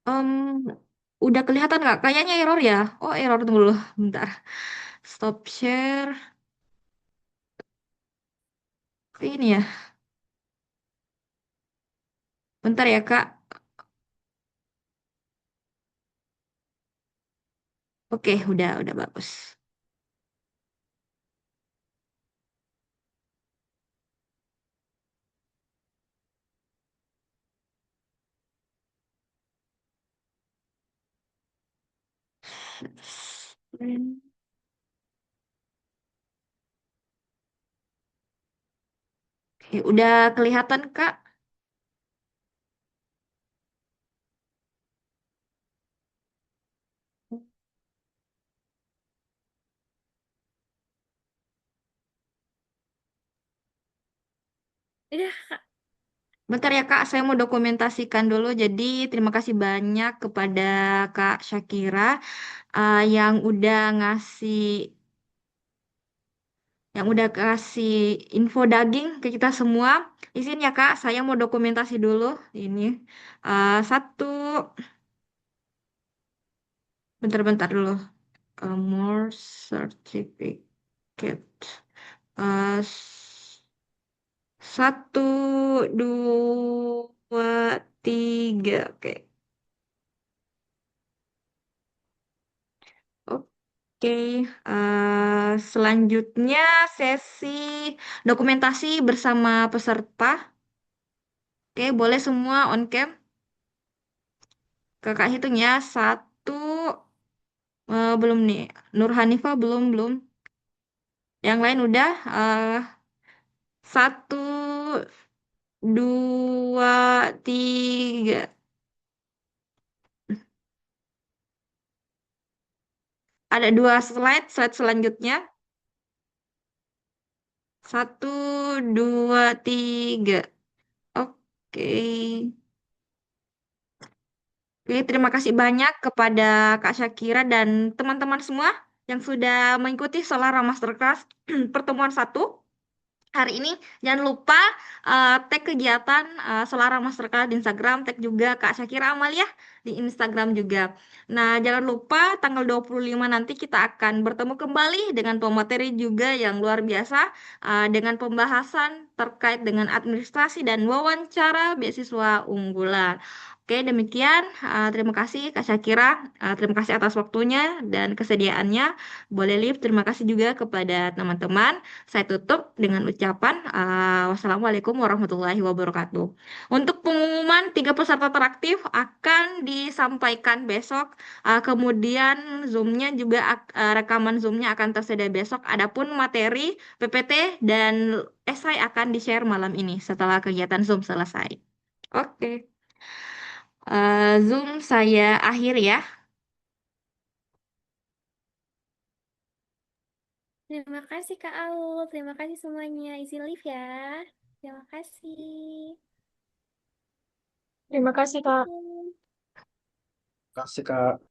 Em, udah kelihatan nggak? Kayaknya error ya. Oh, error tunggu dulu. Bentar. Stop share. Ini ya. Bentar ya, Kak. Oke, udah bagus. Oke, udah kelihatan, Kak. Udah, Bentar ya, Kak. Saya mau dokumentasikan dulu. Jadi, terima kasih banyak kepada Kak Syakira yang udah ngasih yang udah kasih info daging ke kita semua. Izin ya Kak, saya mau dokumentasi dulu ini. Satu, bentar-bentar dulu. More certificate. Eh, satu, dua, tiga. Oke. Oke. Selanjutnya sesi dokumentasi bersama peserta. Oke, boleh semua on cam. Kakak hitung ya. Satu, belum nih. Nur Hanifah belum. Yang lain udah. Satu, dua, tiga. Ada dua slide selanjutnya. Satu, dua, tiga. Oke. Oke, terima kasih banyak kepada Kak Syakira dan teman-teman semua yang sudah mengikuti Solara Masterclass pertemuan satu hari ini. Jangan lupa tag kegiatan Solara Masterclass di Instagram, tag juga Kak Syakira Amalia di Instagram juga. Nah, jangan lupa tanggal 25 nanti kita akan bertemu kembali dengan pemateri juga yang luar biasa dengan pembahasan terkait dengan administrasi dan wawancara beasiswa unggulan. Oke, demikian. Terima kasih Kak Syakira. Terima kasih atas waktunya dan kesediaannya. Boleh live. Terima kasih juga kepada teman-teman. Saya tutup dengan ucapan wassalamualaikum warahmatullahi wabarakatuh. Untuk pengumuman tiga peserta teraktif akan disampaikan besok. Kemudian Zoom-nya juga rekaman Zoom-nya akan tersedia besok. Adapun materi PPT dan esai akan di-share malam ini setelah kegiatan Zoom selesai. Oke. Zoom saya akhir ya. Terima kasih Kak Aul, terima kasih semuanya. Izin live ya. Terima kasih. Terima kasih, Kak. Assalamualaikum. Kasih Kak.